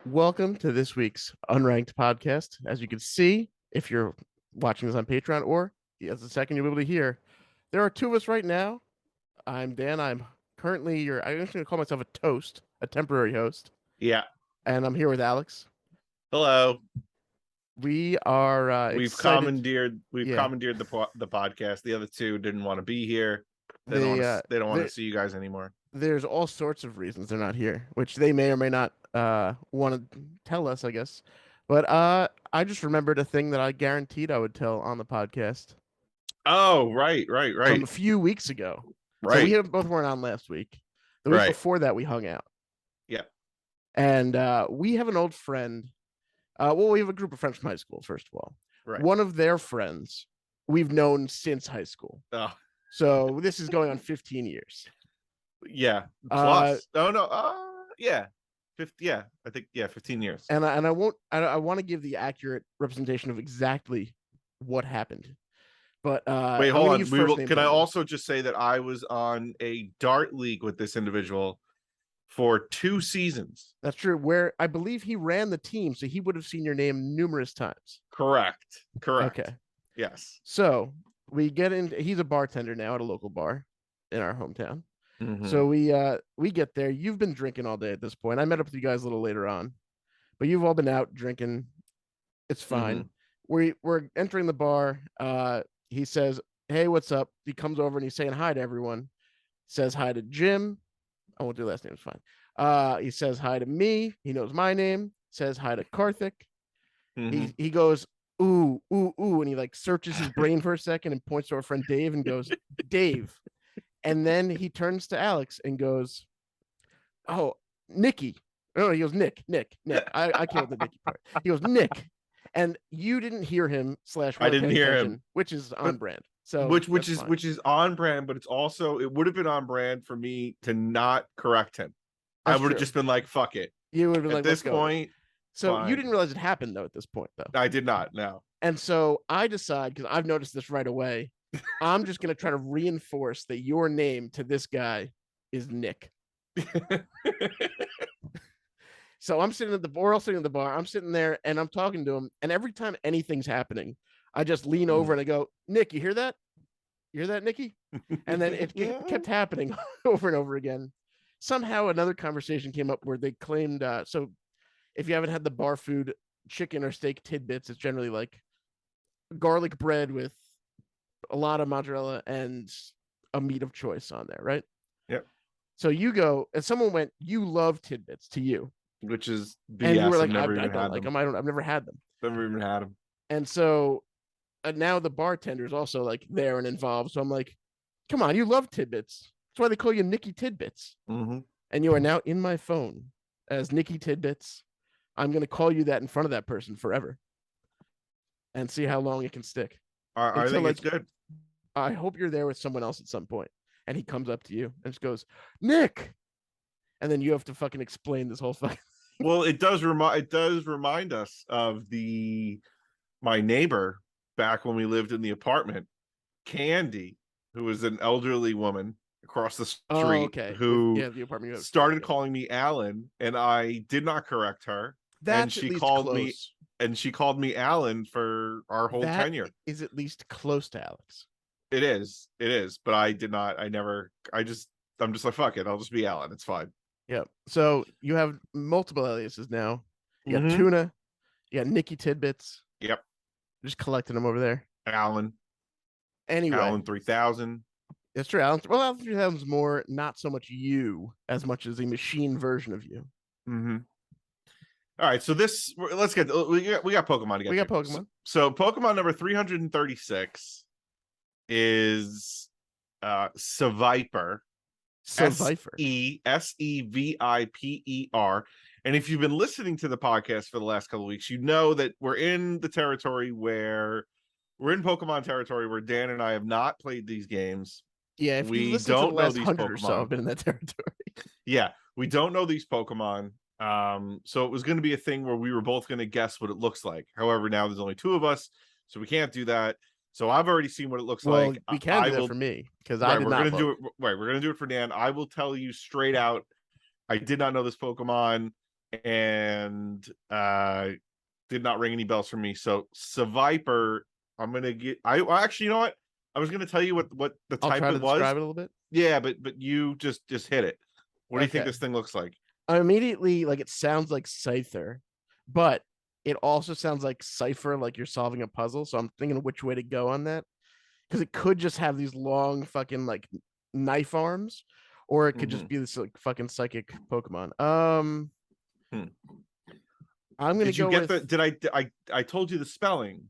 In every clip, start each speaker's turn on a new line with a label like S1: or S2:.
S1: Welcome to this week's Unranked podcast. As you can see, if you're watching this on Patreon, or as a second you'll be able to hear, there are two of us right now. I'm Dan. I'm currently I'm just going to call myself a toast, a temporary host.
S2: Yeah.
S1: And I'm here with Alex.
S2: Hello.
S1: We are
S2: we've
S1: excited.
S2: commandeered the podcast. The other two didn't want to be here. They don't want to see you guys anymore.
S1: There's all sorts of reasons they're not here, which they may or may not want to tell us, I guess. But I just remembered a thing that I guaranteed I would tell on the podcast.
S2: Oh, right.
S1: From a few weeks ago.
S2: Right.
S1: So we both weren't on last week. The week before that, we hung out.
S2: Yeah.
S1: And we have an old friend. We have a group of friends from high school, first of all.
S2: Right.
S1: One of their friends we've known since high school.
S2: Oh.
S1: So this is going on 15 years.
S2: Yeah. Plus. Yeah. 15 years.
S1: And I want to give the accurate representation of exactly what happened. But
S2: wait, hold on. Can I also just say that I was on a dart league with this individual for 2 seasons?
S1: That's true. Where I believe he ran the team, so he would have seen your name numerous times.
S2: Correct.
S1: Okay.
S2: Yes.
S1: So we get in. He's a bartender now at a local bar in our hometown.
S2: Mm-hmm.
S1: So we get there. You've been drinking all day at this point. I met up with you guys a little later on, but you've all been out drinking. It's fine. Mm-hmm. We're entering the bar. He says, "Hey, what's up?" He comes over and he's saying hi to everyone. Says hi to Jim. I won't do last name. It's fine. He says hi to me. He knows my name. Says hi to Karthik. Mm-hmm. He goes, ooh, and he like searches his brain for a second and points to our friend Dave and goes, Dave. And then he turns to Alex and goes, oh, Nikki. Oh, he goes, Nick. I killed the Nikki part. He goes, Nick. And you didn't hear him /
S2: I didn't hear him,
S1: which is on brand. So
S2: which is on brand, but it would have been on brand for me to not correct him. I would have just been like, fuck it.
S1: You would have been
S2: at this point.
S1: So
S2: fine.
S1: You didn't realize it happened though at this point though.
S2: I did not, no.
S1: And so I decide, because I've noticed this right away, I'm just gonna try to reinforce that your name to this guy is Nick. So I'm sitting at the bar, I'm sitting there and I'm talking to him, and every time anything's happening, I just lean over and I go, Nick, you hear that? You hear that, Nikki? And then it kept happening over and over again. Somehow another conversation came up where they claimed, so if you haven't had the bar food chicken or steak tidbits, it's generally like garlic bread with a lot of mozzarella and a meat of choice on there, right?
S2: Yep.
S1: So you go, and someone went, you love tidbits to you.
S2: Which is BS.
S1: And you were like,
S2: I
S1: don't like them. I've never had them.
S2: Never even had them.
S1: And so now the bartender is also like there and involved. So I'm like, come on, you love tidbits. That's why they call you Nicky Tidbits.
S2: Mm-hmm.
S1: And you are now in my phone as Nicky Tidbits. I'm going to call you that in front of that person forever and see how long it can stick.
S2: I think it's good.
S1: I hope you're there with someone else at some point. And he comes up to you and just goes, Nick. And then you have to fucking explain this whole fucking.
S2: Well, it does remind us of my neighbor back when we lived in the apartment, Candy, who was an elderly woman across the street who
S1: the apartment
S2: started calling me Alan, and I did not correct her.
S1: That's
S2: and she called me, and she called me Alan for our whole tenure.
S1: Is at least close to Alex.
S2: It is, but I did not. I'm just like, fuck it, I'll just be Alan. It's fine.
S1: Yeah. So you have multiple aliases now. You got Tuna. You got Nicky Tidbits.
S2: Yep.
S1: Just collecting them over there.
S2: Alan.
S1: Anyway.
S2: Alan 3000.
S1: That's true. Alan 3000 is more not so much you as much as a machine version of you.
S2: Mm-hmm. All right. So let's get. We got Pokemon to get.
S1: We got Pokemon.
S2: So Pokemon number 336 is Seviper. Seviper. Seviper. And if you've been listening to the podcast for the last couple of weeks, you know that we're in Pokemon territory where Dan and I have not played these games.
S1: Yeah, if we don't know these Pokemon, or so, I've been in that territory.
S2: Yeah, we don't know these Pokemon. So it was going to be a thing where we were both going to guess what it looks like. However, now there's only 2 of us, so we can't do that. So I've already seen what it looks
S1: Well,
S2: like.
S1: we can do that for me because I
S2: Right,
S1: did
S2: we're
S1: not
S2: gonna
S1: look.
S2: do it. Right, we're gonna do it for Dan. I will tell you straight out. I did not know this Pokemon, and did not ring any bells for me. So Seviper, I'm gonna get. Well, actually, you know what? I was gonna tell you what the
S1: I'll
S2: type
S1: try to
S2: it was.
S1: describe it a little bit.
S2: Yeah, but you just hit it. What do you think
S1: Okay.
S2: this thing looks like?
S1: Immediately, like, it sounds like Scyther, but it also sounds like Cipher, like you're solving a puzzle. So I'm thinking of which way to go on that, because it could just have these long fucking like knife arms, or it could just be this like fucking psychic Pokemon.
S2: Hmm.
S1: I'm gonna
S2: Did you
S1: go
S2: get
S1: with.
S2: I told you the spelling.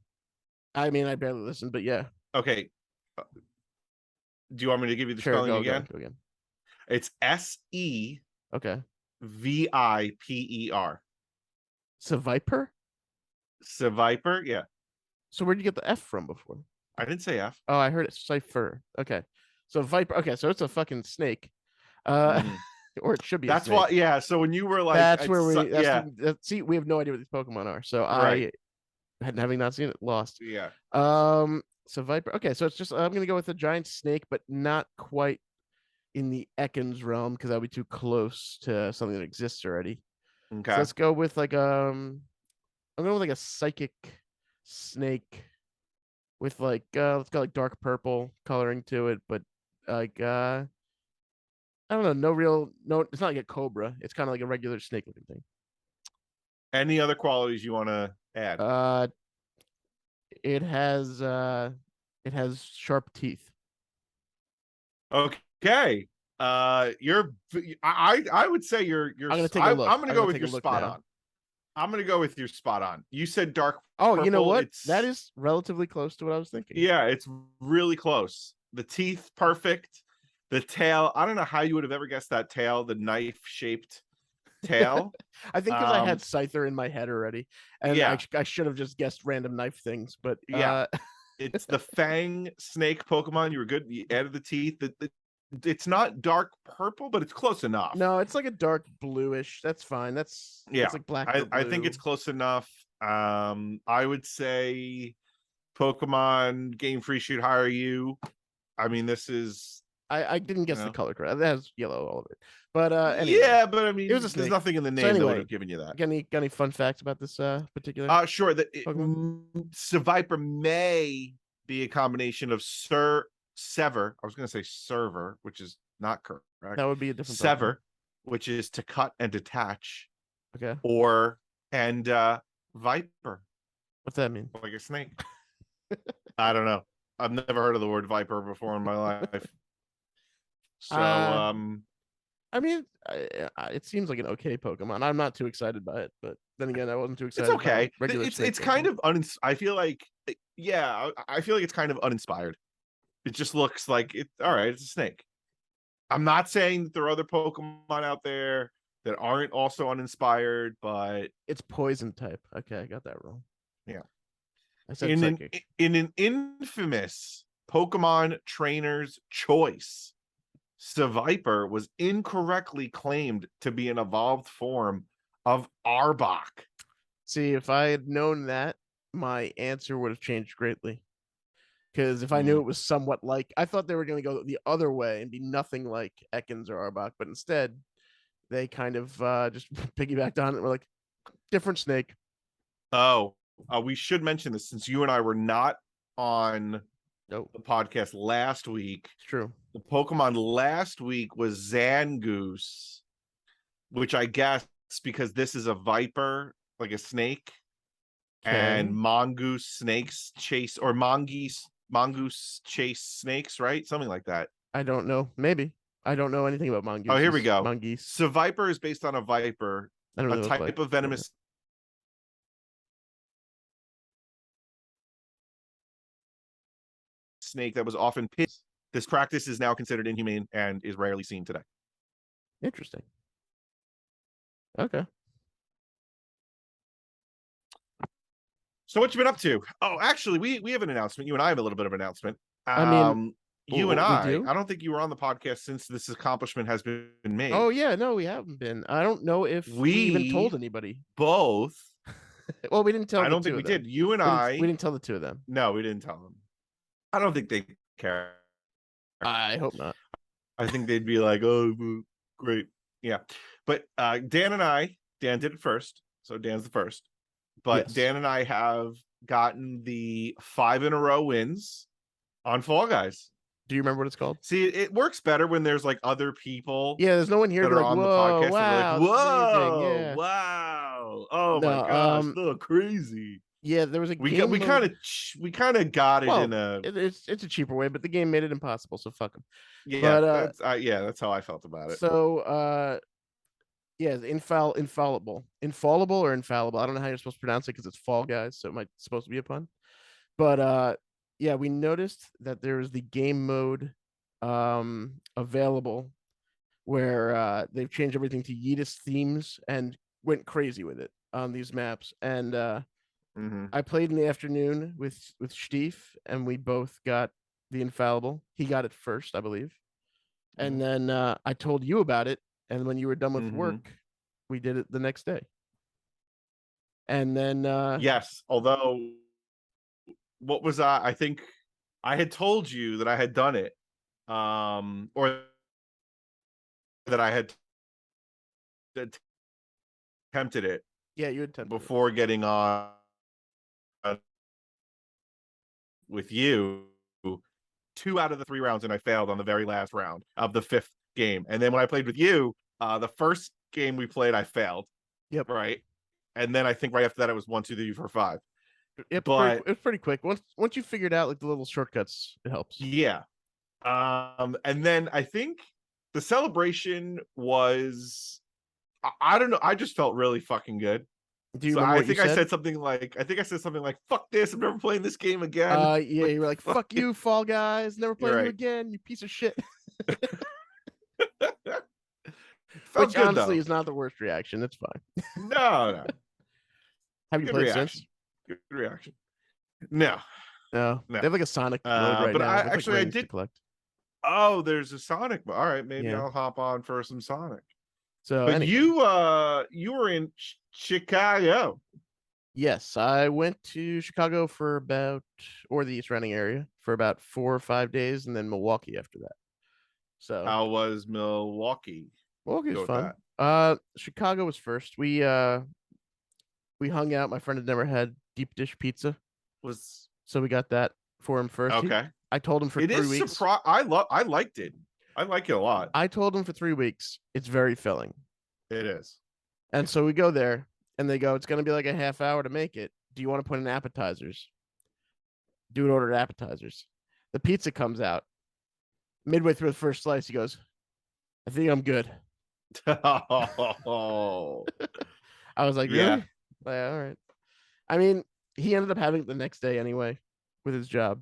S1: I mean, I barely listened, but yeah.
S2: Okay. Do you want me to give you the
S1: Sure,
S2: spelling
S1: go
S2: again?
S1: go again.
S2: It's SEVIPER.
S1: Okay. Seviper?
S2: Seviper, yeah.
S1: So where'd you get the F from before?
S2: I didn't say F.
S1: Oh, I heard it Cipher. Okay. So Viper. Okay, so it's a fucking snake. Or it should be a
S2: That's
S1: snake.
S2: why, yeah. So when you were like,
S1: That's where we
S2: yeah.
S1: See, we have no idea what these Pokemon are. So
S2: Right.
S1: having not seen it, lost.
S2: Yeah.
S1: So Viper. Okay, so it's just I'm gonna go with a giant snake, but not quite in the Ekans realm because that would be too close to something that exists already.
S2: Okay.
S1: So let's go with like I'm going with like a psychic snake with like let's go like dark purple coloring to it, but like I don't know, no, it's not like a cobra. It's kind of like a regular snake looking thing.
S2: Any other qualities you want to add?
S1: It has sharp teeth.
S2: Okay. You're I would say you're
S1: I'm gonna take a look.
S2: I'm gonna go with
S1: take a
S2: your
S1: look
S2: spot
S1: now.
S2: on. I'm gonna go with your spot on. You said dark
S1: Oh,
S2: purple.
S1: you know what? That is relatively close to what I was thinking.
S2: Yeah, it's really close. The teeth, perfect. The tail, I don't know how you would have ever guessed that tail, the knife-shaped tail.
S1: I think because I had Scyther in my head already, and
S2: yeah.
S1: I should have just guessed random knife things. But
S2: yeah, it's the fang snake Pokemon. You were good. You added the teeth. It's not dark purple, but it's close enough.
S1: No, it's like a dark bluish. That's fine. It's like black.
S2: I think it's close enough. I would say Pokemon Game Freak should hire you. I mean, this is.
S1: I didn't guess the color correct. That has yellow all of it. But anyway,
S2: yeah, but I mean,
S1: it was a snake.
S2: There's nothing in the name that would have given you that.
S1: Got any fun facts about this particular?
S2: Sure. Seviper may be a combination of sever. I was going to say server, which is not correct.
S1: That would be a different
S2: sever, which is to cut and detach.
S1: Okay.
S2: And viper.
S1: What's that mean?
S2: Like a snake. I don't know. I've never heard of the word viper before in my life. So,
S1: I mean, it seems like an okay Pokemon. I'm not too excited by it, but then again, I wasn't too excited.
S2: It's okay.
S1: It's
S2: kind of I feel like, yeah, I feel like it's kind of uninspired. It just looks like it. All right, it's a snake. I'm not saying that there are other Pokemon out there that aren't also uninspired, but
S1: it's poison type. Okay, I got that wrong.
S2: Yeah.
S1: I said
S2: in an infamous Pokemon trainer's choice, Seviper was incorrectly claimed to be an evolved form of Arbok.
S1: See, if I had known that, my answer would have changed greatly. Because if I knew it was somewhat like, I thought they were going to go the other way and be nothing like Ekans or Arbok, but instead they kind of just piggybacked on it. We're like, different snake.
S2: Oh, we should mention this since you and I were not on the podcast last week.
S1: It's true.
S2: The Pokemon last week was Zangoose, which I guess because this is a viper, like a snake, and mongoose snakes chase, or mongoose chase snakes, right? Something like that.
S1: I don't know. Maybe. I don't know anything about mongoose.
S2: Oh, here we go.
S1: Mongoose.
S2: So viper is based on a viper, a type of venomous snake that was often pitched. This practice is now considered inhumane and is rarely seen today.
S1: Interesting. Okay.
S2: So what you been up to? Oh, actually, we have an announcement. You and I have a little bit of an announcement.
S1: I mean,
S2: you and I don't think you were on the podcast since this accomplishment has been made.
S1: Oh yeah, no, we haven't been. I don't know if we even told anybody.
S2: Both.
S1: Well, we didn't tell.
S2: I don't think we did. You and I.
S1: We didn't tell the two of them.
S2: No, we didn't tell them. I don't think they care.
S1: I hope not.
S2: I think they'd be like, oh, great. Yeah. But Dan did it first. So Dan's the first. But
S1: Yes.
S2: Dan and I have gotten the 5 in a row wins on Fall Guys.
S1: Do you remember what it's called?
S2: See, it works better when there's like other people
S1: Yeah, there's no one here to
S2: that
S1: be
S2: are
S1: like,
S2: on the
S1: whoa,
S2: podcast that are like,
S1: wow, that's amazing.
S2: whoa,
S1: Yeah.
S2: wow, oh my
S1: No,
S2: gosh, so crazy.
S1: yeah, there was a
S2: We
S1: game mode.
S2: we kind of got it in
S1: Well,
S2: a
S1: it's a cheaper way, but the game made it impossible, so fuck them.
S2: yeah.
S1: But
S2: That's how I felt about it.
S1: so yeah, infallible or infallible. I don't know how you're supposed to pronounce it because it's Fall Guys, so it might supposed to be a pun. But yeah, we noticed that there was the game mode available where they've changed everything to Yeetus themes and went crazy with it on these maps. And I played in the afternoon with Steve, and we both got the infallible. He got it first, I believe. And then I told you about it, and when you were done with work, we did it the next day. And then
S2: yes, although what was I think I had told you that I had done it, or that I had attempted it.
S1: Yeah, you attempted
S2: before getting on with you. 2 out of the 3 rounds, and I failed on the very last round of the 5th game. And then when I played with you, the first game we played, I failed.
S1: Yep.
S2: Right. And then I think right after that, it was 1, 2, 3, 4, 5.
S1: Yep,
S2: but
S1: it's pretty quick. Once you figured out like the little shortcuts, it helps.
S2: Yeah. And then I think the celebration was, I don't know. I just felt really fucking good.
S1: Do you remember what you said?
S2: I said something like, fuck this, I'm never playing this game again.
S1: Yeah, you were like, fuck you, Fall Guys, never playing you again, you piece of shit. Which
S2: good,
S1: honestly
S2: though.
S1: is not the worst reaction. It's fine.
S2: No.
S1: Have you played
S2: reaction.
S1: since?
S2: Good reaction. No.
S1: They have like a Sonic mode right
S2: but
S1: now.
S2: I did
S1: collect.
S2: Oh, there's a Sonic. All right, maybe
S1: Yeah.
S2: I'll hop on for some Sonic.
S1: So,
S2: but
S1: anyway.
S2: you were in Chicago.
S1: Yes, I went to Chicago for about, or the surrounding area for about 4 or 5 days, and then Milwaukee after that. So
S2: how was Milwaukee?
S1: Milwaukee was fun. Chicago was first. We hung out. My friend had never had deep dish pizza, so we got that for him first.
S2: Okay.
S1: I told him for 3 weeks.
S2: I liked it. I like it a lot.
S1: I told him for 3 weeks. It's very filling.
S2: It is.
S1: And so we go there, and they go, it's going to be like a half hour to make it. Do you want to put in appetizers? Do an order of appetizers. The pizza comes out. Midway through the first slice, he goes, I think I'm good.
S2: Oh.
S1: I was like, really?
S2: Yeah.
S1: All right. I mean, he ended up having it the next day anyway with his job.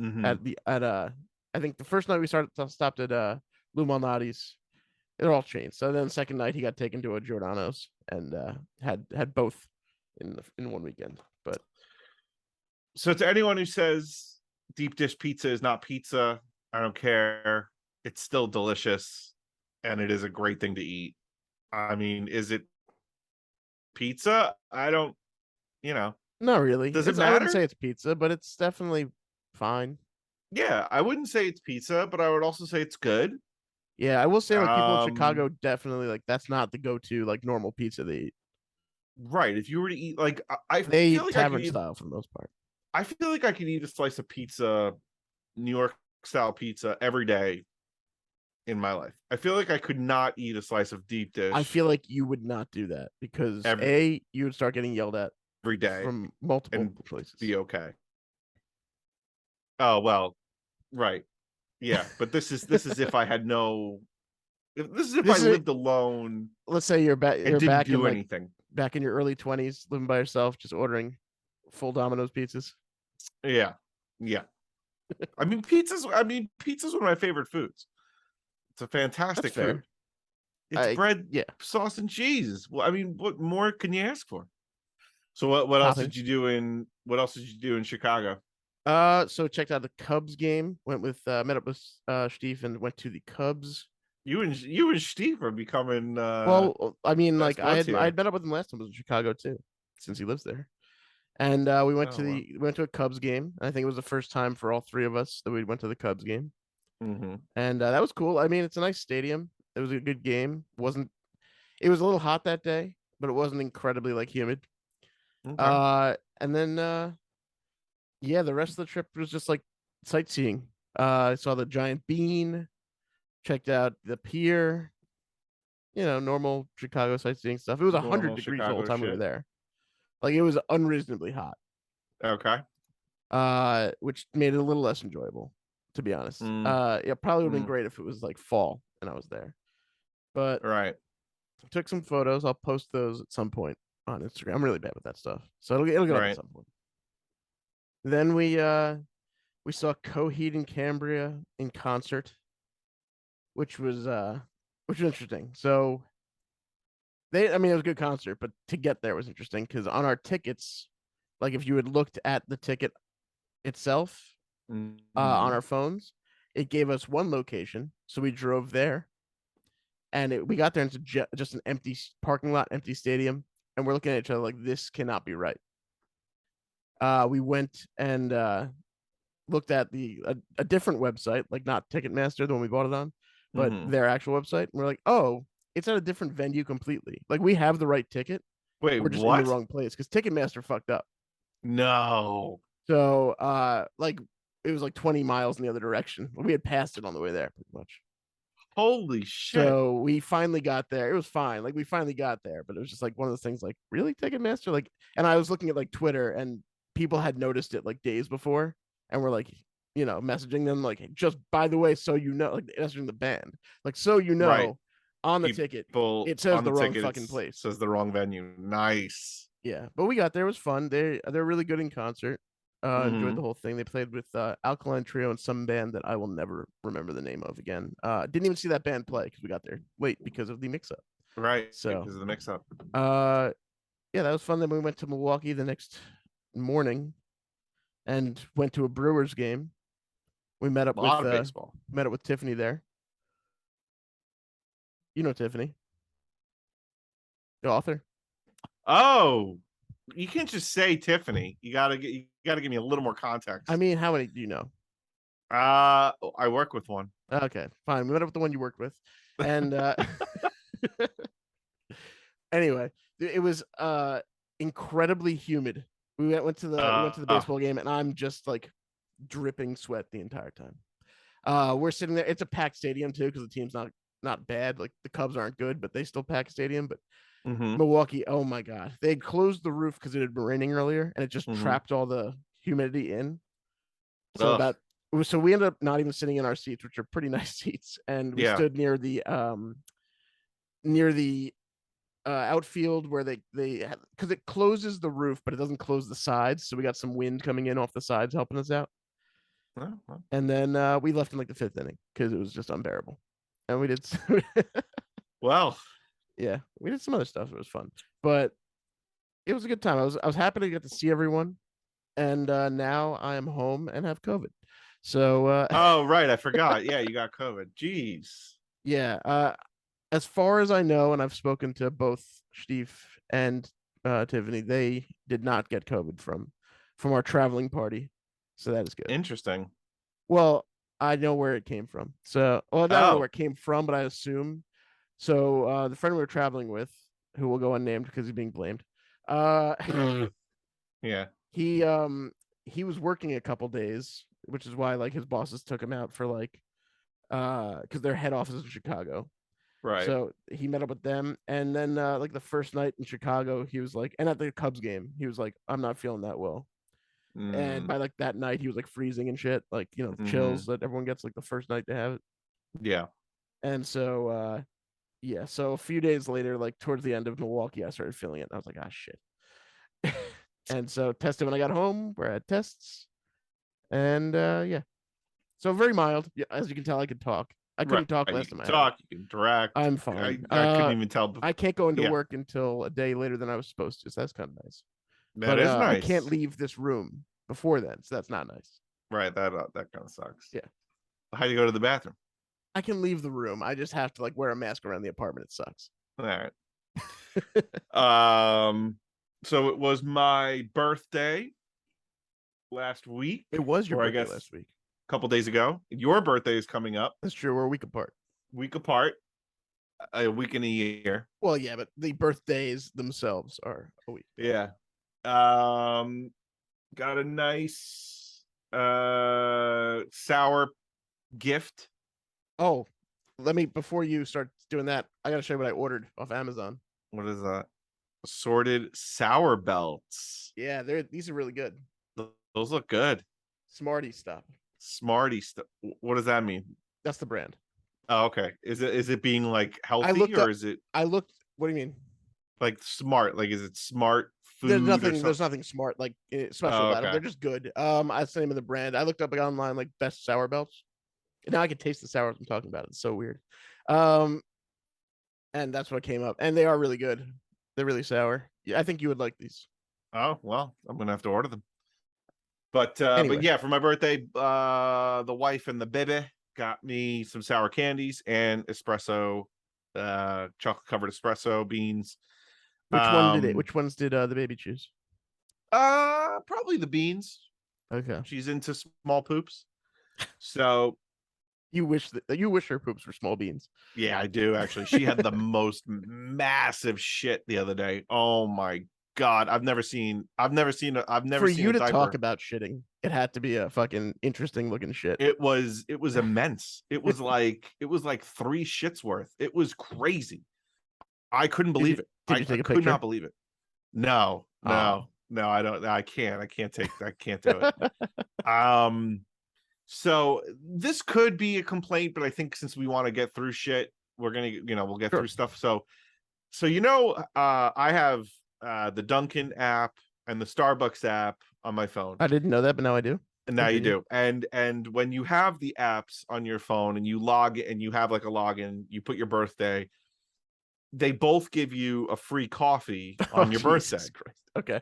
S1: I think the first night we stopped at Lou Malnati's. They're all chains. So then the second night he got taken to a Giordano's and had both in one weekend. But
S2: so to anyone who says deep dish pizza is not pizza, I don't care. It's still delicious, and it is a great thing to eat. I mean, is it pizza? I don't,
S1: not really.
S2: Does it matter?
S1: I wouldn't say it's pizza, but it's definitely fine.
S2: Yeah, I wouldn't say it's pizza, but I would also say it's good.
S1: Yeah, I will say like people in Chicago definitely like that's not the go-to like normal pizza they eat.
S2: Right. If you were to eat like
S1: they eat tavern style for the most part.
S2: I feel like I could eat a slice of pizza, New York style pizza every day in my life. I feel like I could not eat a slice of deep dish.
S1: I feel like you would not do that because you would start getting yelled at
S2: every day
S1: from multiple places.
S2: Be okay. Oh well, right. Yeah, but this is if I had no. If I lived alone.
S1: Let's say you're back. You're
S2: back do in anything.
S1: Back in your early 20s, living by yourself, just ordering full Domino's pizzas.
S2: Yeah. I mean, pizza's one of my favorite foods. It's a fantastic food. It's bread, sauce, and cheese. Well, I mean, what more can you ask for? So what else did you do in Chicago?
S1: So checked out the Cubs game. Met up with Steve and went to the Cubs.
S2: You and Steve are becoming.
S1: Well, I mean, like I'd met up with him last time. I was in Chicago too, since he lives there. And we went
S2: Oh,
S1: to
S2: wow.
S1: a Cubs game. I think it was the first time for all three of us that we went to the Cubs game, and that was cool. I mean, it's a nice stadium. It was a good game. Wasn't It was a little hot that day, but it wasn't incredibly like humid.
S2: Okay.
S1: And then yeah, the rest of the trip was just like sightseeing. I saw the giant bean, checked out the pier, normal Chicago sightseeing stuff. It was 100
S2: Normal
S1: degrees the whole
S2: Chicago
S1: time we were
S2: shit.
S1: there. Like it was unreasonably hot,
S2: Okay.
S1: which made it a little less enjoyable, to be honest.
S2: Mm,
S1: It probably would have been
S2: mm,
S1: great if it was like fall and I was there. But
S2: right.
S1: took some photos. I'll post those at some point on Instagram. I'm really bad with that stuff, so it'll get up at
S2: Right.
S1: some point. Then we saw Coheed and Cambria in concert, which was interesting. So I mean, it was a good concert, but to get there was interesting because on our tickets, like if you had looked at the ticket itself on
S2: Mm-hmm.
S1: our phones, it gave us one location, so we drove there, and we got there into just an empty parking lot, empty stadium, and we're looking at each other like this cannot be right. We went and looked at a different website, like not Ticketmaster, the one we bought it on, but
S2: Mm-hmm.
S1: their actual website. And we're like, oh, it's at a different venue completely. Like we have the right ticket,
S2: Wait,
S1: we're just in the
S2: what?
S1: wrong place because Ticketmaster fucked up.
S2: No.
S1: So like it was like 20 miles in the other direction. We had passed it on the way there pretty much.
S2: Holy shit.
S1: So we finally got there. It was fine. Like we finally got there, but it was just like one of those things like, really, Ticketmaster? Like, and I was looking at like Twitter and people had noticed it like days before and were like, messaging them like, hey, just by the way, so like messaging the band. Like, so
S2: Right.
S1: on the ticket,
S2: People
S1: it says
S2: on the
S1: the wrong
S2: ticket, it
S1: fucking place.
S2: says the wrong venue. Nice.
S1: Yeah. But we got there. It was fun. They're really good in concert. Enjoyed
S2: Mm-hmm.
S1: the whole thing. They played with Alkaline Trio and some band that I will never remember the name of again. Didn't even see that band play because we got there late because of the mix up.
S2: Right.
S1: So
S2: Because of the mix up.
S1: yeah, that was fun. Then we went to Milwaukee the next morning and went to a Brewers game. We met up
S2: A lot
S1: with
S2: of baseball.
S1: Tiffany there. You know Tiffany, the author.
S2: Oh, you can't just say Tiffany. You gotta give me a little more context.
S1: I mean, how many do you know?
S2: I work with one.
S1: Okay, fine. We met up with the one you worked with, and anyway, it was incredibly humid. We went to the
S2: Uh,
S1: baseball game, and I'm just like dripping sweat the entire time. We're sitting there. It's a packed stadium too because the team's not bad. Like the Cubs aren't good, but they still pack a stadium. But
S2: mm-hmm,
S1: Milwaukee, oh my god, they had closed the roof because it had been raining earlier, and it just
S2: mm-hmm.
S1: trapped all the humidity in. So
S2: Ugh.
S1: about so we ended up not even sitting in our seats, which are pretty nice seats, and we
S2: Yeah.
S1: stood near the outfield where they because it closes the roof, but it doesn't close the sides. So we got some wind coming in off the sides helping us out.
S2: Well.
S1: And then we left in like the fifth inning because it was just unbearable. And we did,
S2: Well,
S1: yeah, we did some other stuff. It was fun, but it was a good time. I was happy to get to see everyone, and now I am home and have COVID. So
S2: oh right, I forgot. Yeah, you got COVID. Jeez.
S1: yeah, as far as I know, and I've spoken to both Steve and Tiffany, they did not get COVID from our traveling party, so that is good.
S2: Interesting.
S1: Well, I know where it came from. So, well, I don't know where
S2: Oh.
S1: it came from, but I assume. So, the friend we were traveling with, who will go unnamed because he's being blamed, uh,
S2: Yeah.
S1: he was working a couple days, which is why like his bosses took him out for like because their head office is in Chicago.
S2: Right.
S1: So he met up with them, and then like the first night in Chicago, he was like, and at the Cubs game, he was like, "I'm not feeling that well." And
S2: Mm,
S1: by like that night, he was like freezing and shit, like the
S2: mm-hmm.
S1: chills that everyone gets like the first night to have it.
S2: Yeah.
S1: And so yeah, so a few days later, like towards the end of Milwaukee, I started feeling it. And I was like, ah shit. And so tested when I got home, where I had tests. And yeah. So very mild. Yeah, as you can tell, I could talk. I
S2: Right.
S1: couldn't talk
S2: You
S1: last time
S2: can
S1: I had it.
S2: talk. You can direct.
S1: I'm
S2: I
S1: fine.
S2: I couldn't even tell.
S1: I can't go into
S2: Yeah,
S1: work until a day later than I was supposed to, so that's kind of nice.
S2: that
S1: But
S2: is
S1: I can't
S2: nice.
S1: leave this room before then, so that's not nice.
S2: Right. That kind of sucks.
S1: Yeah.
S2: How do you go to the bathroom?
S1: I can leave the room. I just have to like wear a mask around the apartment. It sucks.
S2: All right. Um. So it was my birthday last week,
S1: It was your
S2: or I
S1: birthday
S2: guess
S1: last week.
S2: a couple days ago. Your birthday is coming up,
S1: That's true. We're a week apart.
S2: week apart, a week and a year.
S1: Well, yeah, but the birthdays themselves are a week.
S2: Yeah. Um, got a nice sour gift.
S1: Oh, let me before you start doing that, I gotta show you what I ordered off Amazon.
S2: What is that? Assorted sour belts.
S1: Yeah, these are really good.
S2: Those look good.
S1: Smarty stuff.
S2: Smarty stuff. What does that mean?
S1: That's the brand.
S2: Oh, okay. Is it being like
S1: I
S2: healthy
S1: looked up.
S2: or is it
S1: I looked. What do you mean?
S2: like smart? Like is it smart
S1: There's
S2: food or
S1: nothing.
S2: something?
S1: There's nothing smart like special
S2: Oh,
S1: about them.
S2: okay.
S1: They're just good. That's the name of the brand. I looked up like online like best sour belts. And now I can taste the sour I'm talking about. It's so weird. Um, and that's what came up. And they are really good. They're really sour. Yeah, I think you would like these.
S2: Oh, well, I'm gonna have to order them. But
S1: Anyway,
S2: yeah, for my birthday, the wife and the baby got me some sour candies and espresso, chocolate covered espresso beans.
S1: Which ones did the baby choose?
S2: Probably the beans.
S1: Okay.
S2: She's into small poops. So
S1: You wish her poops were small beans.
S2: yeah, I do actually. She had the most massive shit the other day. Oh my God. I've never seen
S1: For
S2: seen
S1: you
S2: a
S1: to talk
S2: diaper.
S1: about shitting, it had to be a fucking interesting looking shit.
S2: It was immense. It was like 3 shits worth. It was crazy. I couldn't believe it.
S1: Did
S2: I
S1: you take a
S2: could
S1: picture?
S2: not believe it. No,
S1: Oh.
S2: I don't. I can't do it. So this could be a complaint, but I think since we want to get through shit, we're gonna, we'll get
S1: Sure.
S2: through stuff. So I have the Dunkin' app and the Starbucks app on my phone.
S1: I didn't know that, but now I do.
S2: And now you do. And when you have the apps on your phone and you log and you have like a login, you put your birthday, they both give you a free coffee on your birthday.
S1: Christ. Okay.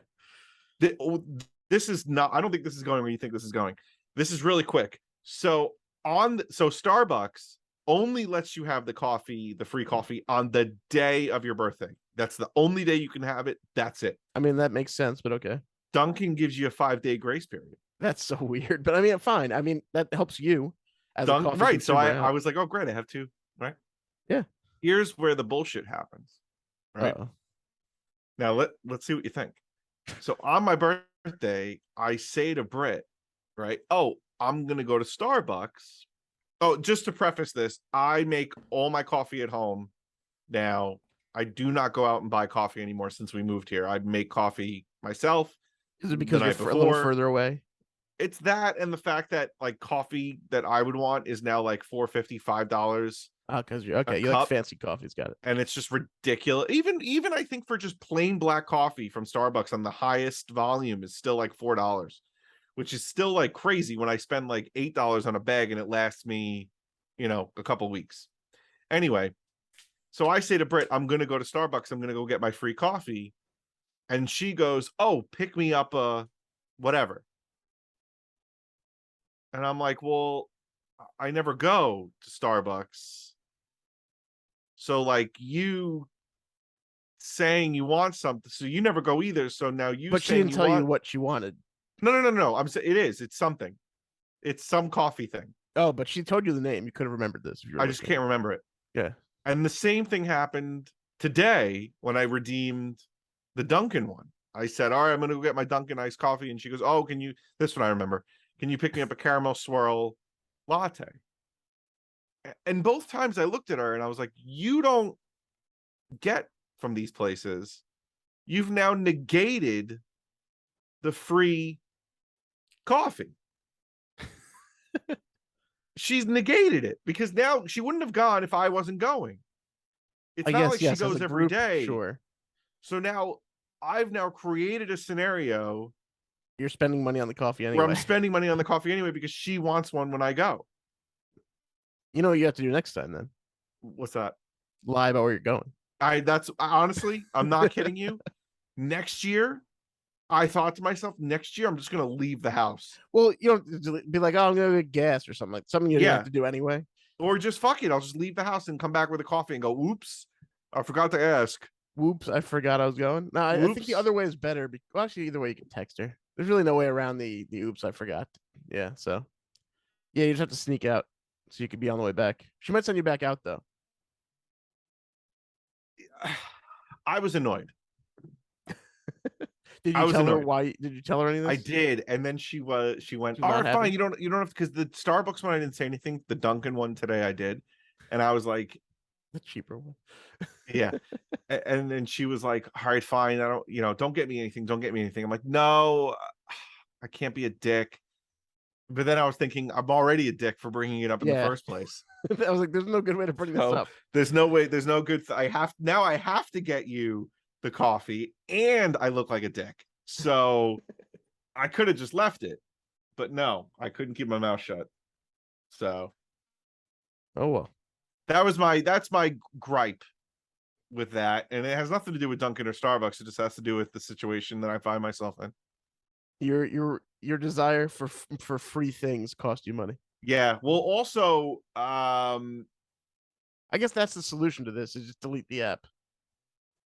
S2: This is not, I don't think this is going where you think this is going. This is really quick. So Starbucks only lets you have the free coffee on the day of your birthday. That's the only day you can have it. That's it.
S1: I mean, that makes sense, but okay.
S2: Dunkin' gives you a 5-day grace period.
S1: That's so weird, but I mean, fine. I mean, that helps you as a coffee
S2: right. So
S1: consumer.
S2: I was like, oh, great, I have 2. Right.
S1: Yeah.
S2: Here's where the bullshit happens. Right.
S1: Uh-oh.
S2: Now let's see what you think. So on my birthday, I say to Britt, right, oh, I'm gonna go to Starbucks. Oh, just to preface this, I make all my coffee at home now. I do not go out and buy coffee anymore since we moved here. I make coffee myself.
S1: Is it because you're a little further away?
S2: It's that and the fact that like coffee that I would want is now like $4.50, $5.
S1: Oh, because you're okay. You like fancy coffees, got it.
S2: And it's just ridiculous. Even I think for just plain black coffee from Starbucks on the highest volume is still like $4, which is still like crazy when I spend like $8 on a bag and it lasts me, a couple weeks. Anyway, so I say to Britt, I'm gonna go to Starbucks. I'm gonna go get my free coffee, and she goes, "Oh, pick me up a whatever." And I'm like, "Well, I never go to Starbucks." So like you saying you want something, so you never go either. So now
S1: but she didn't tell you what she wanted.
S2: No. I'm saying it's something. It's some coffee thing.
S1: Oh, but she told you the name. You could have remembered this.
S2: I just can't remember it.
S1: Yeah.
S2: And the same thing happened today when I redeemed the Dunkin' one. I said, all right, I'm going to go get my Dunkin' iced coffee. And she goes, oh, this one I remember. Can you pick me up a caramel swirl latte? And both times I looked at her and I was like, you don't get from these places. You've now negated the free coffee. She's negated it because now she wouldn't have gone if I wasn't going. It's not like she goes every day.
S1: Sure.
S2: So now I've created a scenario.
S1: You're spending money on the coffee anyway.
S2: Where I'm spending money on the coffee anyway because she wants one when I go.
S1: You know what you have to do next time then?
S2: What's that?
S1: Lie about where you're going.
S2: Honestly, I'm not kidding you. Next year, I thought to myself, next year I'm just gonna leave the house.
S1: Well, you don't be like, oh, I'm gonna get gas or something you have to do anyway.
S2: Or just fuck it, I'll just leave the house and come back with a coffee and go, oops, I forgot to ask.
S1: Whoops, I forgot I was going. No, I think the other way is better. Well, actually, either way, you can text her. There's really no way around the oops, I forgot. Yeah, so yeah, you just have to sneak out so you could be on the way back. She might send you back out though.
S2: I was annoyed.
S1: Did you tell her why? Did you tell her any of this?
S2: I did, and then she went.
S1: She's
S2: All
S1: not
S2: right,
S1: happy?
S2: fine. You don't have, because the Starbucks one I didn't say anything. The Dunkin' one today I did, and I was like,
S1: the cheaper one.
S2: yeah. And then she was like, all right, fine. I don't get me anything. Don't get me anything. I'm like, no, I can't be a dick. But then I was thinking, I'm already a dick for bringing it up in the first place.
S1: I was like, there's no good way to bring this up.
S2: There's no way. There's no good. I have to get you the coffee, and I look like a dick. So I could have just left it, but no, I couldn't keep my mouth shut. So,
S1: oh well.
S2: That's my gripe with that, and it has nothing to do with Dunkin' or Starbucks. It just has to do with the situation that I find myself in.
S1: Your desire for free things cost you money.
S2: Yeah. Well, also, I
S1: guess that's the solution to this: is just delete the app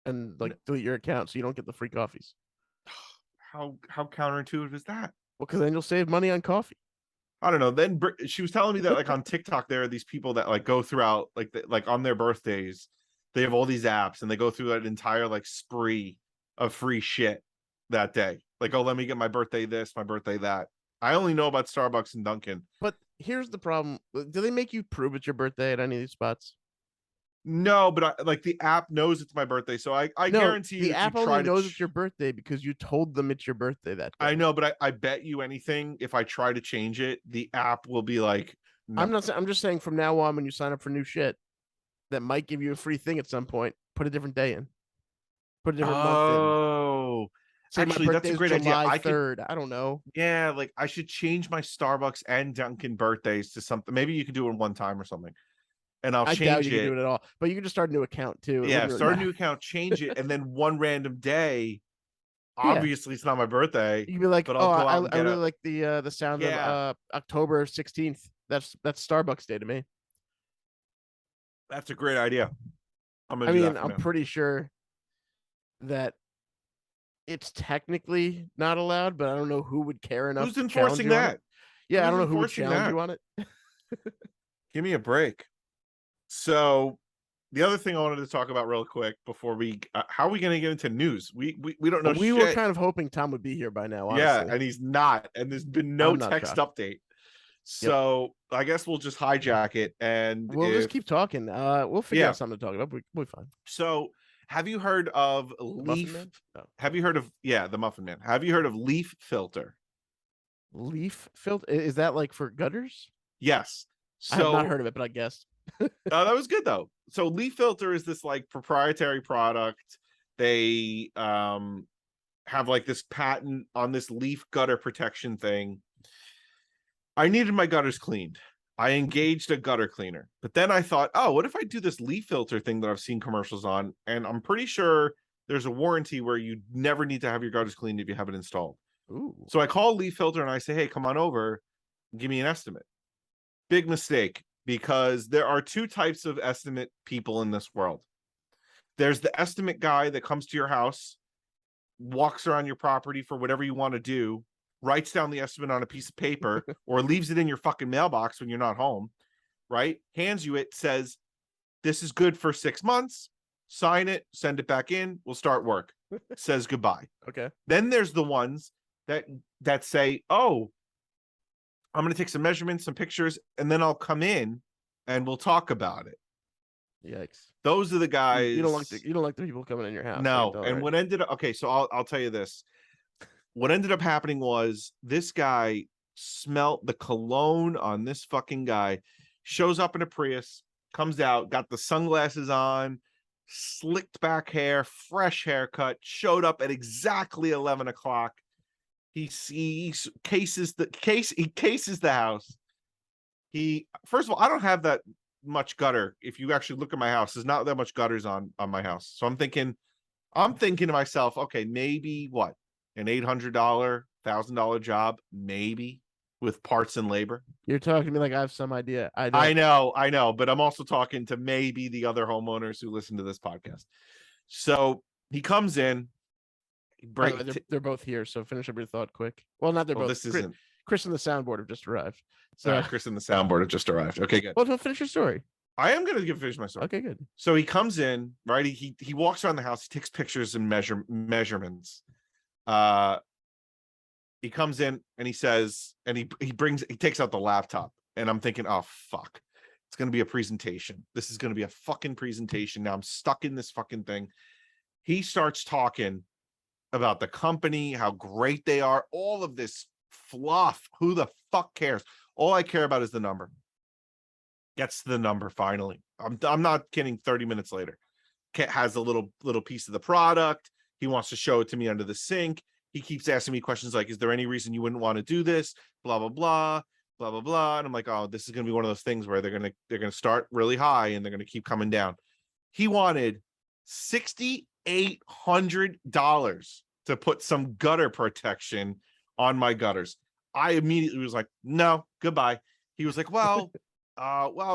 S1: and delete your account so you don't get the free coffees.
S2: How counterintuitive is that?
S1: Well, because then you'll save money on coffee.
S2: I don't know. Then she was telling me that on TikTok there are these people that go throughout on their birthdays, they have all these apps and they go through an entire spree of free shit that day. Oh, let me get my birthday this, my birthday that. I only know about Starbucks and Dunkin'.
S1: But here's the problem: do they make you prove it's your birthday at any of these spots?
S2: No, but the app knows it's my birthday, so I guarantee you
S1: the app only knows it's your birthday because you told them it's your birthday that day.
S2: I know, but I bet you anything, if I try to change it, the app will be like, no.
S1: I'm just saying from now on, when you sign up for new shit that might give you a free thing at some point, put a different day in. Put a different month in.
S2: Oh, actually, that's a great idea.
S1: July 3rd. I don't know.
S2: Yeah, I should change my Starbucks and Dunkin' birthdays to something. Maybe you can do it in one time or something. And I
S1: doubt you can do it at all. But you can just start a new account too.
S2: Yeah, start a new account, change it, and then one random day. Obviously, it's not my birthday.
S1: You'd be like, but I really like the sound of October 16th. That's Starbucks Day to me.
S2: That's a great idea.
S1: I'm pretty sure that it's technically not allowed, but I don't know who would care enough.
S2: Who's enforcing that?
S1: Yeah, I don't know who would challenge you on it.
S2: Give me a break. So the other thing I wanted to talk about real quick before we how are we going to get into news? We don't know.
S1: We were kind of hoping Tom would be here by now. Honestly.
S2: Yeah, and he's not, and there's been no text update. So I guess we'll just hijack it, and
S1: we'll just keep talking. We'll figure out something to talk about. We'll be fine.
S2: So have you heard of Leaf? Have you heard of the Muffin Man? Have you heard of Leaf Filter?
S1: Leaf Filter, is that for gutters?
S2: Yes.
S1: So, I have not heard of it, but I guess.
S2: That was good though. So Leaf Filter is this proprietary product. They have this patent on this leaf gutter protection thing. I needed my gutters cleaned. I engaged a gutter cleaner, but then I thought, oh, what if I do this leaf filter thing that I've seen commercials on? And I'm pretty sure there's a warranty where you never need to have your gutters cleaned if you have it installed.
S1: Ooh.
S2: So I call Leaf Filter and I say, hey, come on over, give me an estimate. Big mistake, because there are two types of estimate people in this world. There's the estimate guy that comes to your house, walks around your property for whatever you want to do, writes down the estimate on a piece of paper or leaves it in your fucking mailbox when you're not home, right? Hands you it, says, this is good for 6 months, sign it, send it back in, we'll start work. Says goodbye.
S1: Okay.
S2: Then there's the ones that say, oh, I'm going to take some measurements, some pictures, and then I'll come in and we'll talk about it.
S1: Yikes.
S2: Those are the guys.
S1: You don't like the people coming in your house.
S2: No. And what ended up, okay, so I'll tell you this. What ended up happening was this guy smelt the cologne on this fucking guy, shows up in a Prius, comes out, got the sunglasses on, slicked back hair, fresh haircut, showed up at exactly 11 o'clock. He cases the house. First of all, I don't have that much gutter. If you actually look at my house, there's not that much gutters on my house. So I'm thinking to myself, okay, maybe what? An $800, $1,000 job, maybe, with parts and labor.
S1: You're talking to me like I have some idea.
S2: I know, but I'm also talking to maybe the other homeowners who listen to this podcast. So he comes in.
S1: By the way, they're both here, so finish up your thought quick. Well, not they're both.
S2: This isn't.
S1: Chris and the soundboard have just arrived. So
S2: Chris and the soundboard have just arrived. Okay, good.
S1: Well, don't finish your story.
S2: I am going to finish my story.
S1: Okay, good.
S2: So he comes in, right? He walks around the house. He takes pictures and measurements. He comes in and he says, and he takes out the laptop, and I'm thinking, oh fuck, it's going to be a presentation. This is going to be a fucking presentation. Now I'm stuck in this fucking thing. He starts talking about the company, how great they are, all of this fluff. Who the fuck cares? All I care about is the number. Gets to the number finally. I'm not kidding. 30 minutes later, has a little piece of the product. He wants to show it to me under the sink. He keeps asking me questions like, "Is there any reason you wouldn't want to do this?" Blah blah blah blah blah blah. And I'm like, "Oh, this is gonna be one of those things where they're gonna start really high and they're gonna keep coming down." He wanted $6,800 to put some gutter protection on my gutters. I immediately was like, "No, goodbye." He was like, well,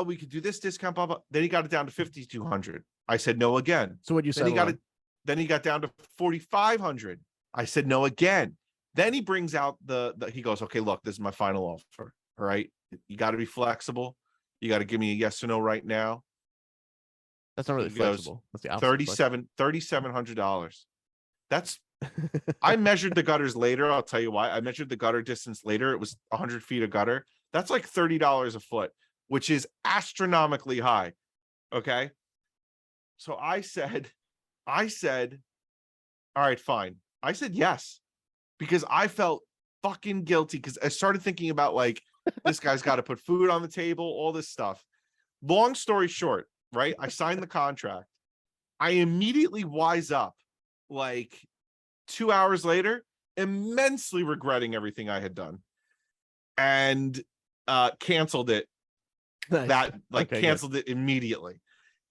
S2: we could do this discount, blah, blah. Then he got it down to $5,200. I said no again.
S1: So what you said?
S2: Then he got down to $4,500. I said no again. Then he brings out he goes, "Okay, look, this is my final offer. All right, you got to be flexible. You got to give me a yes or no right now."
S1: That's not really flexible. That's the
S2: $3,700. That's I measured the gutters later. I'll tell you why. I measured the gutter distance later. It was 100 feet of gutter. That's like $30 a foot, which is astronomically high. Okay. So I said, all right, fine. I said yes, because I felt fucking guilty, because I started thinking about like, this guy's got to put food on the table, all this stuff. Long story short, right? I signed the contract. I immediately wise up like 2 hours later, immensely regretting everything I had done, and canceled it.
S1: Nice.
S2: Canceled it immediately.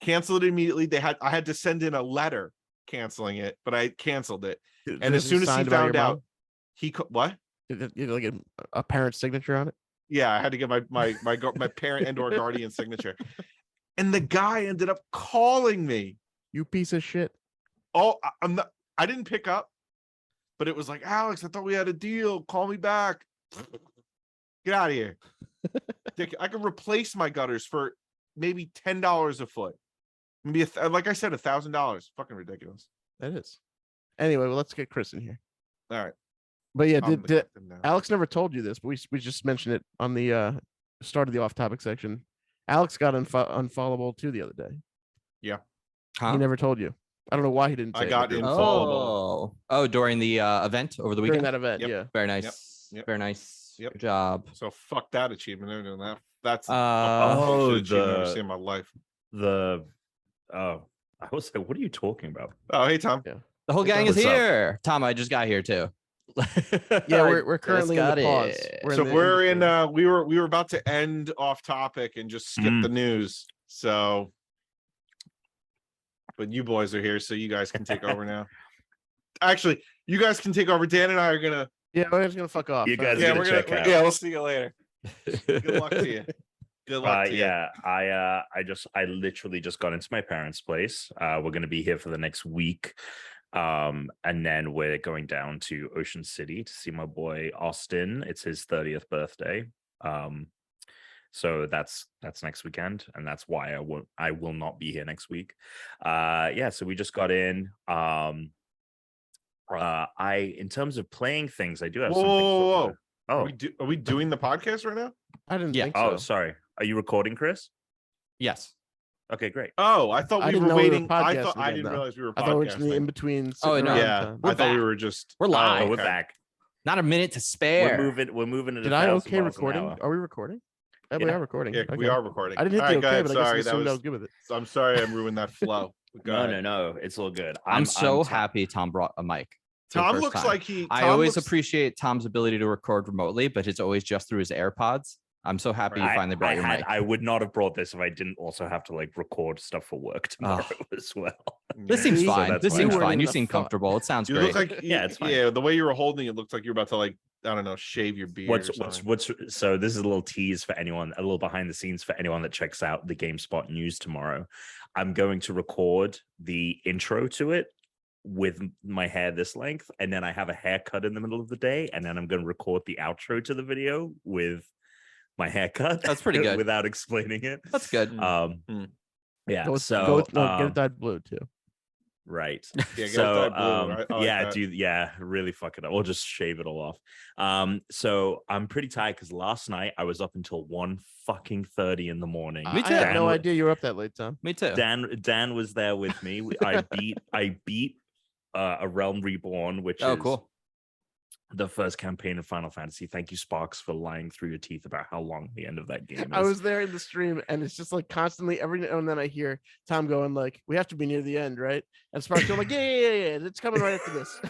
S2: Canceled it immediately. I had to send in a letter canceling it, but I canceled it. And as soon as he found out, what?
S1: Did you like a parent's signature on it?
S2: Yeah, I had to get my parent and or guardian signature. And the guy ended up calling me.
S1: You piece of shit.
S2: Oh, I didn't pick up, but it was like, "Alex, I thought we had a deal. Call me back." Get out of here. I can replace my gutters for maybe $10 a foot. Maybe like I said, $1,000. Fucking ridiculous.
S1: That is. Anyway, well, let's get Chris in here.
S2: All right.
S1: But yeah, did Alex never told you this, but we just mentioned it on the start of the off-topic section. Alex got unfollowable too the other day.
S2: Yeah.
S1: Huh? He never told you. I don't know why he didn't.
S2: I got unfollowable.
S3: Oh, during the event over the weekend.
S1: During that event,
S2: Yep.
S1: Yeah.
S3: Very nice.
S2: Yep.
S3: Very nice.
S2: Yep.
S3: Good job.
S2: So fuck that achievement. They're doing that. That's
S4: achievement I've ever
S2: seen in my life.
S4: I was like, what are you talking about?
S2: Oh, hey Tom.
S1: Yeah.
S3: The whole gang is
S4: What's up?
S3: here. Tom, I just got here too.
S1: Yeah, we're currently in the pause.
S2: We were about to end off topic and just skip the news. So, but you boys are here, so you guys can take over now. Actually, you guys can take over. Dan and I are gonna.
S1: Yeah, we're just gonna fuck off.
S4: You guys
S2: Yeah,
S4: gonna check out.
S2: Yeah, we'll see you later. Good luck to you. Good luck to you.
S4: Yeah, I literally just got into my parents' place. We're gonna be here for the next week. And then we're going down to Ocean City to see my boy Austin. It's his 30th birthday. So that's next weekend, and that's why I will not be here next week. So we just got in. In terms of playing things, I do have something.
S2: Whoa.
S4: Oh,
S2: Are we doing the podcast right now?
S1: I didn't think
S4: oh,
S1: so.
S4: sorry. Are you recording, Chris?
S3: Yes.
S4: Okay, great.
S2: Oh, I thought we were waiting. I didn't realize we were podcasting.
S1: I thought we were just in between.
S3: Oh, no.
S2: Yeah, I thought we were just.
S3: We're live.
S4: Oh, we're back.
S3: Not a minute to spare.
S4: We're moving.
S1: Did I okay recording? Are we recording? Yeah, we are recording.
S2: Yeah, we are recording.
S1: I didn't hit the okay, but I guess I
S2: was
S1: good with it.
S2: I'm sorry I ruined that flow.
S4: No, it's all good.
S3: I'm so happy Tom brought a mic.
S2: Tom looks like
S3: I always appreciate Tom's ability to record remotely, but it's always just through his AirPods. I'm so happy you finally brought your mic.
S4: I would not have brought this if I didn't also have to like record stuff for work tomorrow as well.
S3: This seems fine. This seems fine. You seem comfortable. It sounds great.
S2: Look like, it's fine. Yeah, the way you were holding it looked like you were about to like I don't know, shave your beard.
S4: What's so this is a little tease for anyone, a little behind the scenes for anyone that checks out the GameSpot news tomorrow. I'm going to record the intro to it with my hair this length, and then I have a haircut in the middle of the day, and then I'm going to record the outro to the video with my haircut.
S3: That's pretty good.
S4: Without explaining it.
S3: That's good.
S4: Yeah.
S1: Get it dyed blue too.
S4: Right.
S2: Yeah,
S4: so
S2: blue.
S4: dude, really fuck it up. We'll just shave it all off. So I'm pretty tired because last night I was up until 1:30 in the morning.
S3: Me too.
S1: I had no idea you were up that late, Tom.
S3: Me too.
S4: Dan was there with me. I beat a Realm Reborn, which is
S3: cool.
S4: The first campaign of Final Fantasy. Thank you, Sparks, for lying through your teeth about how long the end of that game is.
S1: I was there in the stream, and it's just like constantly every now and then I hear Tom going like, "We have to be near the end, right?" And Sparks going like, "Yeah, it's coming right after this."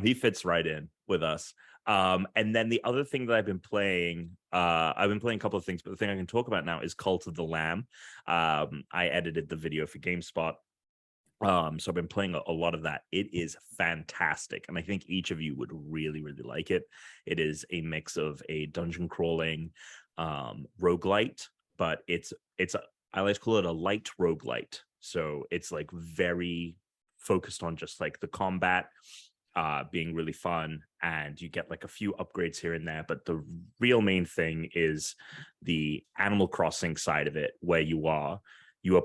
S4: He fits right in with us. And then the other thing that I've been playing a couple of things, but the thing I can talk about now is Cult of the Lamb. I edited the video for GameSpot. So I've been playing a lot of that. It is fantastic, and I think each of you would really, really like it. It is a mix of a dungeon crawling roguelite, but I like to call it a light roguelite. So it's like very focused on just like the combat being really fun, and you get like a few upgrades here and there, but the real main thing is the Animal Crossing side of it, where you are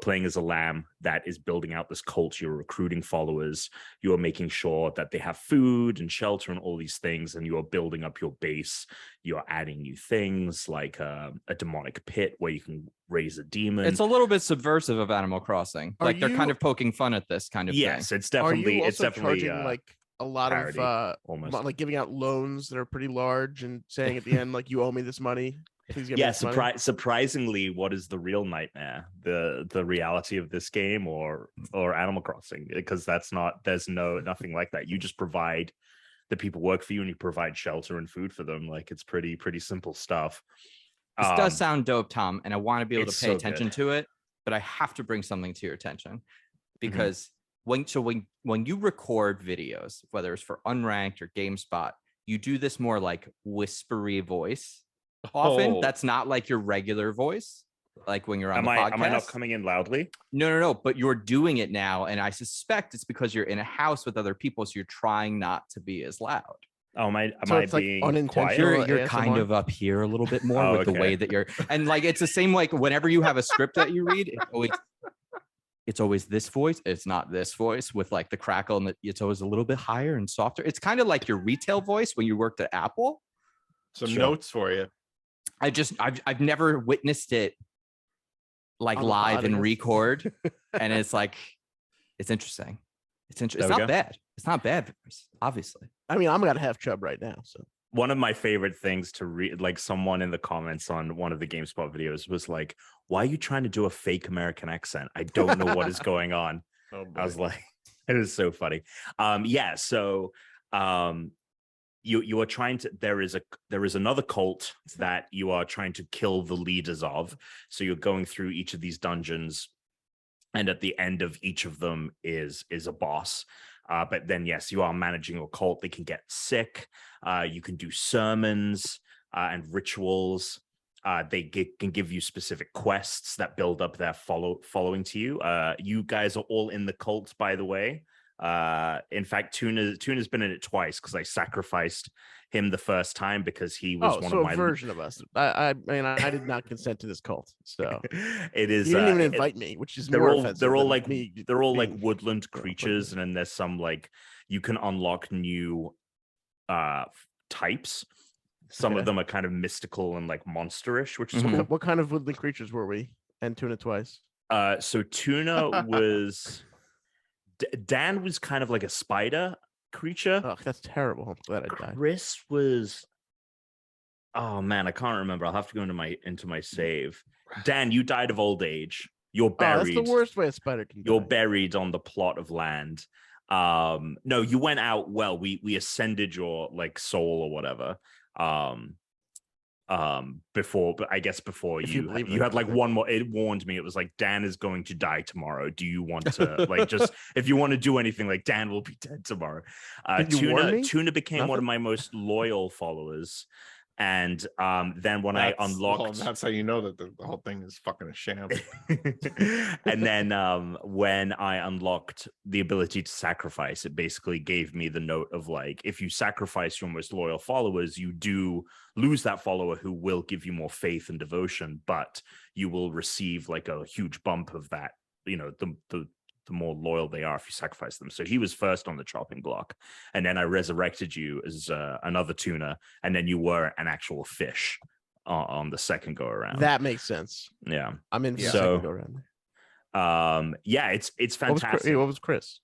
S4: playing as a lamb that is building out this cult. You're recruiting followers. You are making sure that they have food and shelter and all these things, and you are building up your base. You are adding new things like a demonic pit where you can raise a demon.
S3: It's a little bit subversive of Animal Crossing. They're kind of poking fun at this kind of thing.
S4: Yes, it's definitely
S1: charging like a lot
S4: parody,
S1: of
S4: almost
S1: like giving out loans that are pretty large and saying at the end like, "You owe me this money. Please give me this money."
S4: Surprisingly, what is the real nightmare? The reality of this game or Animal Crossing? Because there's nothing like that. You just provide the people work for you, and you provide shelter and food for them. Like, it's pretty simple stuff.
S3: This does sound dope, Tom, and I want to be able to pay attention to it, but I have to bring something to your attention, because when you record videos, whether it's for Unranked or GameSpot, you do this more like whispery voice. Often that's not like your regular voice, like when you're on the podcast.
S4: Am I not coming in loudly?
S3: No, but you're doing it now, and I suspect it's because you're in a house with other people, so you're trying not to be as loud.
S4: Oh, am I being quiet?
S3: You're kind of up here a little bit more with the way that you're, and like it's the same like whenever you have a script that you read, it's always this voice. It's not this voice with like the crackle, and it's always a little bit higher and softer. It's kind of like your retail voice when you worked at Apple.
S2: Some notes for you.
S3: I've never witnessed it like live and record, and it's like it's interesting. It's not bad. It's not bad, obviously.
S1: I mean, I'm gonna have chub right now. So
S4: one of my favorite things to read, like someone in the comments on one of the GameSpot videos was like, "Why are you trying to do a fake American accent? I don't know what is going on." I was like, it was so funny. You are trying to, there is another cult that you are trying to kill the leaders of. So you're going through each of these dungeons, and at the end of each of them is a boss. But then, yes, you are managing a cult. They can get sick. You can do sermons and rituals. They can give you specific quests that build up their following to you. You guys are all in the cult, by the way. In fact, Tuna's been in it twice because I sacrificed him the first time because he was one of my
S1: version of us. I mean, I did not consent to this cult, so
S4: it is.
S1: You didn't even invite me, which is
S4: they're
S1: more
S4: all
S1: offensive
S4: they're all
S1: than
S4: like
S1: me
S4: they're all like
S1: being-
S4: woodland creatures, and then there's some like you can unlock new types. Some of them are kind of mystical and like monsterish, which is cool.
S1: What kind of woodland creatures were we? And Tuna twice.
S4: So Tuna was. Dan was kind of like a spider creature.
S1: Oh, that's terrible. I'm glad I died.
S4: Chris was. Oh man, I can't remember. I'll have to go into my save. Dan, you died of old age. You're buried.
S1: That's the worst way a spider can die.
S4: You're buried on the plot of land. No, you went out well. We ascended your like soul or whatever. before, but I guess before you had like one more. It warned me. It was like, Dan is going to die tomorrow. Do you want to like just if you want to do anything, like Dan will be dead tomorrow. Tuna became one of my most loyal followers. And then when I unlocked,
S2: that's how you know that the whole thing is fucking a sham.
S4: And then when I unlocked the ability to sacrifice, it basically gave me the note of like, if you sacrifice your most loyal followers, you do lose that follower who will give you more faith and devotion, but you will receive like a huge bump of that, you know, the more loyal they are if you sacrifice them. So he was first on the chopping block, and then I resurrected you as another tuna, and then you were an actual fish on the second go around.
S1: That makes sense.
S4: Yeah,
S1: I'm in for the second go around.
S4: Yeah, it's fantastic.
S1: What was Chris?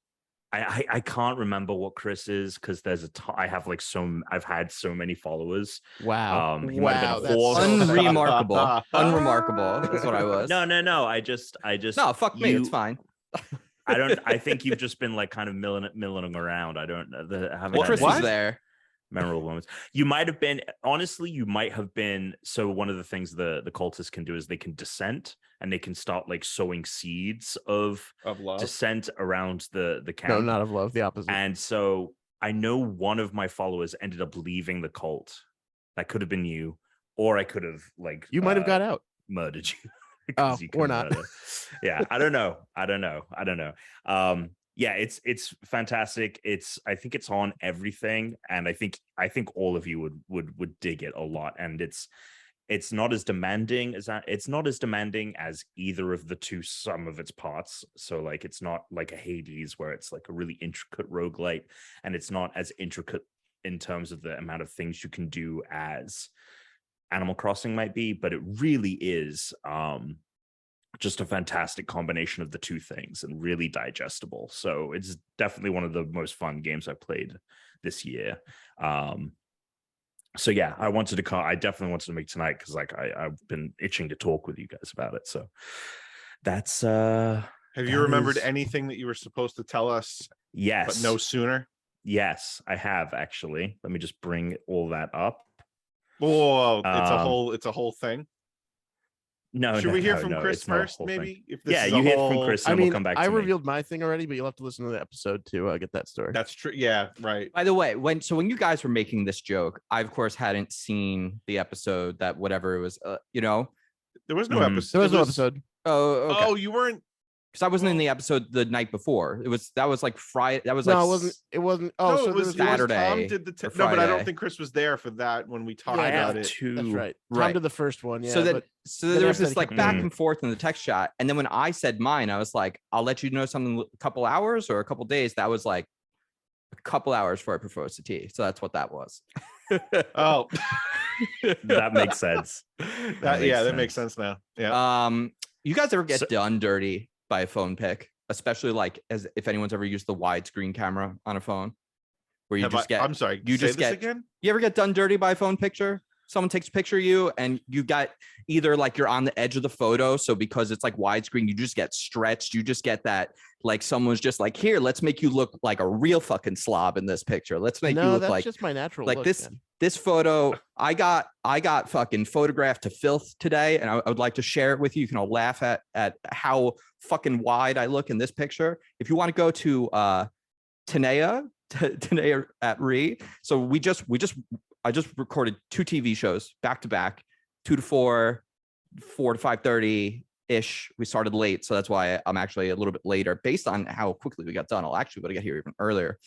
S4: I can't remember what Chris is because there's I've had so many followers.
S1: Wow.
S4: He might have been a horse.
S3: Unremarkable. Unremarkable. That's what I was.
S4: No. I just
S3: no, fuck me. It's fine.
S4: I think you've just been like kind of milling around. I don't know.
S3: Chris was there.
S4: Memorable moments. You might have been, honestly, you might have been. So one of the things the cultists can do is they can dissent, and they can start like sowing seeds of
S2: love,
S4: dissent around the camp.
S1: No, not of love, the opposite.
S4: And so I know one of my followers ended up leaving the cult. That could have been you, or I could have like
S1: you might have got out,
S4: murdered you.
S1: Oh, or not.
S4: Yeah, I don't know. Yeah, it's fantastic. I think it's on everything, and I think all of you would dig it a lot. And it's not as demanding as that. It's not as demanding as either of the two sum of its parts. So like it's not like a Hades where it's like a really intricate roguelite, and it's not as intricate in terms of the amount of things you can do as Animal Crossing might be, but it really is just a fantastic combination of the two things and really digestible. So it's definitely one of the most fun games I played this year. So yeah, I definitely wanted to make tonight because like I've been itching to talk with you guys about it. So that's
S2: have you remembered anything that you were supposed to tell us?
S4: Yes,
S2: but no sooner.
S4: Yes, I have actually. Let me just bring all that up.
S2: Whoa, it's a whole thing.
S4: No,
S2: should we hear from Chris first, maybe?
S4: If this is you hear from Chris, and we'll come back.
S1: I revealed my thing already, but you'll have to listen to the episode to get that story.
S2: That's true. Yeah, right.
S3: By the way, when you guys were making this joke, I of course hadn't seen the episode that whatever it was.
S2: There was no episode.
S1: There was no episode.
S3: Oh, okay.
S2: Oh, you weren't.
S3: Because I wasn't in the episode the night before. That was like Friday. That was
S1: no,
S3: like
S1: it wasn't. Oh,
S2: no,
S1: so
S2: it was
S3: Saturday.
S2: Tom did the no, but I don't think Chris was there for that when we talked about it.
S1: That's right. Tom did the first one. Yeah.
S3: So there was this like back and forth in the text chat, and then when I said mine, I was like, "I'll let you know something a couple hours or a couple days." That was like a couple hours before I proposed to T. So that's what that was.
S2: Oh,
S4: that makes sense.
S2: That makes sense now. Yeah.
S3: You guys ever get done dirty by a phone pic, especially like as if anyone's ever used the widescreen camera on a phone, where you I'm sorry. You just get again. You ever get done dirty by a phone picture? Someone takes a picture of you and you got either like you're on the edge of the photo. So because it's like widescreen, you just get stretched. You just get that like someone's just like, here, let's make you look like a real fucking slob in this picture. Let's make you look
S1: that's
S3: like
S1: just my natural
S3: like
S1: look,
S3: this.
S1: man.
S3: This photo, I got fucking photographed to filth today, and I would like to share it with you. You can all laugh at how fucking wide I look in this picture. If you want to go to Tanea at Re. So I just recorded 2 TV shows back to back, 2 to 4, 4 to 5:30 ish. We started late, so that's why I'm actually a little bit later. Based on how quickly we got done, I'll actually be able to get here even earlier.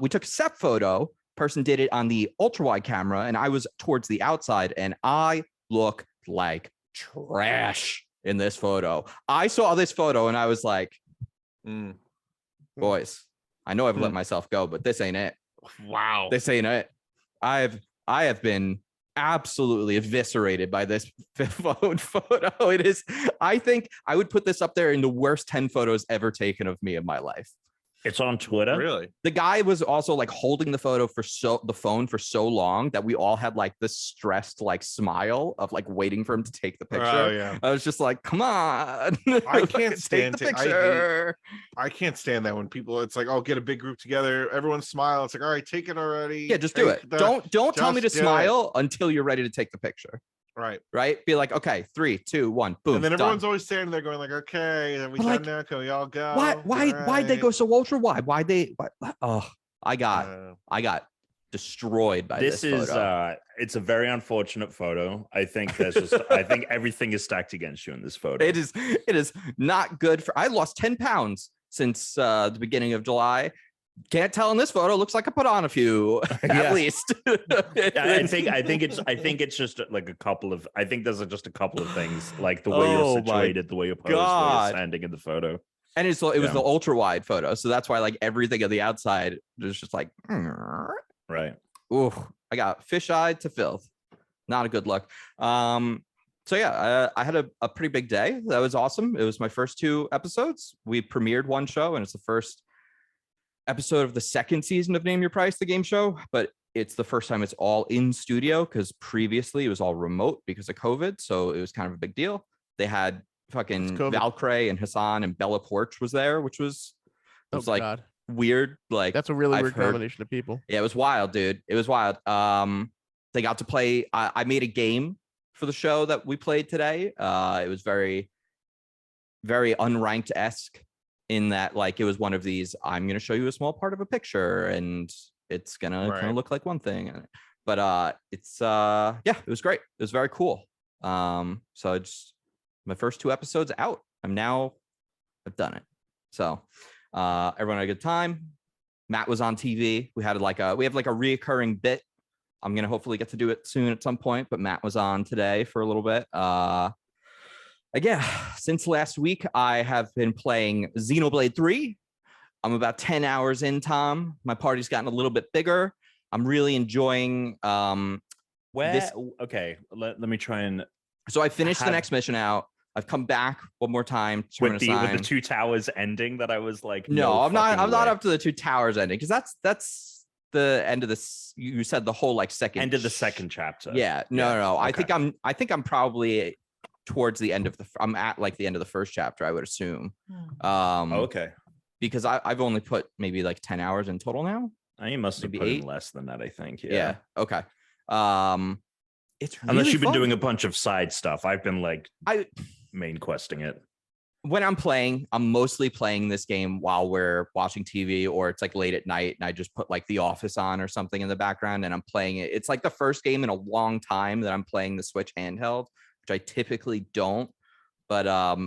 S3: We took a set photo. Person did it on the ultra wide camera, and I was towards the outside, and I look like trash in this photo. I saw this photo and I was like, boys, I know I've let myself go, but this ain't it.
S2: Wow.
S3: This ain't it. I have been absolutely eviscerated by this phone photo. It is, I think I would put this up there in the worst 10 photos ever taken of me in my life.
S4: It's on Twitter.
S2: Really?
S3: The guy was also like holding the phone for so long that we all had like this stressed like smile of like waiting for him to take the picture.
S2: Oh yeah.
S3: I was just like, come on.
S2: I can't stand
S3: take the
S2: it.
S3: picture.
S2: I can't stand that when people. It's like, oh, get a big group together, everyone smile. It's like, all right, take it already.
S3: Yeah, just do it. Don't tell me to smile until you're ready to take the picture.
S2: Right.
S3: Be like, okay, 3, 2, 1, boom.
S2: And then everyone's
S3: done.
S2: always standing there going like, okay, have we
S3: But
S2: done now? Can we all go?
S3: Why'd they go so ultra wide? Oh, I got destroyed by this photo.
S4: It's a very unfortunate photo. I think I think everything is stacked against you in this photo.
S3: It is not good I lost 10 pounds since the beginning of July. Can't tell in this photo. Looks like I put on a few at least.
S4: I think it's just like a couple of. I think there's just a couple of things, like the way you're situated, the way you're posed, the way you're standing in the photo.
S3: And it was the ultra wide photo, so that's why like everything on the outside was just like
S4: right.
S3: Ooh, I got fish-eyed to filth. Not a good look. So yeah, I had a pretty big day. That was awesome. It was my first 2 episodes. We premiered one show, and it's the first episode of the second season of Name Your Price, the game show, but it's the first time it's all in studio because previously it was all remote because of COVID. So it was kind of a big deal. They had fucking Valkyrie and Hassan and Bella Porch was there, which was like God. Weird. Like
S1: that's a really weird combination of people.
S3: Yeah, it was wild, dude. It was wild. They got to play. I made a game for the show that we played today. It was very, very unranked-esque. In that, like, it was one of these, I'm going to show you a small part of a picture and it's going to kind of look like one thing. But it was great. It was very cool. So it's my first 2 episodes out. I've done it. So everyone had a good time. Matt was on TV. We have like a reoccurring bit. I'm going to hopefully get to do it soon at some point, but Matt was on today for a little bit. Since last week, I have been playing Xenoblade 3. I'm about 10 hours in, Tom. My party's gotten a little bit bigger. I'm really enjoying
S4: Okay, let me try and...
S3: So I finished the next mission out. I've come back one more time.
S4: With the 2 towers ending that I was like...
S3: No, I'm not up to the 2 towers ending because that's the end of this. You said the whole like second...
S4: End of the second chapter.
S3: Yeah, no.
S4: Okay.
S3: I think I'm probably... towards the end of I'm at like the end of the first chapter, I would assume.
S4: Okay.
S3: Because I've only put maybe like 10 hours in total now.
S4: You must have put in less than that, I think. Yeah.
S3: Okay. It's really
S4: unless you've been
S3: fun.
S4: doing a bunch of side stuff. I've been like main questing it.
S3: When I'm playing, I'm mostly playing this game while we're watching TV, or it's like late at night and I just put like The Office on or something in the background and I'm playing it. It's like the first game in a long time that I'm playing the Switch handheld, which I typically don't, but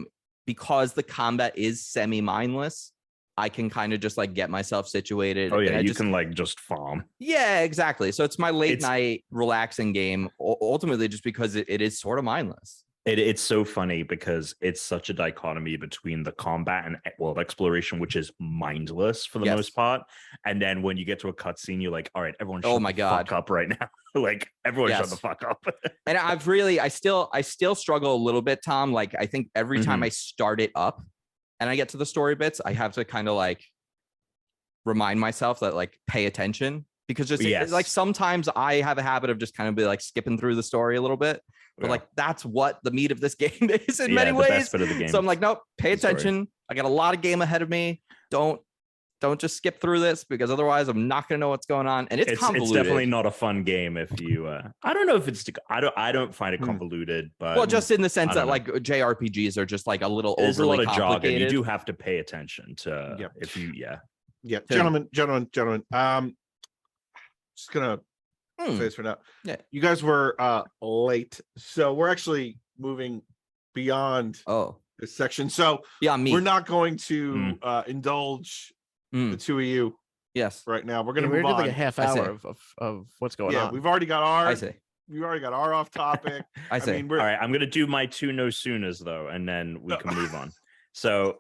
S3: because the combat is semi-mindless, I can kind of just like get myself situated.
S4: Oh yeah, you can like just farm.
S3: Yeah, exactly. So it's my late night relaxing game, ultimately just because it is sort of mindless.
S4: It's so funny because it's such a dichotomy between the combat and world exploration, which is mindless for the most part. And then when you get to a cutscene, you're like, all right, everyone shut the fuck up right now. Like everyone shut the fuck up.
S3: And I still struggle a little bit, Tom. Like I think every time I start it up and I get to the story bits, I have to kind of like remind myself that like pay attention, because just like sometimes I have a habit of just kind of be like skipping through the story a little bit. But like that's what the meat of this game is in many ways. Best bit of the game. So I'm like, nope, pay attention. I got a lot of game ahead of me. Don't just skip through this, because otherwise I'm not gonna know what's going on. And it's convoluted.
S4: It's definitely not a fun game if you I don't know if it's I don't find it convoluted, but
S3: well, just in the sense that like JRPGs are just like a little overly complicated. There's a lot of jargon.
S4: You do have to pay attention to if you
S2: gentlemen. Just gonna face for now. Yeah, you guys were late, so we're actually moving beyond this section. So we're not going to indulge the 2 of you.
S3: Yes,
S2: right now we're gonna move on.
S1: Like a half hour of what's going on.
S2: We've already got our.
S3: I see.
S2: We already got our off topic.
S3: I see.
S2: mean,
S4: all right, I'm gonna do my 2 no sooners though, and then we can move on. So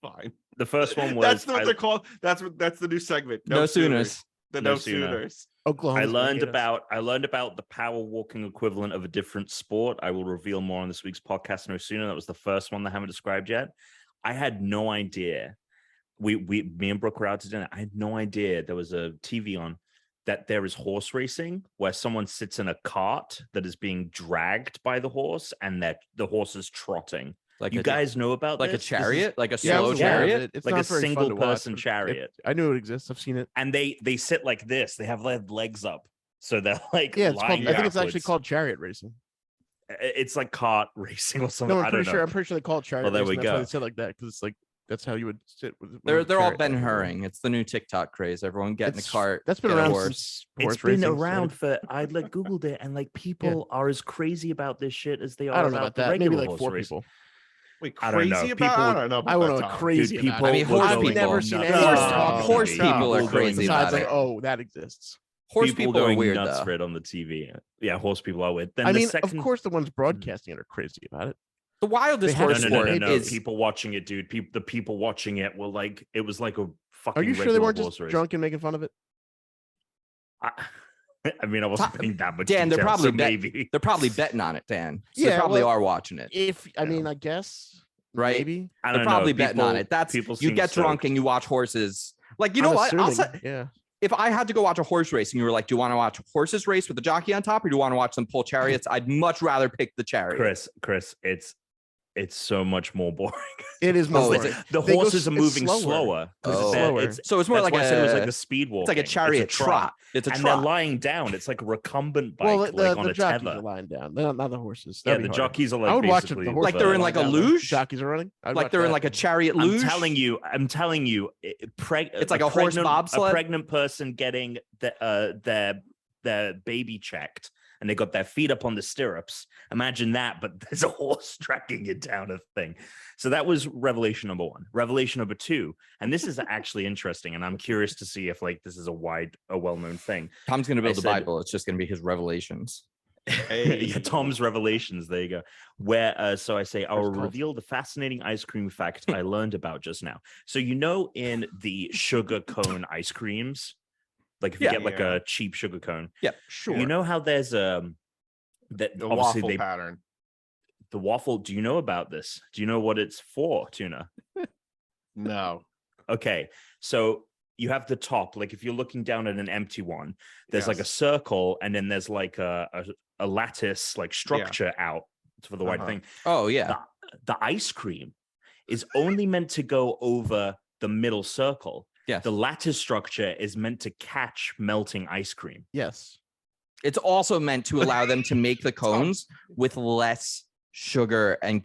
S2: fine.
S4: The first one was
S2: that's what they're called. That's the new segment.
S3: No sooners.
S2: The no sooners.
S4: Oklahoma. I learned about the power walking equivalent of a different sport. I will reveal more on this week's podcast no sooner. That was the first one they haven't described yet. I had no idea me and Brooke were out to dinner. I had no idea there was a TV on that there is horse racing where someone sits in a cart that is being dragged by the horse and that the horse is trotting. Like you guys know about
S3: like
S4: this?
S3: a chariot, like a
S1: Yeah, I
S3: slow
S1: was aware of
S3: chariot.
S1: it. It's
S4: like
S1: not
S4: a
S1: very fun
S4: single
S1: to watch,
S4: person
S1: but
S4: chariot.
S1: I knew it exists. I've seen it.
S4: And they sit like this. They have their legs up, so they're like
S1: Yeah, it's called.
S4: lying
S1: I think it's actually
S4: backwards.
S1: called chariot racing.
S4: It's like kart racing or something.
S1: No,
S4: I don't know.
S1: I'm pretty sure they call it chariot.
S4: Well, there
S1: racing.
S4: we
S1: That's why
S4: go.
S1: they said like that because it's like that's how you would sit. With
S3: They're
S1: a
S3: all
S1: chariot.
S3: Ben Hurring. It's the new TikTok craze. Everyone get in a
S1: It's-
S3: cart.
S1: That's been
S3: get a
S1: around
S3: horse.
S1: since
S4: It's
S1: horse
S4: been
S1: racing
S4: around
S1: started.
S4: for I like Googled it, and like people are as crazy about this shit as they are
S1: I don't know
S4: about
S1: about
S4: the
S1: that. Maybe
S4: regular
S1: like
S4: horse
S1: 4
S4: race.
S1: people.
S2: Wait,
S4: I don't know.
S2: crazy about? I
S4: People-
S2: don't know. About
S1: I won't
S2: that,
S1: know
S2: Tom.
S1: crazy.
S4: Dude,
S1: about
S4: people
S1: it.
S3: I mean,
S4: were
S3: horse
S4: going
S3: people-
S1: I've never
S4: nuts.
S1: seen
S2: No,
S1: any
S2: no,
S3: Horse
S2: no,
S3: people
S2: no.
S3: are crazy
S1: Besides,
S3: about
S1: like,
S3: it.
S1: oh, that exists.
S3: Horse people are
S4: going
S3: weird
S4: nuts
S3: though.
S4: for it on the TV. Yeah, horse people are weird. Then
S1: I
S4: the
S1: mean,
S4: second...
S1: of course, the ones broadcasting it are crazy about it.
S3: The wildest
S1: They have
S3: horse
S1: to-
S3: sport
S4: No.
S3: is
S4: People watching it, dude. The people watching it were like, it was like a fucking.
S1: Are you sure they
S4: regular
S1: weren't
S4: horse
S1: just
S4: race.
S1: drunk and making fun of it?
S4: I mean, I wasn't paying that much.
S3: Dan, they're
S4: detail,
S3: probably
S4: so
S3: bet-
S4: maybe.
S3: they're probably betting on it, Dan. So
S1: Yeah,
S3: they probably
S1: well,
S3: are watching it.
S1: If I mean, I guess
S3: Right?
S1: maybe.
S4: I
S3: They're
S4: don't
S3: probably
S4: know.
S3: betting on it. That's
S4: people
S3: you
S4: seem
S3: get drunk
S4: stoked.
S3: and you watch horses. Like you know
S1: I'm
S3: what? I'll
S1: assuming,
S3: say,
S1: yeah.
S3: if I had to go watch a horse race and you were like, "Do you want to watch horses race with the jockey on top, or do you want to watch them pull chariots?" I'd much rather pick the chariot.
S4: Chris, it's so much more boring.
S1: It is
S3: Oh,
S1: more.
S3: is it?
S4: The
S1: They go
S4: horses
S1: s-
S4: are
S1: it's
S4: moving
S1: slower.
S4: slower. 'cause
S3: Oh.
S1: Slower.
S3: So it's more
S4: that's
S3: like
S4: why I said it was like
S3: a
S4: the speed walk.
S3: it's like a chariot trot. It's a
S4: And
S3: trot.
S4: they're lying down. It's like a recumbent bike,
S1: Well,
S4: like on
S1: the
S4: a
S1: jockeys
S4: tether.
S1: are lying down. They're not the horses.
S4: Yeah,
S1: That'd
S4: the
S1: be harder.
S4: jockeys are like
S1: I would watch it.
S4: basically
S1: The horses
S3: Like they're in
S1: are
S3: like a
S1: lying down.
S3: luge?
S1: Jockeys are running. I'd
S3: Like
S1: watch
S3: they're in
S1: that.
S3: like a chariot
S4: I'm
S3: luge.
S4: telling you,
S3: It's like a horse bobsled?
S4: A pregnant person getting their baby checked, and they got their feet up on the stirrups. Imagine that, but there's a horse dragging you down a thing. So that was revelation number 1. Revelation number 2, and this is actually interesting, and I'm curious to see if like this is a well-known thing.
S3: Tom's gonna build
S4: I
S3: a
S4: said-
S3: Bible. It's just gonna be his revelations.
S4: Yeah, Tom's revelations. There you go. Where so I say I will
S1: First call.
S4: reveal the fascinating ice cream fact I learned about just now. So you know, in the sugar cone ice creams, like if you
S3: Yeah.
S4: get like
S2: Yeah.
S4: a cheap sugar cone,
S1: Sure.
S4: you know how there's that
S2: The
S4: obviously
S2: waffle pattern.
S4: the waffle. Do you know about this? Do you know what it's for, Tuna?
S2: No.
S4: Okay, so you have the top, like if you're looking down at an empty one, there's like a
S2: Yes.
S4: circle, and then there's like a lattice like structure out for the white
S2: Uh-huh.
S4: thing.
S3: Oh yeah.
S4: The ice cream is only meant to go over the middle circle.
S3: Yes.
S4: The lattice structure is meant to catch melting ice cream.
S1: Yes.
S3: It's also meant to allow them to make the cones with less sugar and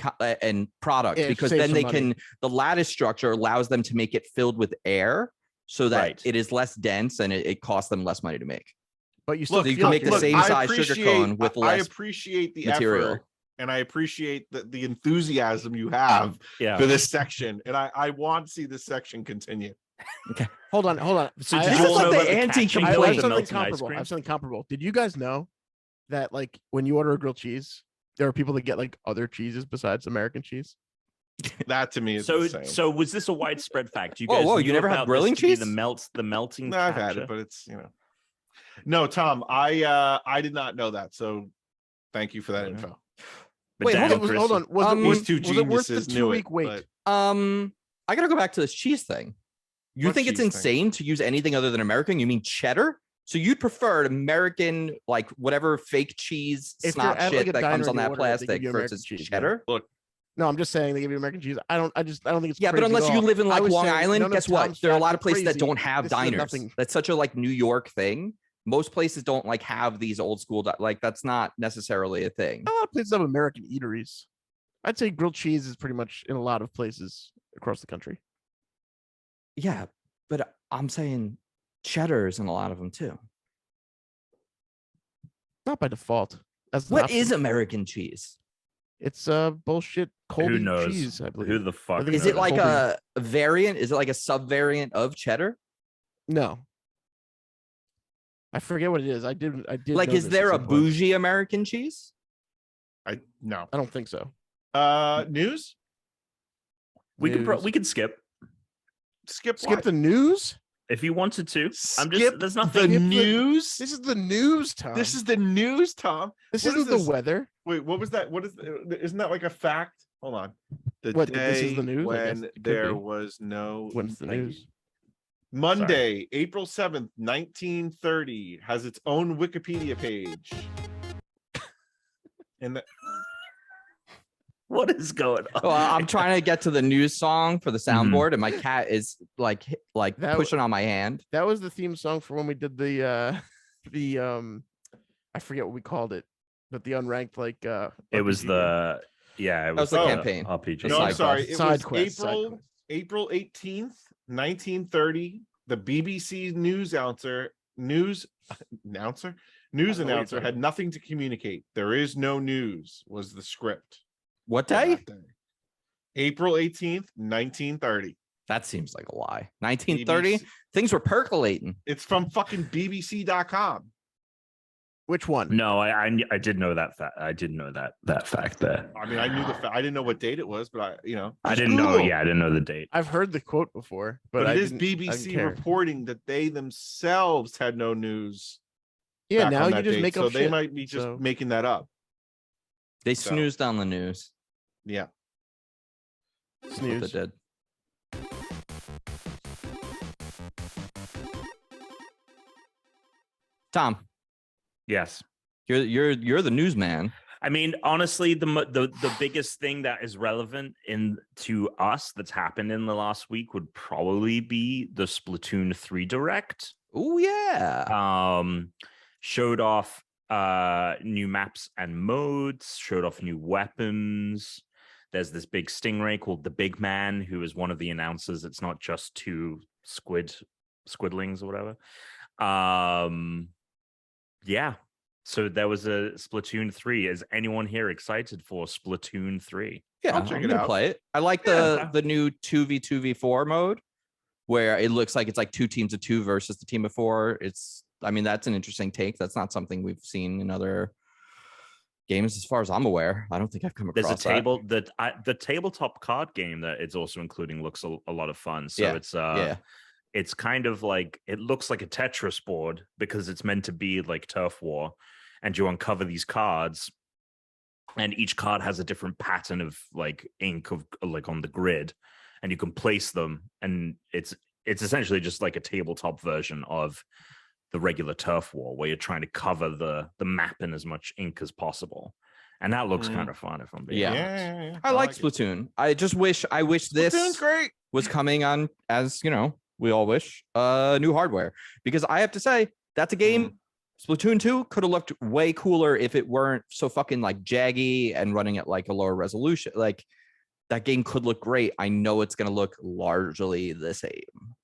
S3: product,
S1: Yeah,
S3: because
S1: save
S3: then
S1: some
S3: they
S1: money.
S3: can. The lattice structure allows them to make it filled with air, so that
S4: Right.
S3: it is less dense and it costs them less money to make.
S1: But you still
S3: you
S1: feel
S3: can make the
S1: good.
S3: same
S2: I
S3: size sugar
S2: appreciate-
S3: cone with
S2: I
S3: less
S2: appreciate the
S3: material.
S2: effort, and I appreciate the enthusiasm you have
S4: Yeah.
S2: for this section, and I want to see this section continue.
S1: Hold on.
S4: So
S1: I-
S4: did
S3: This
S4: you
S3: is
S4: all
S3: like
S4: know
S3: the
S4: about the catching
S3: anti-complaint.
S1: I
S4: of
S1: have
S4: the
S1: something
S4: melting ice
S1: comparable. I
S4: cream?
S1: have something comparable. Did you guys know that like when you order a grilled cheese, there are people that get like other cheeses besides American cheese?
S2: That to me is insane.
S4: So was this a widespread fact? You
S3: Whoa,
S4: guys
S3: whoa,
S4: knew
S3: you never had
S4: about this
S3: grilling
S4: to be
S3: cheese?
S4: the melting.
S2: No, I've had
S4: capture?
S2: it, but it's No, Tom, I did not know that. So thank you for that info.
S4: But
S3: Wait,
S4: Dan,
S3: hold
S4: Chris,
S1: Hold on. Was
S3: Um,
S1: it worth,
S2: These two
S1: was it worth the
S2: geniuses knew it.
S1: 2-week wait?
S2: but-
S3: I gotta go back to this cheese thing. You
S2: What
S3: think it's
S2: cheese thing?
S3: insane to use anything other than American? You mean cheddar? So you'd prefer American, like whatever fake cheese
S1: If you're
S3: snot
S1: at,
S3: shit
S1: like, a
S3: that
S1: diner
S3: comes on
S1: and you
S3: that
S1: order it, they give
S3: plastic
S1: you American
S3: versus
S1: cheese, man.
S3: cheddar?
S1: No, I'm just saying they give you American cheese. I don't think it's
S3: Yeah, but
S1: crazy
S3: unless
S1: at
S3: you
S1: all.
S3: live in
S1: I
S3: like
S1: was
S3: Long
S1: saying
S3: Island,
S1: none of
S3: guess what?
S1: Tom's
S3: There are a
S1: facts
S3: lot of places that
S1: crazy.
S3: don't have
S1: This is
S3: diners.
S1: nothing-
S3: That's such a like New York thing. Most places don't like have these old school like that's not necessarily a thing.
S1: A lot of places have American eateries. I'd say grilled cheese is pretty much in a lot of places across the country.
S3: Yeah, but I'm saying cheddar is in a lot of them too.
S1: Not by default. That's
S3: What
S1: not
S3: is American cheese?
S1: It's bullshit cold
S4: Who knows?
S1: cheese, I believe.
S4: Who the fuck?
S1: think
S3: Is
S1: it's
S3: it like
S1: Colby.
S3: a variant? Is it like a subvariant of cheddar?
S1: No. I forget what it is. I did
S3: Like,
S1: know
S3: is
S1: this
S3: there
S1: at
S3: a
S1: some point.
S3: bougie American cheese?
S2: No.
S1: I don't think so.
S2: News?
S4: We could
S1: News.
S4: we could skip
S2: Skip
S1: Skip the news?
S4: if you wanted to. I'm
S2: Skip
S4: just there's
S2: the
S4: nothing.
S2: news.
S1: This is the news, Tom.
S2: This is the news, Tom.
S1: this
S2: what is
S1: isn't the
S2: this?
S1: weather.
S2: Wait, what was that? What is? Isn't that like a fact? Hold on. The
S1: What,
S2: day
S1: this is the news? I guess
S2: when
S1: it could
S2: there
S1: be.
S2: was no
S1: When's the news?
S2: Monday, April 7th, 1930 has its own Wikipedia page. And
S4: What is going on?
S3: Well, I'm trying to get to the news song for the soundboard, and my cat is like
S1: That-
S3: pushing on my hand.
S1: That was the theme song for when we did the I forget what we called it, but the unranked
S4: It was
S1: RPG game.
S4: the it
S3: was the campaign.
S4: RPG.
S3: The
S2: no, I'm
S3: side
S2: sorry.
S3: quest.
S2: It
S1: Side
S2: was
S1: quest, side quest.
S2: April 18th, 1930. The BBC news announcer had nothing to communicate. There is no news was the script.
S3: What
S2: for
S3: day?
S2: that day. April 18th, 1930.
S3: That seems like a lie. 1930.
S2: BBC.
S3: Things were percolating.
S2: It's from fucking BBC.com.
S1: Which one?
S4: No, I did know that fact. I didn't know that fact there.
S2: I mean, I knew the fact. I didn't know what date it was, but
S4: I didn't know. Yeah, I didn't know the date.
S1: I've heard the quote before, but
S2: it
S1: I
S2: is
S1: didn't- I
S2: BBC
S1: didn't care.
S2: reporting that they themselves had no news.
S1: Yeah,
S2: back
S1: now
S2: on
S1: you
S2: that
S1: just
S2: date,
S1: make up
S2: so
S1: shit.
S2: they might be just
S1: so-
S2: making that up.
S3: They
S2: So-
S3: snoozed on the news.
S2: Yeah.
S3: That's what they
S1: Snooze.
S3: did. Tom,
S4: Yes.
S3: you're the newsman.
S4: I mean, honestly, the biggest thing that is relevant to us that's happened in the last week would probably be the Splatoon 3 Direct.
S3: Oh yeah.
S4: Showed off new maps and modes, showed off new weapons. There's this big stingray called the Big Man, who is one of the announcers. It's not just two squidlings or whatever. Yeah. So there was a Splatoon 3. Is anyone here excited for Splatoon 3?
S3: Yeah,
S2: I'll check
S3: I'm
S2: it
S3: gonna
S2: out.
S3: play it. I like the new 2v2v4 mode where it looks like it's like 2 teams of 2 versus the team of 4. I mean, that's an interesting take. That's not something we've seen in other games as far as I'm aware. I don't think I've come across
S4: There's a table the tabletop card game that it's also including looks a lot of fun. So it's kind of like, it looks like a Tetris board because it's meant to be like Turf War, and you uncover these cards and each card has a different pattern of like ink of like on the grid, and you can place them, and it's essentially just like a tabletop version of the regular Turf War where you're trying to cover the map in as much ink as possible. And that looks kind of fun if I'm being honest.
S2: Yeah.
S3: I like
S2: it.
S3: Splatoon. I wish
S2: Splatoon's
S3: this
S2: great.
S3: was coming on, as you know, we all wish, new hardware, because I have to say that's a game. Splatoon 2 could have looked way cooler if it weren't so fucking like jaggy and running at like a lower resolution. Like, that game could look great. I know it's going to look largely the same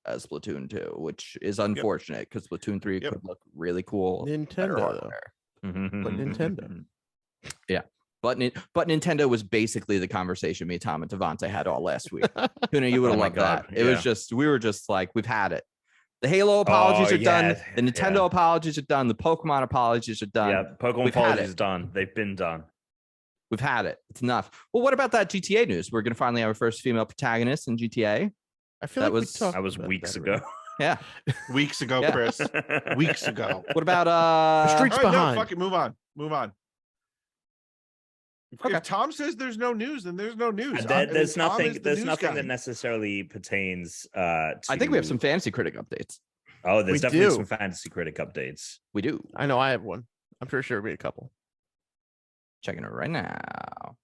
S3: as Splatoon 2, which is unfortunate because Splatoon 3 could look really cool.
S1: Nintendo, though.
S3: hardware.
S1: But Nintendo.
S3: Yeah. But Nintendo was basically the conversation me, Tom, and Devontae had all last week. Tuna, you would have
S4: Oh my
S3: loved that.
S4: God,
S3: It was we were just like, we've had it. The Halo apologies are done. The Nintendo apologies are done. The Pokemon apologies are done.
S4: Yeah, Pokemon
S3: We've had
S4: apologies
S3: it.
S4: done. They've been done.
S3: We've had it. It's enough. Well, what about that GTA news? We're going to finally have our first female protagonist in GTA.
S1: I feel
S3: That
S1: like
S3: was-
S4: That was weeks ago.
S3: Yeah.
S2: Weeks ago,
S3: Yeah.
S2: Chris. Weeks ago.
S3: What about
S1: The streets
S2: All right,
S1: behind.
S2: no, fuck it. Move on.
S3: Okay.
S2: If Tom says there's no news, then there's no news.
S4: There's
S2: Tom
S4: nothing.
S2: is the
S4: There's
S2: news
S4: nothing
S2: guy.
S4: that necessarily pertains.
S3: I think we have some fantasy critic updates.
S4: Oh, there's
S1: We
S4: definitely
S1: do.
S4: some fantasy critic updates.
S3: We do.
S1: I know I have one. I'm pretty sure it'll be a couple.
S3: Checking it right now.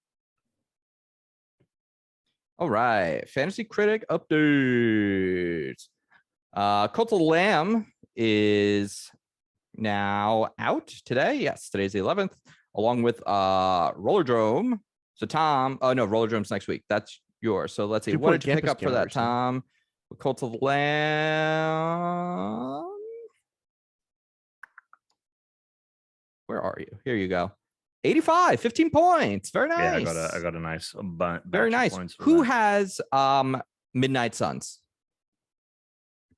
S3: All right. Fantasy critic updates. Cult of the Lamb is now out today. Yes, today's the 11th, along with Rollerdrome. So Tom, no, Rollerdrome's next week. That's yours. So let's see.
S1: Should
S3: What
S1: put
S3: did you pick
S1: Campus
S3: up for that,
S1: Counters in.
S3: Tom? Cult of the Lamb. Where are you? Here you go. 85, 15 points. Very nice.
S4: Yeah, I got a nice bunch.
S3: Very nice. Who has Midnight Suns?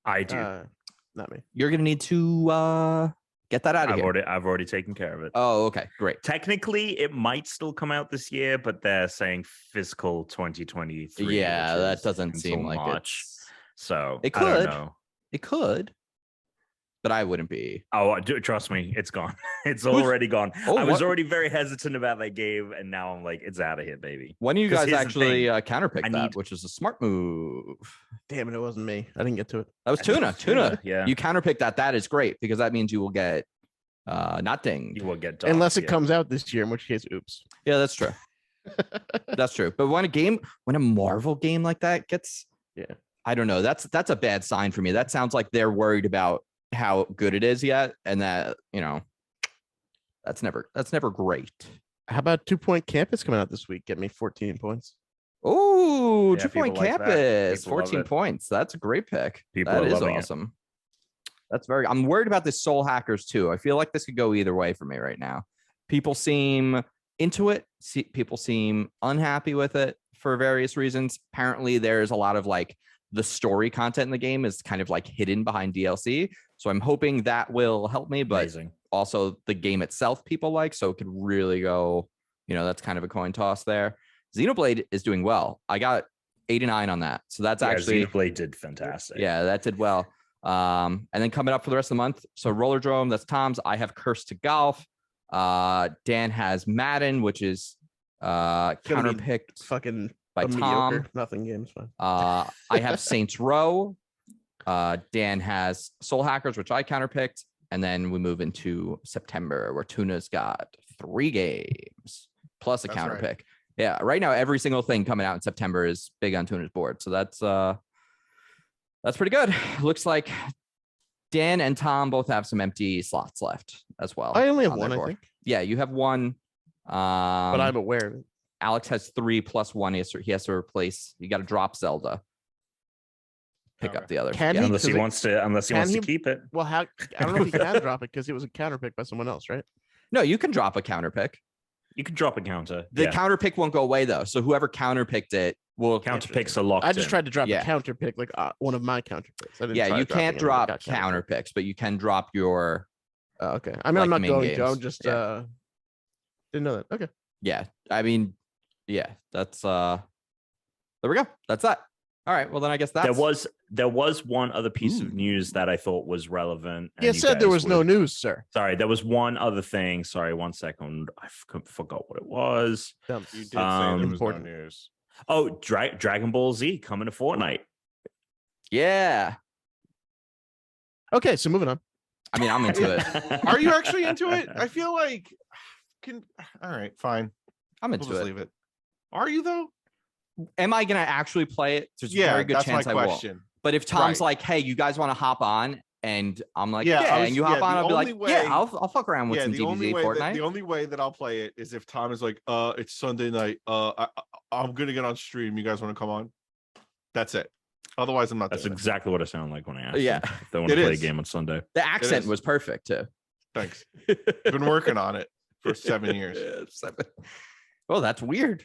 S4: I do.
S1: Not me.
S3: You're gonna need to get that out of here.
S4: I've already taken care of it.
S3: Oh, okay, great.
S4: Technically, it might still come out this year, but they're saying fiscal 2023.
S3: Yeah,
S4: which
S3: that
S4: is
S3: doesn't seem
S4: until
S3: like
S4: March.
S3: it's.
S4: So
S3: It
S4: I don't
S3: could.
S4: know.
S3: It could. but I wouldn't be.
S4: Oh, trust me, it's gone. It's already gone.
S3: Oh,
S4: I was
S3: what?
S4: already very hesitant about that game, and now I'm like, it's out of here, baby.
S3: When do you
S4: 'Cause
S3: guys
S4: here's the
S3: actually
S4: thing.
S3: counterpick
S4: I
S3: that,
S4: need-
S3: which is a smart move?
S1: Damn it, it wasn't me. I didn't get to it.
S3: That was Tuna. Tuna.
S4: Yeah.
S3: You counterpick that. That is great because that means you will get not dinged.
S4: You will get docked,
S1: Unless it
S4: yeah.
S1: comes out this year, in which case, oops.
S3: Yeah, that's true. That's true. But when a Marvel game like that gets,
S1: Yeah.
S3: I don't know. That's a bad sign for me. That sounds like they're worried about how good it is yet, and that that's never great.
S1: How about 2 Point Campus coming out this week? Get me 14 points.
S3: Oh,
S4: Yeah,
S3: 2 Point
S4: people like that.
S3: Campus,
S4: People love
S3: 14
S4: it.
S3: points. That's a great pick.
S4: People
S3: That
S4: are
S3: is
S4: loving it.
S3: awesome. That's I'm worried about this Soul Hackers too. I feel like this could go either way for me right now. People seem into it. People seem unhappy with it for various reasons. Apparently, there's a lot of like the story content in the game is kind of like hidden behind DLC. So I'm hoping that will help me, but
S4: Amazing.
S3: also the game itself people like, so it could really go, that's kind of a coin toss there. Xenoblade is doing well. I got 89 on that. So that's actually
S4: Xenoblade did fantastic.
S3: Yeah, that did well. And then coming up for the rest of the month, so Rollerdrome, that's Tom's. I have Curse to Golf. Dan has Madden, which is counterpicked
S1: Fucking
S3: by
S1: mediocre.
S3: Tom.
S1: Nothing game's fine.
S3: I have Saints Row. Dan has Soul Hackers, which I counterpicked. And then we move into September, where Tuna's got 3 games plus a
S2: That's
S3: counterpick.
S2: right.
S3: Yeah, right now every single thing coming out in September is big on Tuna's board. So that's pretty good. Looks like Dan and Tom both have some empty slots left as well.
S1: I only have
S3: on their
S1: one, I
S3: board.
S1: think,
S3: Yeah, you have one.
S1: but I'm aware of it.
S3: Alex has 3 plus 1. He has to replace. You got to drop Zelda. Pick up the other.
S1: Can
S3: Yeah.
S1: he?
S4: Unless he
S1: Because
S4: wants to
S1: can he-
S4: keep it.
S1: Well, how? I don't know if he can drop it because it was a counterpick by someone else, right?
S3: No, you can drop a counterpick.
S4: You can drop a counter.
S3: The
S4: yeah.
S3: counterpick won't go away though. So whoever counterpicked it will
S4: Counter picks are locked
S1: I just
S4: in.
S1: tried to drop
S3: Yeah.
S1: a counterpick, like one of my counterpicks. I didn't
S3: Yeah,
S1: try
S3: you
S1: dropping
S3: can't
S1: it,
S3: drop
S1: I got counterpicked.
S3: counterpicks, but you can drop your.
S1: Okay, I mean,
S3: like
S1: I'm not
S3: main
S1: going to.
S3: games.
S1: I'm just
S3: Yeah.
S1: didn't know that. Okay,
S3: Yeah, I mean, yeah, that's there we go. That's that. All right. Well, then I guess that's
S4: there was one other piece
S3: Ooh.
S4: of news that I thought was relevant. and
S1: you
S4: you
S1: said there
S4: guys
S1: was no
S4: would-
S1: news, sir.
S4: Sorry, there was one other thing. Sorry, 1 second. I forgot what it was.
S1: Dumb.
S2: You did say there was
S1: Important.
S2: no news.
S4: Oh, Dragon Ball Z coming to Fortnite.
S3: yeah.
S1: Okay, so moving on.
S3: I mean, I'm into it.
S2: Are you actually into it? I feel like all right, fine.
S3: I'm
S2: We'll
S3: into
S2: just
S3: it.
S2: leave it. Are you though?
S3: Am I gonna actually play it? There's a
S2: Yeah,
S3: very good
S2: that's
S3: chance
S2: my
S3: I won't.
S2: question.
S3: But if Tom's
S2: Right.
S3: like, "Hey, you guys want to hop on?" and I'm like,
S2: Yeah,
S3: "Yeah,"
S2: I was-
S3: and you hop
S2: yeah,
S3: on,
S2: the
S3: I'll be like,
S2: only way-
S3: "Yeah, I'll fuck around with
S2: Yeah,
S3: some
S2: the only
S3: DBZ
S2: way
S3: Fortnite."
S2: the only way that I'll play it is if Tom is like, it's Sunday night. I'm gonna get on stream. You guys want to come on? That's it. Otherwise, I'm not.
S4: That's
S2: doing it.
S4: exactly what I sound like when I ask.
S3: Yeah.
S4: them if they want to
S2: It
S4: play a
S2: is.
S4: game on Sunday.
S3: The accent
S2: is.
S3: was perfect too.
S2: Thanks. I've been working on it for 7 years.
S3: Yeah, 7. Oh, that's weird.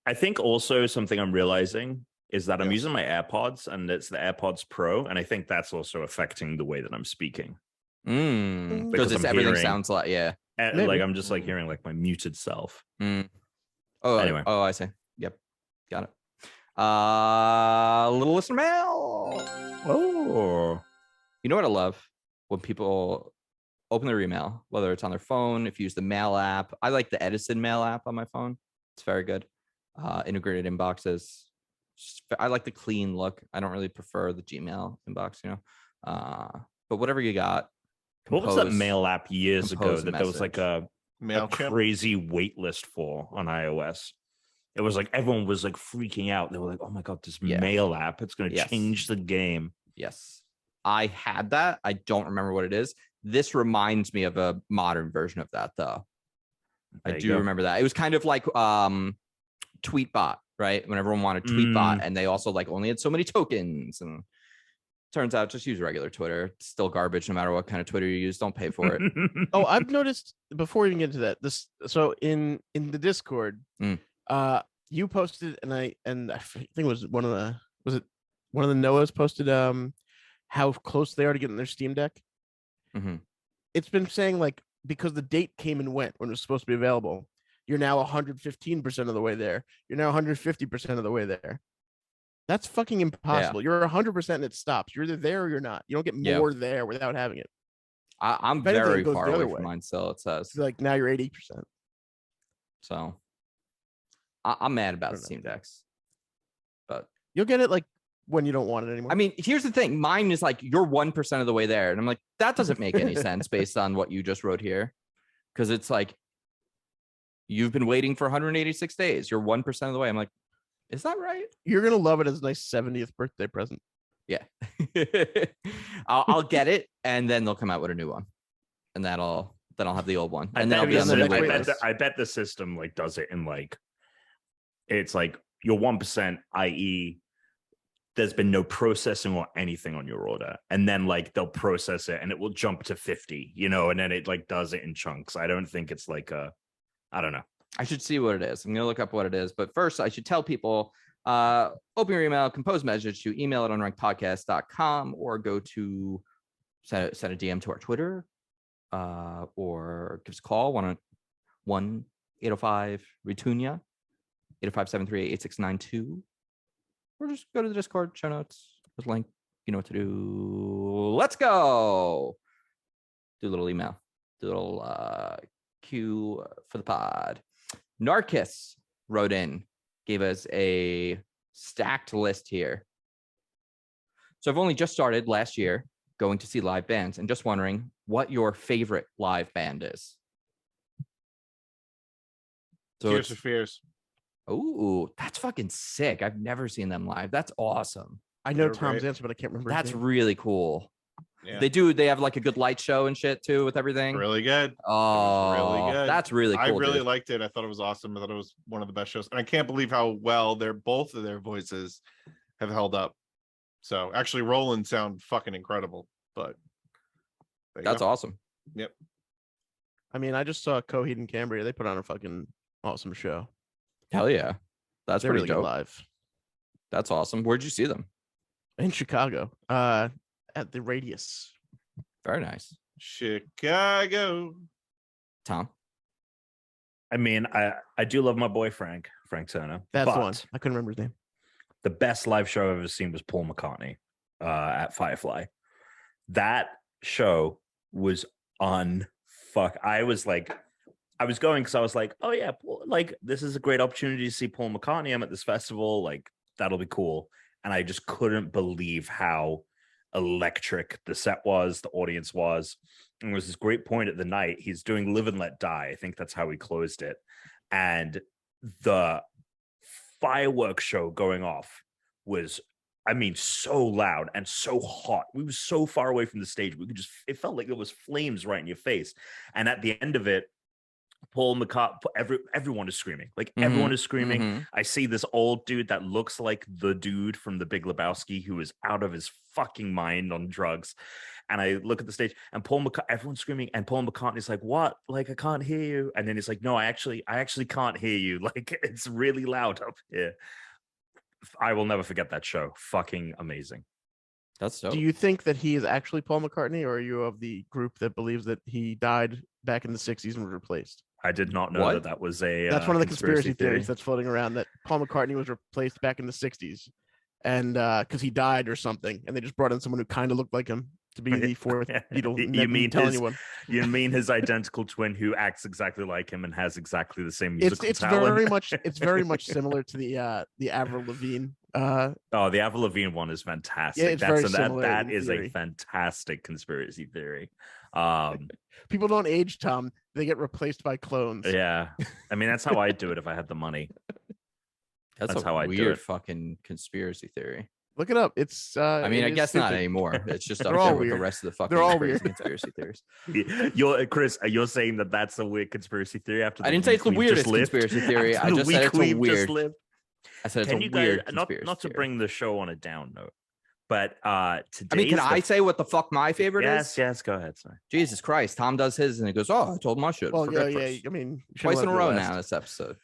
S4: I think also something I'm realizing is that I'm
S2: Yes.
S4: using my AirPods, and it's the AirPods Pro, and I think that's also affecting the way that I'm speaking.
S3: Because
S4: Because
S3: it's
S4: I'm
S3: everything
S4: hearing-
S3: sounds like
S4: And
S1: Maybe.
S4: like I'm just like hearing like my muted self.
S3: Oh,
S4: Anyway.
S3: Oh, I see. Yep. Got it. Little listener mail.
S4: Oh,
S3: You know what I love? When people open their email, whether it's on their phone, if you use the mail app. I like the Edison mail app on my phone. It's very good. Integrated inboxes. I like the clean look. I don't really prefer the Gmail inbox, but whatever you got.
S4: what was that
S3: compose-
S4: mail app years ago
S3: compose
S4: that there was like a
S2: MailChimp.
S4: crazy wait list for on iOS? It was like everyone was like freaking out. They were like, "Oh my god, this
S3: Yeah.
S4: mail app! It's going to
S3: Yes.
S4: change the game."
S3: Yes. I had that. I don't remember what it is. This reminds me of a modern version of that, though. I
S4: There you
S3: do
S4: go.
S3: remember that. It was kind of like Tweetbot, right? When everyone wanted Tweetbot, and they also like only had so many tokens. And turns out, just use regular Twitter. It's still garbage, no matter what kind of Twitter you use. Don't pay for it.
S1: Oh, I've noticed before we even get into that. So in the Discord, you posted and I think it was one of the Noahs posted how close they are to getting their Steam Deck.
S3: Mhm.
S1: It's been saying like because the date came and went when it was supposed to be available, you're now 115% of the way there. You're now 150% of the way there. That's fucking impossible. You're 100% and it stops. You're either there or you're not. You don't get
S3: Yeah.
S1: more there without having it.
S3: I'm
S1: If anything,
S3: very
S1: it goes
S3: far
S1: the
S3: away
S1: other
S3: from
S1: way.
S3: mine still, it says.
S1: It's like now you're 80%.
S3: So I'm mad about
S1: I don't know.
S3: Steam Decks. But
S1: You'll get it like when you don't want it anymore.
S3: I mean, here's the thing. Mine is like, you're 1% of the way there. And I'm like, that doesn't make any sense based on what you just wrote here. Because it's like, you've been waiting for 186 days. You're 1% of the way. I'm like, is that right?
S1: You're gonna love it as a nice 70th birthday present.
S3: Yeah. I'll get it, and then they'll come out with a new one. And then I'll have the old one. And then I'll be on the new wait list.
S4: I bet the system like does it in like, it's like your 1%, i.e., there's been no processing or anything on your order, and then like they'll process it and it will jump to 50, you know, and then it like does it in chunks. I don't think it's like I don't know.
S3: I should see what it is. I'm gonna look up what it is, but first I should tell people, open your email, compose a message to email@unrankedpodcast.com, or go to send a DM to our Twitter, or give us a call 1-805-RETUNIA 805-738-8692. Or just go to the Discord show notes. There's a link. You know what to do. Let's go. Do a little email. Do a little cue for the pod. Narcus wrote in, gave us a stacked list here. So I've only just started last year going to see live bands, and just wondering what your favorite live band is. So
S2: Tears for Fears.
S3: Oh, that's fucking sick. I've never seen them live. That's awesome.
S1: I know
S2: They're
S1: Tom's
S2: great.
S1: answer, but I can't remember. his
S3: That's
S1: name.
S3: really cool.
S2: Yeah.
S3: They have like a good light show and shit too with everything.
S2: Really good.
S3: Oh,
S2: really good.
S3: That's really cool.
S2: I really
S3: dude.
S2: liked it. I thought it was awesome. I thought it was one of the best shows. And I can't believe how well both of their voices have held up. So actually Roland sound fucking incredible. But
S3: That's awesome.
S2: Yep.
S1: I mean, I just saw Coheed and Cambria. They put on a fucking awesome show.
S3: Hell yeah. That's
S1: They're
S3: pretty
S1: really good
S3: dope.
S1: live
S3: That's awesome. Where'd you see them?
S1: in Chicago. At the Radius.
S3: Very nice.
S2: Chicago.
S3: Tom.
S4: I mean, I do love my boy Frank Tuna.
S1: That's the
S4: but
S1: one. I couldn't remember his name.
S4: the best live show I've ever seen was Paul McCartney at Firefly. That show was I was going because I was like, oh yeah, like this is a great opportunity to see Paul McCartney. I'm at this festival, like that'll be cool. And I just couldn't believe how electric the set was, the audience was. And there was this great point at the night. He's doing Live and Let Die. I think that's how he closed it. And the fireworks show going off was, I mean, so loud and so hot. We were so far away from the stage. It felt like there was flames right in your face. And at the end of it, Paul McCartney, everyone is screaming. Like everyone is screaming.
S3: Mm-hmm.
S4: I see this old dude that looks like the dude from The Big Lebowski who is out of his fucking mind on drugs. And I look at the stage and everyone's screaming. And Paul McCartney's like, what? Like, I can't hear you. And then he's like, no, I actually can't hear you. Like, it's really loud up here. I will never forget that show. Fucking amazing.
S3: That's dope.
S1: Do you think that he is actually Paul McCartney, or are you of the group that believes that he died back in the 60s and was replaced?
S4: I did not know that was a
S1: That's one of the conspiracy theories that's floating around, that Paul McCartney was replaced back in the 60s and because he died or something, and they just brought in someone who kind of looked like him to be the fourth Beatle.
S4: You mean
S1: tell
S4: his,
S1: anyone.
S4: You mean his identical twin who acts exactly like him and has exactly the same musical talent?
S1: It's very much similar to the Avril Lavigne.
S4: The Avril Lavigne one is fantastic.
S1: Yeah, it's very similar
S4: that
S1: in
S4: is
S1: theory.
S4: a fantastic conspiracy theory.
S1: People don't age, Tom. They get replaced by clones.
S4: Yeah, I mean that's how I do it if I had the money.
S3: That's
S4: how
S3: a
S4: I do
S3: weird
S4: it.
S3: fucking conspiracy theory.
S1: Look it up. It's
S3: I mean, I
S1: is
S3: guess not
S1: stupid.
S3: anymore. It's just up
S1: They're all
S3: there with the
S1: weird.
S3: rest of the fucking
S1: They're all
S3: crazy
S1: weird.
S3: conspiracy theories.
S4: You're saying that that's a weird conspiracy theory after
S3: I didn't say it's the weirdest conspiracy theory. I just said it's a weird. I said it's
S4: Can
S3: a
S4: you
S3: weird
S4: guys not
S3: conspiracy
S4: to
S3: theory.
S4: bring the show on a down note, but today.
S3: I mean, can I say what the fuck my favorite is?
S4: Yes, go ahead. Sorry.
S3: Jesus Christ, Tom does his, and he goes, "Oh, I told him I should."
S1: Well,
S3: Forget
S1: yeah.
S3: first.
S1: I mean, you should
S3: Twice
S1: let
S3: in a
S1: it
S3: row
S1: last.
S3: now this episode.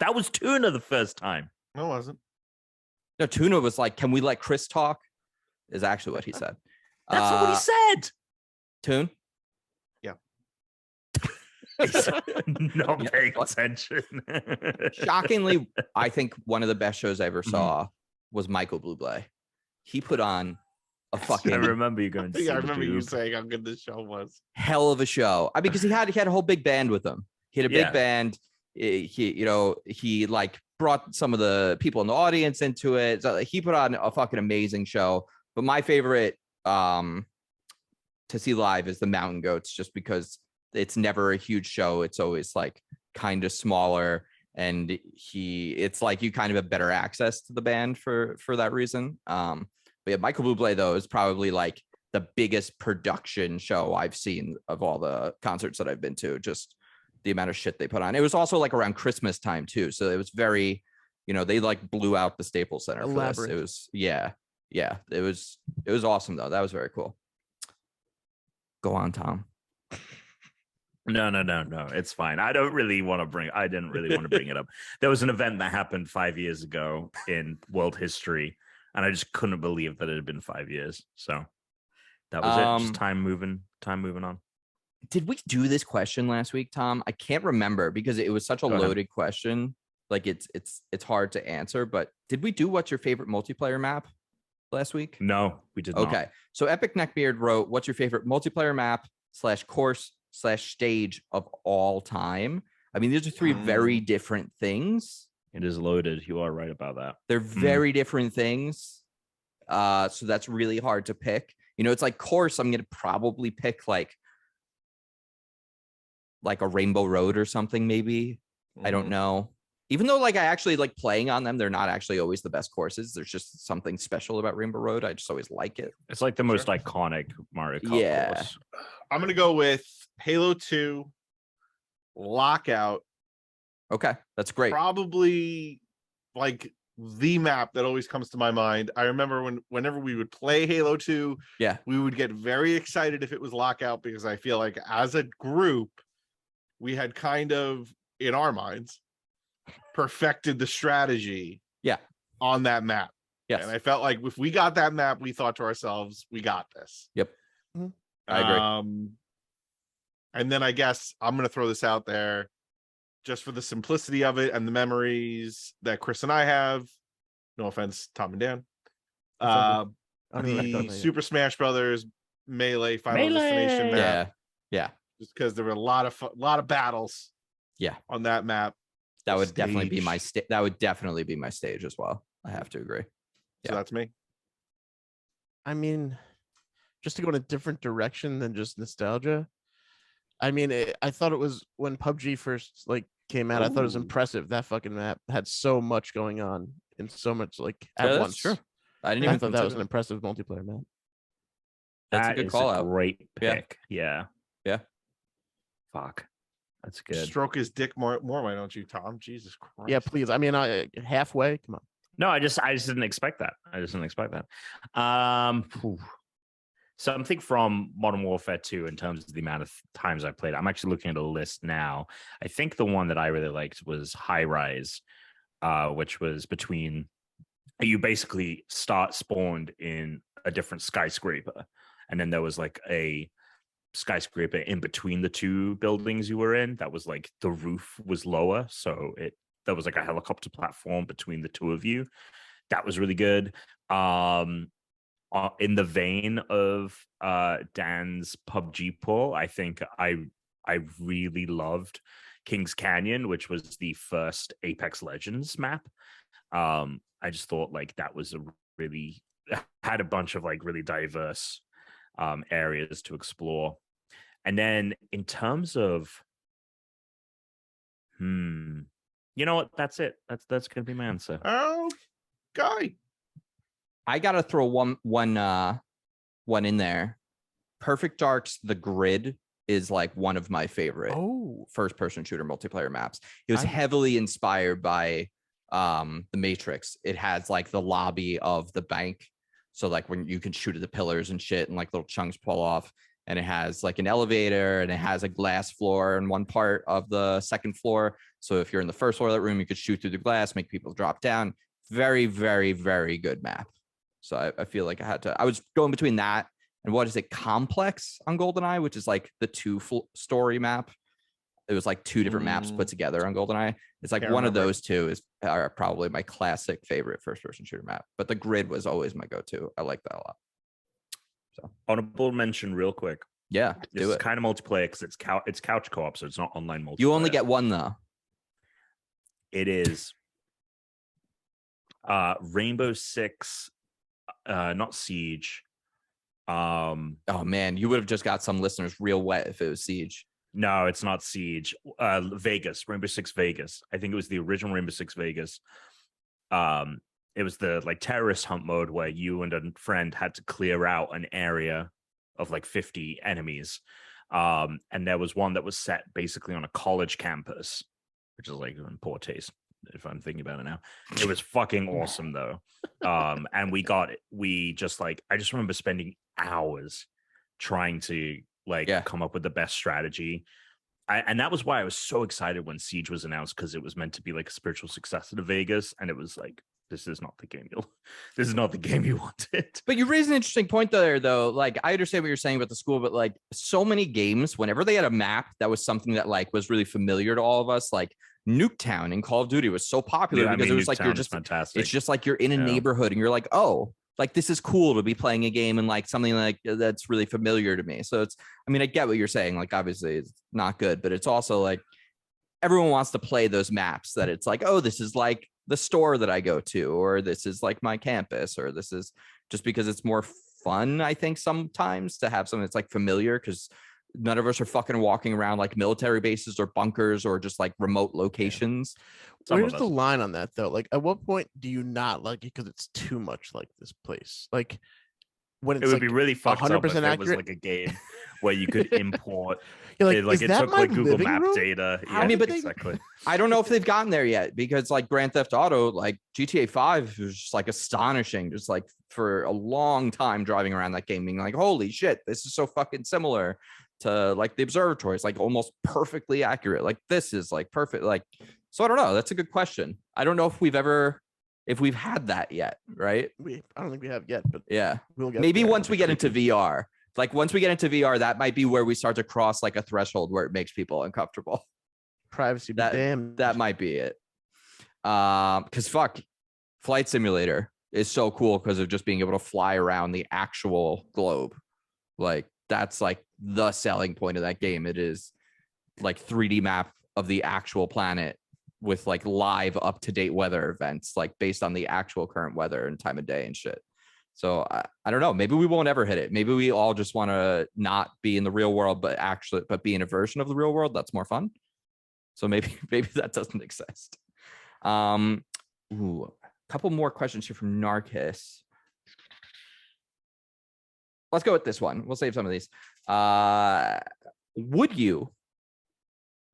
S4: That was Tuna the first time.
S2: No, it wasn't.
S3: No, Tuna was like, "Can we let Chris talk?" Is actually what he said.
S4: That's not what he said.
S3: Tune.
S4: He's not
S3: Yeah,
S4: paying
S3: what?
S4: attention.
S3: Shockingly, I think one of the best shows I ever
S4: Mm-hmm.
S3: saw was Michael Bublé. He put on a fucking
S4: I remember you going to see
S2: Yeah, I
S4: the
S2: remember you
S4: Doob.
S2: saying how good this show was.
S3: hell of a show. I mean, because he had a whole big band with him. He had a big
S4: Yeah.
S3: band. He like brought some of the people in the audience into it. So he put on a fucking amazing show. But my favorite to see live is the Mountain Goats, just because it's never a huge show. It's always like kind of smaller, and it's like you kind of have better access to the band for that reason. But yeah, Michael Bublé though is probably like the biggest production show I've seen of all the concerts that I've been to. Just the amount of shit they put on. It was also like around Christmas time too, so it was very, they like blew out the Staples Center for this. It was it was awesome though. That was very cool. Go on, Tom.
S4: No. It's fine. I didn't really want to bring it up. There was an event that happened 5 years ago in world history, and I just couldn't believe that it had been 5 years. So that was it. Just time moving on.
S3: Did we do this question last week, Tom? I can't remember because it was such a loaded question. Like it's hard to answer, but did we do what's your favorite multiplayer map last week?
S4: No, we did not.
S3: Okay. So Epic Neckbeard wrote, what's your favorite multiplayer map / course / stage of all time? I mean, these are three very different things.
S4: It is loaded. You are right about that.
S3: They're very different things. So that's really hard to pick. It's like course, I'm going to probably pick like a Rainbow Road or something, maybe. I don't know. Even though like I actually like playing on them, they're not actually always the best courses. There's just something special about Rainbow Road. I just always like it.
S4: It's like the most iconic Mario Kart course.
S2: I'm going to go with Halo 2 Lockout.
S3: Okay, that's great.
S2: Probably like the map that always comes to my mind. I remember whenever we would play Halo 2, we would get very excited if it was Lockout, because I feel like as a group, we had kind of, in our minds, perfected the strategy on that map.
S3: Yes.
S2: And I felt like if we got that map, we thought to ourselves, we got this.
S3: Yep. I agree.
S2: And then I guess I'm going to throw this out there just for the simplicity of it and the memories that Chris and I have. No offense, Tom and Dan. The Super Smash Brothers Melee Final Destination map.
S3: Yeah.
S2: Just because there were a lot of battles.
S3: Yeah.
S2: On that map.
S3: That would definitely be my that would definitely be my stage as well. I have to agree.
S2: So that's me.
S1: I mean, just to go in a different direction than just nostalgia. I mean, I thought it was when PUBG first like came out. I thought it was impressive. That fucking map had so much going on and so much like at once.
S3: True.
S1: I thought that was an impressive multiplayer map.
S3: That's a good call out.
S4: Great pick. Yeah. Fuck. That's good.
S2: Stroke his dick more, why don't you, Tom? Jesus Christ.
S1: Yeah, please. I mean, halfway. Come on.
S4: No, I just didn't expect that. Something from Modern Warfare 2 in terms of the amount of times I played. I'm actually looking at a list now. I think the one that I really liked was High Rise, which was between you basically spawned in a different skyscraper, and then there was like a skyscraper in between the two buildings you were in. That was like the roof was lower, so there was like a helicopter platform between the two of you. That was really good. In the vein of Dan's PUBG pull, I think I really loved Kings Canyon, which was the first Apex Legends map. I just thought like that was had a bunch of like really diverse areas to explore. And then in terms of you know what, that's it. That's gonna be my answer.
S2: Oh, guy.
S3: I gotta throw one in there. Perfect Dark's The Grid is like one of my favorite first-person shooter multiplayer maps. It was heavily inspired by The Matrix. It has like the lobby of the bank, so like when you can shoot at the pillars and shit, and like little chunks fall off. And it has like an elevator, and it has a glass floor in one part of the second floor. So if you're in the first floor of that room, you could shoot through the glass, make people drop down. Very, very, very good map. So I feel like I was going between that and what is it, Complex on GoldenEye, which is like the story map. It was like two different maps put together on GoldenEye. It's like one of those two are probably my classic favorite first-person shooter map. But The Grid was always my go-to. I like that a lot. So
S4: honorable mention, real quick.
S3: yeah,
S4: This is kind of multiplayer because it's couch co-op, so it's not online multiplayer.
S3: You only get one though.
S4: It is Rainbow Six, not Siege.
S3: Oh man, you would have just got some listeners real wet if it was Siege.
S4: No, it's not Siege. Vegas, Rainbow Six Vegas. I think it was the original Rainbow Six Vegas. It was the like terrorist hunt mode where you and a friend had to clear out an area of like 50 enemies. And there was one that was set basically on a college campus, which is like in poor taste if I'm thinking about it now. It was fucking awesome though. And we got it. I just remember spending hours trying to come up with the best strategy. And that was why I was so excited when Siege was announced, because it was meant to be like a spiritual successor to Vegas, and it was like, this is not the game you wanted.
S3: But you raised an interesting point there, though. Like, I understand what you're saying about the school, but like so many games, whenever they had a map that was something that like was really familiar to all of us, like Nuketown in Call of Duty was so popular because it was like, you're just fantastic. It's just like you're in a neighborhood and you're like, oh, like this is cool to be playing a game and like something like that's really familiar to me. So it's, I mean, I get what you're saying. Like, obviously it's not good, but it's also like everyone wants to play those maps that it's like, oh, this is like the store that I go to, or this is like my campus, or this is just because it's more fun, I think, sometimes to have something that's like familiar, because none of us are fucking walking around like military bases or bunkers or just like remote locations.
S1: Where's the line on that though? Like, at what point do you not like it because it's too much like this place? Like, when it's
S4: it would be really fucked 100% up if
S1: accurate?
S4: it was like a game where you could import
S1: like,
S4: it took like Google Map data.
S3: Yeah, I mean, but
S4: exactly.
S3: I don't know if they've gotten there yet, because like Grand Theft Auto, like GTA 5 was just like astonishing, just like for a long time driving around that game being like, holy shit, this is so fucking similar to like the observatories, like almost perfectly accurate. Like this is like perfect. Like, so I don't know. That's a good question. I don't know if we've had that yet, right?
S1: I don't think we have yet, but
S3: yeah,
S1: we'll get
S3: maybe
S1: there.
S3: once we get into VR. Like once we get into VR, that might be where we start to cross like a threshold where it makes people uncomfortable.
S1: Privacy, but damn,
S3: that might be it. Because fuck, Flight Simulator is so cool because of just being able to fly around the actual globe. Like that's like the selling point of that game. It is like 3D map of the actual planet with like live up-to-date weather events, like based on the actual current weather and time of day and shit. So I don't know. Maybe we won't ever hit it. Maybe we all just want to not be in the real world, but be in a version of the real world that's more fun. So maybe that doesn't exist. A couple more questions here from Narcus. Let's go with this one. We'll save some of these. Would you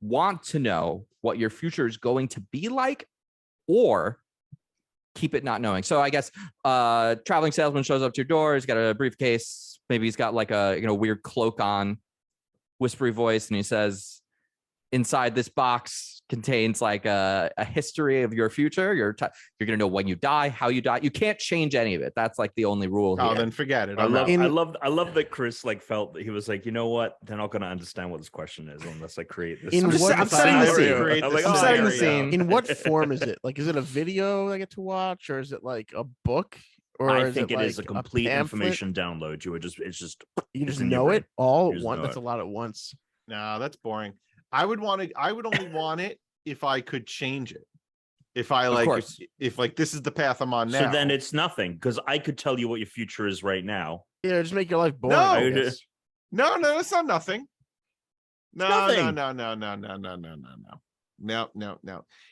S3: want to know what your future is going to be like, or keep it not knowing? So I guess traveling salesman shows up to your door. He's got a briefcase. Maybe he's got like a weird cloak on, whispery voice, and he says, inside this box contains like a history of your future. You're gonna know when you die, how you die. You can't change any of it. That's like the only rule here.
S2: Then forget it.
S4: I love that Chris like felt that he was like, you know what? They're not gonna understand what this question is unless I create this.
S3: I'm setting the scene.
S1: In what form is it? Like, is it a video I get to watch, or is it like a book? Or
S4: I think it is
S1: like
S4: a complete information download. You
S1: just know it all at once. That's a lot at once.
S2: No, that's boring. I would only want it if I could change it. If I like, if like this is the path I'm on now.
S4: So then it's nothing, because I could tell you what your future is right now.
S1: Yeah, just make your life boring.
S2: No, it's not nothing. No.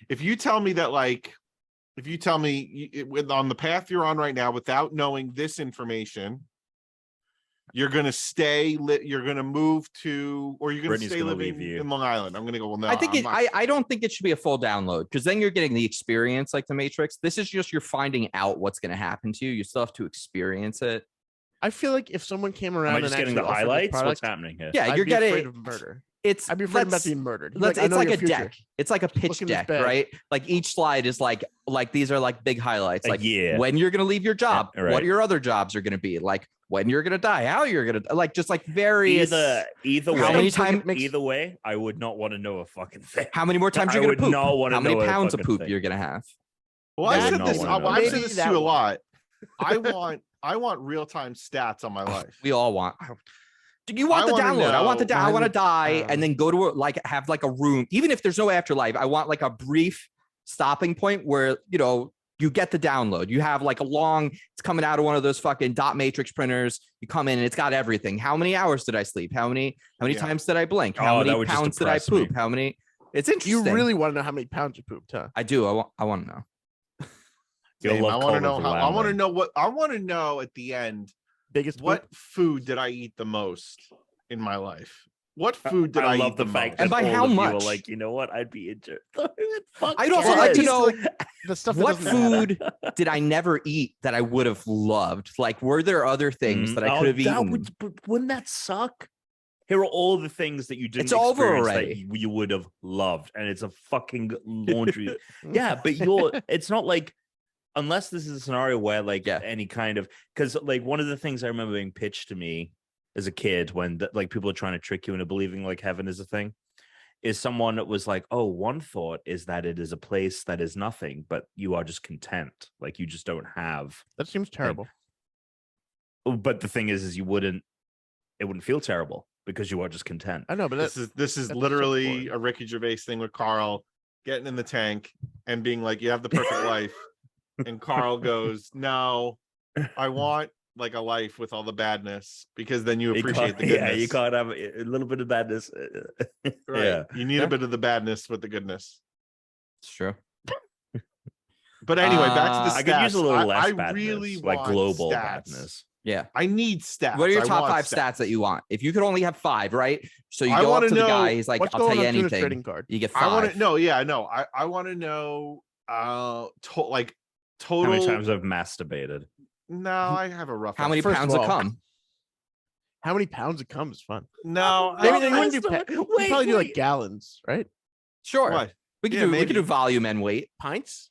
S2: If you tell me that, like, on the path you're on right now, without knowing this information, you're gonna you're gonna move to, or you're gonna stay living in Long Island. I'm gonna go, well, no.
S3: I don't think it should be a full download, because then you're getting the experience like the Matrix. This is just you're finding out what's gonna happen to you. You still have to experience it.
S1: I feel like if someone came around
S4: and getting the highlights, what's happening here?
S3: Yeah, you're getting
S1: murder.
S3: I'd
S1: be afraid about being murdered.
S3: It's like a deck. It's like a pitch deck, right? Like each slide is like these are like big highlights. Like when you're gonna leave your job, what your other jobs are gonna be, like when you're gonna die, how you're gonna, like, just like various.
S4: Either way,
S3: how many times?
S4: Either way, I would not want to know a fucking thing.
S3: How many more times you're gonna poop? How many pounds of poop you're gonna have?
S2: Well, I've said this too a lot. I want real-time stats on my life.
S3: We all want. You want the download. I want the I want to die and then go to like have like a room. Even if there's no afterlife, I want like a brief stopping point where, you know, you get the download. You have like a long, it's coming out of one of those fucking dot matrix printers. You come in and it's got everything. How many hours did I sleep? How many times did I blink? How many pounds did I poop? How many? It's interesting.
S1: You really want to know how many pounds you pooped, huh?
S3: I do. I want to know.
S2: I want to know I want to know at the end. What food did I eat the most in my life? What food did I eat the fact most?
S3: And by how much?
S4: You were like, you know what? I'd be interested.
S3: I'd also like to know
S1: the stuff.
S3: What food did I never eat that I would have loved? Like, were there other things that I could have eaten?
S4: Wouldn't that suck? Here are all the things that you didn't.
S3: It's over already.
S4: That you would have loved, and it's a fucking laundry. Yeah, but it's not like. Unless this is a scenario where like any kind of, because like one of the things I remember being pitched to me as a kid when like people are trying to trick you into believing like heaven is a thing, is someone that was like, oh, one thought is that it is a place that is nothing, but you are just content. Like you just don't have.
S1: That seems terrible.
S4: But the thing is it wouldn't feel terrible because you are just content.
S1: I know, but
S2: this is literally a Ricky Gervais thing with Carl getting in the tank and being like, you have the perfect life. And Carl goes, no, I want like a life with all the badness because then you appreciate the goodness.
S4: Yeah, you can't have a little bit of badness.
S2: Right.
S4: Yeah.
S2: You need a bit of the badness with the goodness.
S3: It's true.
S2: But anyway, back to the stats.
S4: I could use a little less
S2: I
S4: badness,
S2: really
S4: like
S2: want
S4: global
S2: stats.
S4: badness.
S3: Yeah.
S2: I need stats.
S3: What are your top 5 stats that you want? If you could only have 5, right? So you go up to the guy, he's like, I'll tell you anything. You get 5.
S2: I want to know. Yeah, I know. I want to know total.
S4: How many times I've masturbated?
S2: No, I have a rough.
S3: How many pounds of cum?
S1: How many pounds of cum is fun?
S2: No,
S1: maybe they wouldn't do. We probably do like gallons, right?
S3: Sure.
S2: What?
S3: We could do volume and weight.
S1: Pints.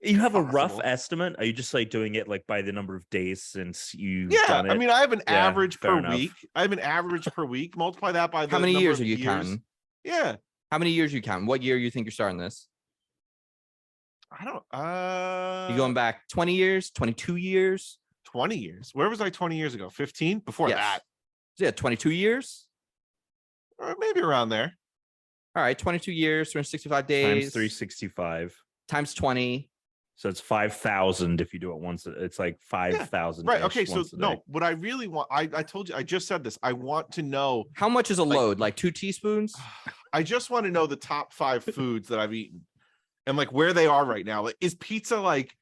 S4: You have a rough estimate? Are you just like doing it like by the number of days since you?
S2: Done it? I mean, I have an average per week. I have an average per week. Multiply that by
S3: how many years are you counting?
S2: Yeah.
S3: How many years are you counting? What year you think you're starting this?
S2: I don't.
S3: You going back 20 years, 22 years?
S2: 20 years. Where was I 20 years ago? 15? Before that.
S3: Yeah, 22 years?
S2: Or maybe around there.
S3: All right, 22 years, 365 days.
S4: Times 365.
S3: Times 20.
S4: So it's 5,000 if you do it once. It's like 5,000.
S2: Right. Okay. So no, what I really want, I told you, I just said this. I want to know
S3: how much is a load, like 2 teaspoons.
S2: I just want to know the top 5 foods that I've eaten and like where they are right now. Like, is pizza like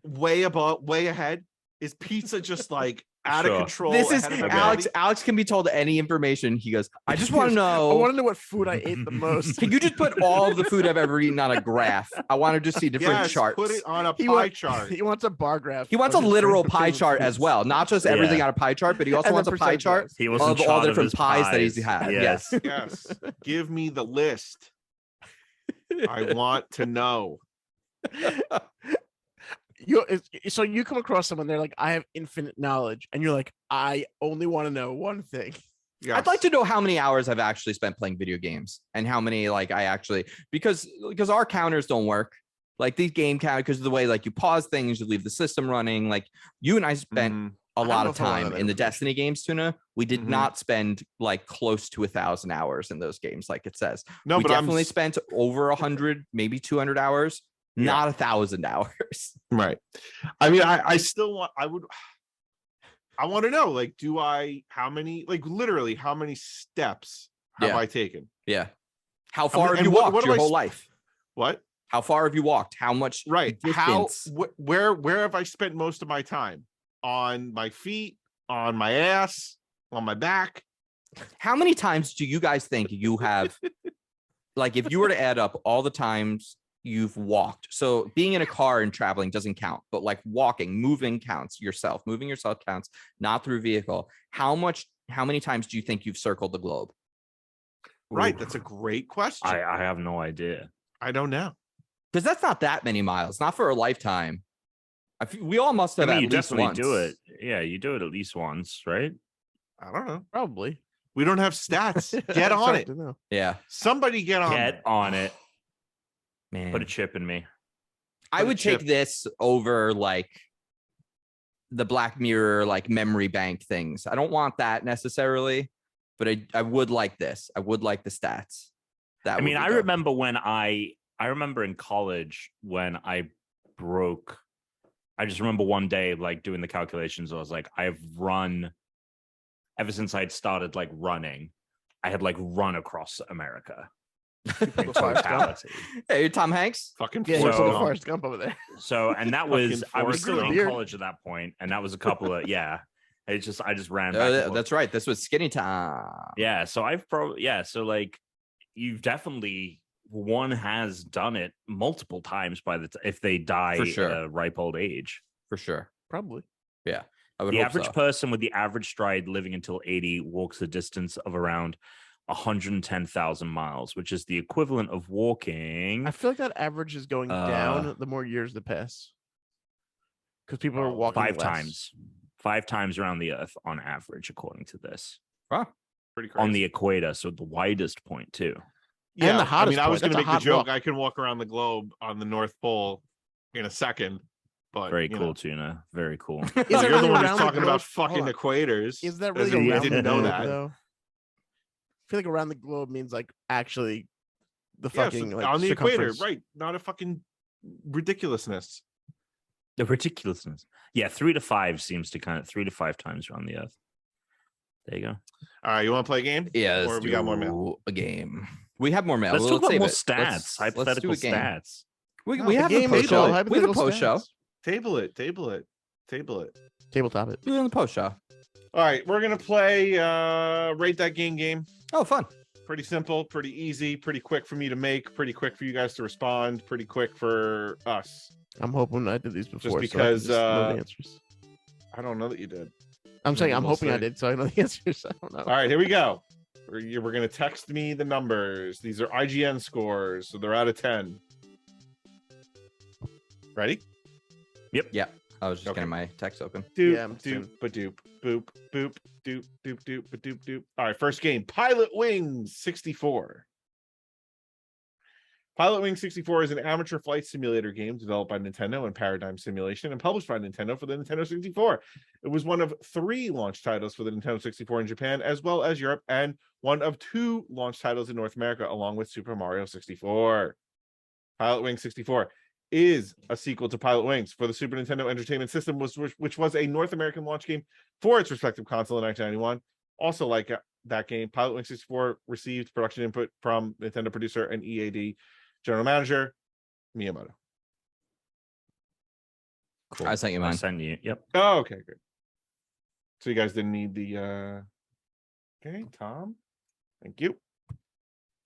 S2: way ahead? Is pizza just like out of control?
S3: This is Alex. Alex can be told any information. He goes, I just want to know.
S1: I want to know what food I ate the most.
S3: Can you just put all of the food I've ever eaten on a graph? I want to just see different charts.
S2: Put it on a pie chart.
S1: He wants a bar graph.
S3: He wants a literal pie chart as well, not just everything on a pie chart, but he also wants a pie chart of all the different pies that he's had.
S2: Yes. Give me the list. I want to know.
S1: So you come across someone, they're like, I have infinite knowledge, and you're like, I only want to know one thing.
S3: Yes. I'd like to know how many hours I've actually spent playing video games and how many like I actually, because our counters don't work. Like these game counters, because of the way like you pause things, you leave the system running. Like you and I spent a lot of time in the Destiny games, Tuna. We did not spend like close to 1,000 hours in those games, like it says. No, we definitely spent over 100, maybe 200 hours. Not 1,000 hours.
S2: Right. I mean, I still want, I want to know, like, how many steps have I taken?
S3: Yeah. How far have you walked your whole life?
S2: What?
S3: How far have you walked? How much?
S2: Right. Distance? Where have I spent most of my time? On my feet, on my ass, on my back?
S3: How many times do you guys think you have, like, if you were to add up all the times you've walked, so being in a car and traveling doesn't count, but like moving counts, moving yourself counts, not through vehicle. How many times do you think you've circled the globe?
S2: Right. That's a great question.
S4: I have no idea.
S2: I don't know.
S3: Because that's not that many miles, not for a lifetime. We all must have at least once.
S4: Do it. Yeah, you do it at least once, right?
S2: I don't know.
S1: Probably.
S2: We don't have stats. Get on it.
S3: Yeah.
S2: Somebody get
S4: on it.
S3: Man.
S4: Put a chip in me.
S3: I would take this over like the Black Mirror like memory bank things. I don't want that necessarily, but I would like this. I would like the stats. That
S4: I mean, I
S3: dope.
S4: remember when I remember in college when I broke. I just remember one day like doing the calculations. I was like, I've run ever since I'd started like running. I had like run across America. In totality.
S3: Hey, Tom Hanks.
S2: Fucking
S1: Yeah,
S2: Forrest
S1: so,
S2: Gump.
S1: Forrest Gump over there.
S4: So, and that was I was
S2: Forrest
S4: still
S2: Gump.
S4: in
S1: Beard.
S4: college at that point, and that was a couple of I just ran back. and forth.
S3: That's right. This was skinny time.
S4: Yeah. So I've probably So like, you've definitely one has done it multiple times by if they die
S3: For sure.
S4: at a ripe old age.
S3: For sure.
S1: Probably.
S3: Yeah. I would
S4: The
S3: hope
S4: average
S3: so.
S4: person with the average stride living until 80 walks a distance of around 110,000 miles, which is the equivalent of walking.
S1: I feel like that average is going down the more years that pass. Because people are walking
S4: five times around the earth on average, according to this.
S3: Wow.
S2: Pretty crazy.
S4: On the equator, so the widest point too.
S2: Yeah,
S1: And the hottest
S2: I was
S1: point.
S2: going to
S1: That's a
S2: make the
S1: hot
S2: joke.
S1: walk.
S2: I can walk around the globe on the North Pole in a second, but
S4: Very cool, Tuna. Very cool.
S1: Is
S2: You're
S1: that
S2: the
S1: really
S2: one
S1: around
S2: who's
S1: the
S2: talking about
S1: globe?
S2: fucking
S1: Hold on.
S2: equators.
S1: Is that
S2: as
S1: really
S2: if you
S1: around
S2: didn't
S1: the
S2: know
S1: globe,
S2: that?
S1: though? I feel like around the globe means like actually the
S2: Yeah,
S1: fucking
S2: so
S1: like
S2: on the equator,
S1: circumference.
S2: right? Not a fucking ridiculousness.
S4: The ridiculousness. Yeah, 3 to 5 seems to kind of 3 to 5 times around the earth. There you go.
S2: All right, you want to play a game?
S3: Yeah,
S2: or
S3: let's
S2: we got more mail.
S3: do a game. We have more mail.
S4: Let's
S3: Well,
S4: talk about
S3: save
S4: more
S3: it.
S4: stats,
S3: Let's do
S4: hypothetical
S3: a game.
S4: stats.
S3: We
S1: No,
S3: have
S1: the
S3: a
S1: game
S3: post
S1: is
S3: show.
S1: all
S3: We have a
S1: hypothetical
S3: post show.
S1: stats.
S2: Table it.
S1: Tabletop it.
S3: We're in the post show.
S2: All right, we're gonna play rate that game.
S3: Oh, fun.
S2: Pretty simple, pretty easy, pretty quick for me to make, pretty quick for you guys to respond, pretty quick for us.
S1: I'm hoping I did these before.
S2: because,
S1: so I can just know the answers.
S2: I don't know that you did.
S1: I'm saying I'm
S2: we'll
S1: hoping I
S2: see.
S1: did, so I know the answers. I don't know.
S2: All right, here we go. We're gonna text me the numbers. These are IGN scores, so they're out of 10. Ready?
S3: Yeah. I was just
S2: Okay.
S3: getting my text open.
S2: Doop,
S1: Yeah, I'm
S2: doop, ba-doop, boop, boop, doop, doop, doop, ba-doop, doop. All right, first game, Pilot Wings 64. Pilot Wings 64 is an amateur flight simulator game developed by Nintendo and Paradigm Simulation and published by Nintendo for the Nintendo 64. It was one of 3 launch titles for the Nintendo 64 in Japan, as well as Europe, and one of 2 launch titles in North America, along with Super Mario 64. Pilot Wings 64 is a sequel to Pilot Wings for the Super Nintendo Entertainment System, which was a North American launch game for its respective console in 1991. Also, like that game, Pilot Wings 64 received production input from Nintendo producer and EAD general manager Miyamoto.
S4: Cool.
S3: I sent you
S4: I
S3: mine.
S4: sent you. Yep.
S2: Oh, okay, good. So you guys didn't need the okay, Tom. Thank you.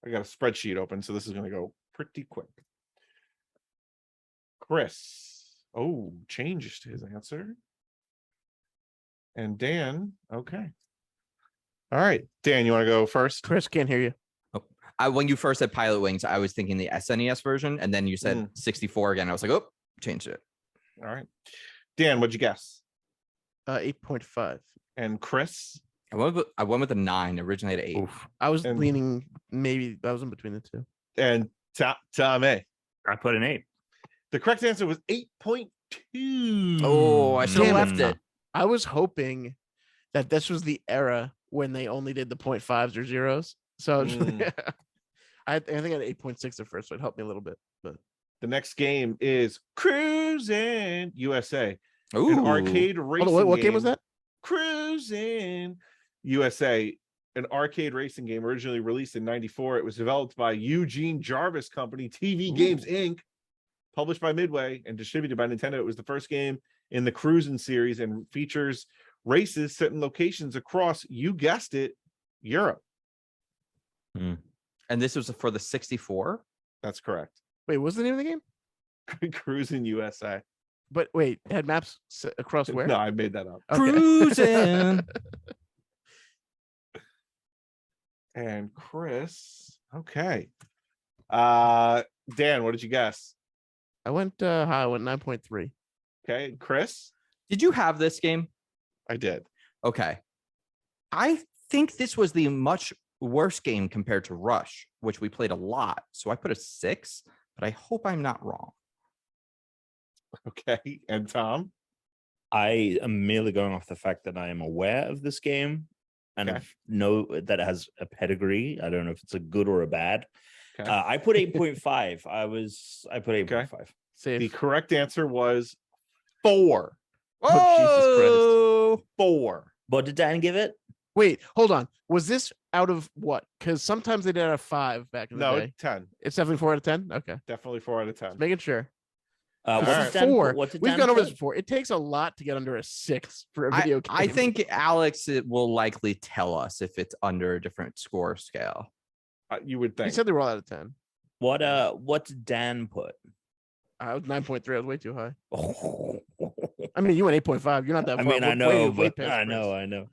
S2: I got a spreadsheet open, so this is going to go pretty quick. Chris. Oh, changed his answer. And Dan. Okay. All right. Dan, you want to go first?
S1: Chris, can't hear you.
S3: When you first said Pilot Wings, I was thinking the SNES version, and then you said 64 again. I was like, oh, changed it.
S2: All right. Dan, what'd you guess?
S1: 8.5.
S2: And Chris?
S3: I went with a 9. Originally at 8.
S1: Oof. I was
S2: And-
S1: leaning maybe I was in between the two.
S2: And Tom A.
S4: I put an 8.
S2: The correct answer was 8.2.
S3: Oh, I should have
S1: Damn
S3: left
S1: it.
S3: it.
S1: I was hoping that this was the era when they only did the 0.5s or zeros. So I think I had 8.6 at first, so it helped me a little bit. But
S2: The next game is Cruisin' USA.
S3: Ooh.
S2: An arcade racing
S1: hold on, what game was that?
S2: Cruisin' USA, an arcade racing game originally released in 94. It was developed by Eugene Jarvis Company, TV Games Inc., published by Midway and distributed by Nintendo. It was the first game in the Cruisin' series and features races set in locations across, you guessed it, Europe.
S3: And this was for the 64?
S2: That's correct.
S1: Wait, what's the name of the game?
S2: Cruisin' USA.
S1: But wait, it had maps across where?
S2: No, I made that up.
S1: Okay.
S3: Cruising.
S2: And Chris, okay. Dan, what did you guess?
S1: I went high. I went 9.3.
S2: Okay, Chris,
S3: Did you have this game?
S2: I did.
S3: Okay. I think this was the much worse game compared to Rush, which we played a lot. So I put a 6, but I hope I'm not wrong.
S2: Okay, and Tom,
S4: I am merely going off the fact that I am aware of this game and know that it has a pedigree. I don't know if it's a good or a bad.
S2: Okay.
S4: I put 8.5. I put 8.5.
S1: Safe.
S2: The correct answer was 4.
S1: Oh, Jesus Christ.
S2: 4.
S4: What did Dan give it?
S1: Wait, hold on. Was this out of what? Because sometimes they did out of 5 back in the
S2: No,
S1: day.
S2: 10.
S1: It's definitely 4 out of 10. Okay,
S2: Definitely 4 out of 10.
S1: just making sure.
S4: What
S2: Alright.
S4: did Dan
S1: 4.
S4: put? What did
S1: We've
S4: Dan
S1: gone over
S4: put?
S1: this before. It takes a lot to get under a 6 for a video game.
S3: I think Alex will likely tell us if it's under a different score scale.
S2: You would
S1: he
S2: think.
S1: said they were all out of 10.
S4: What did Dan put?
S1: I was 9.3. I was way too high. I mean, you went 8.5. You're not that
S4: I
S1: far.
S4: mean, I
S1: Way-
S4: know,
S1: way
S4: but
S1: past
S4: I
S1: Chris.
S4: know.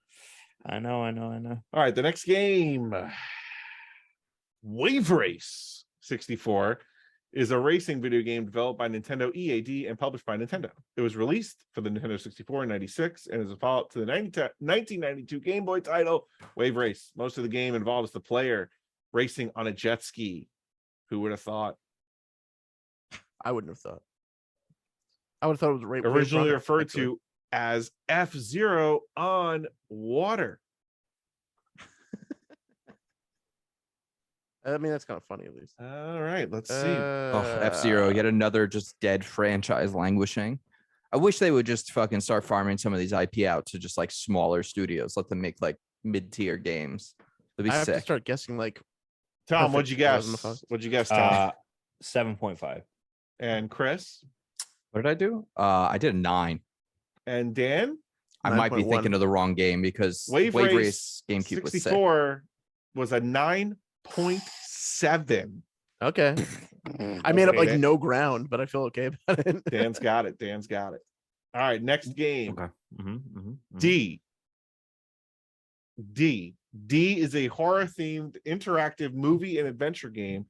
S2: All right, the next game, Wave Race 64, is a racing video game developed by Nintendo EAD and published by Nintendo. It was released for the Nintendo 64 in 96 and is a follow-up to the 1992 Game Boy title, Wave Race. Most of the game involves the player racing on a jet ski. Who would have thought?
S1: I wouldn't have thought. I would have thought it was Wave
S2: Originally
S1: Runner,
S2: referred
S1: actually.
S2: to as F-Zero on water.
S1: I mean, that's kind of funny, at least.
S2: All right, let's see.
S3: F-Zero, yet another just dead franchise languishing. I wish they would just fucking start farming some of these IP out to just like smaller studios. Let them make like mid-tier games. That'd be
S1: I have to
S3: sick.
S1: start guessing like
S2: Tom, what'd you
S1: perfect
S2: guess?
S1: Cosmo.
S2: What'd you guess, Tom?
S4: 7.5.
S2: And Chris?
S3: What did I do? I did a 9.
S2: And Dan?
S3: I might be
S1: 9.1.
S3: thinking of the wrong game because
S2: Wave
S3: Wave
S2: Race
S3: Race GameCube was sick.
S2: 64 was a 9.7.
S1: Okay. I made up
S2: Okay,
S1: like no ground, but I feel okay about it.
S2: Dan's got it. Dan's got it. All right, next game.
S4: Okay.
S2: D. D is a horror-themed interactive movie and adventure game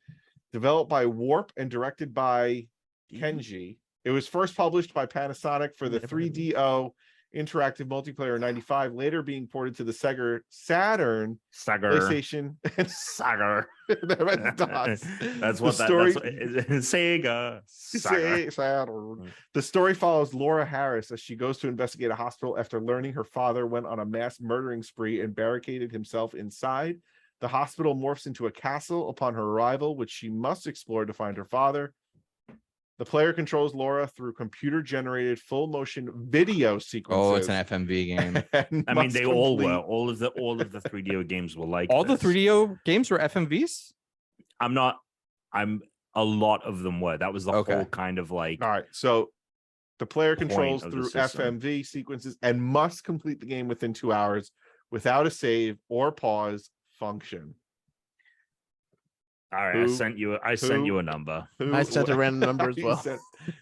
S2: developed by Warp and directed by Kenji. It was first published by Panasonic for the 3DO interactive multiplayer in 95, later being ported to the Sega Saturn, PlayStation, and
S4: Sagar. That's what
S2: story.
S4: Sega.
S2: Saturn. The story follows Laura Harris as she goes to investigate a hospital after learning her father went on a mass murdering spree and barricaded himself inside. The hospital morphs into a castle upon her arrival, which she must explore to find her father. The player controls Laura through computer-generated full-motion video sequences.
S3: Oh, it's an FMV game.
S4: I mean, they all were. All of the 3DO games were like
S3: All
S4: this.
S3: the 3DO games were FMVs?
S2: A
S4: lot of them were. That was the whole kind of like.
S2: All right, so the player
S4: Point
S2: controls
S4: of the
S2: through
S4: system.
S2: FMV sequences and must complete the game within 2 hours without a save or pause function.
S4: All right, I sent you a number.
S1: I sent a random number as well.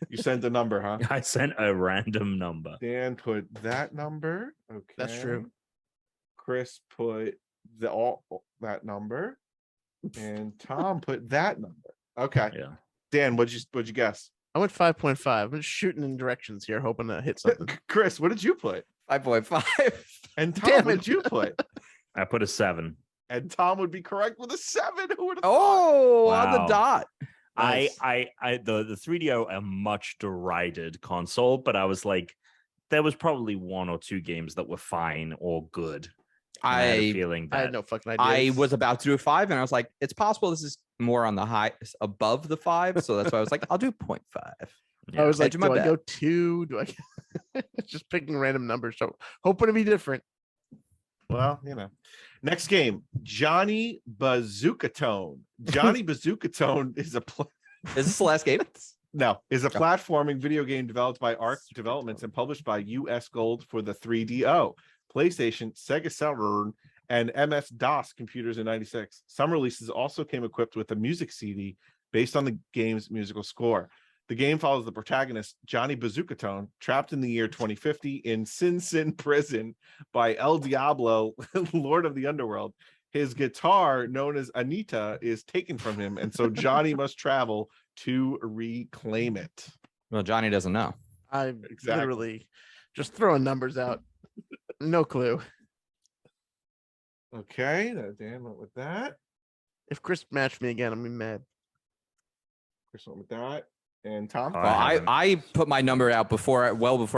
S2: You sent a number, huh?
S4: I sent a random number.
S2: Dan put that number. Okay,
S1: That's true.
S2: Chris put that number, and Tom put that number. Okay,
S4: Yeah.
S2: Dan, what'd you guess?
S1: I went 5.5. I'm just shooting in directions here, hoping to hit something.
S2: Chris, what did you put?
S3: 5.5.
S2: And Tom,
S1: Damn
S2: what
S1: it.
S2: did you put?
S4: I put a 7.
S2: And Tom would be correct with a 7. Who would have
S3: Oh, on the
S4: Wow.
S3: dot.
S2: Nice.
S4: The 3DO a much derided console, but I was like, there was probably 1 or 2 games that were fine or good. And I had a feeling
S1: I
S4: that
S1: had no fucking
S3: I
S1: idea.
S3: was about to do a 5, and I was like, it's possible this is more on the high above the 5. So that's why I was like, I'll do 0.5.
S1: I was like,
S3: Edge of my
S1: do I
S3: bet.
S1: go 2? Do I just picking random numbers? So hoping to be different.
S2: Well, Next game, Johnny Bazooka-Tone. Johnny Bazooka-Tone is a
S3: Is this the last game?
S2: is a platforming video game developed by Arc Developments and published by US Gold for the 3DO, PlayStation, Sega Saturn, and MS-DOS computers in 96. Some releases also came equipped with a music CD based on the game's musical score. The game follows the protagonist, Johnny Bazooka-Tone, trapped in the year 2050 in Sin Sin prison by El Diablo, Lord of the Underworld. His guitar, known as Anita, is taken from him, and so Johnny must travel to reclaim it.
S3: Well, Johnny doesn't know.
S1: I'm
S2: Exactly.
S1: literally just throwing numbers out. No clue.
S2: Okay, Dan went with that.
S1: If Chris matched me again, I'm gonna be mad.
S2: Chris went with that. And Tom?
S3: Well,
S4: I haven't.
S3: I put my number out before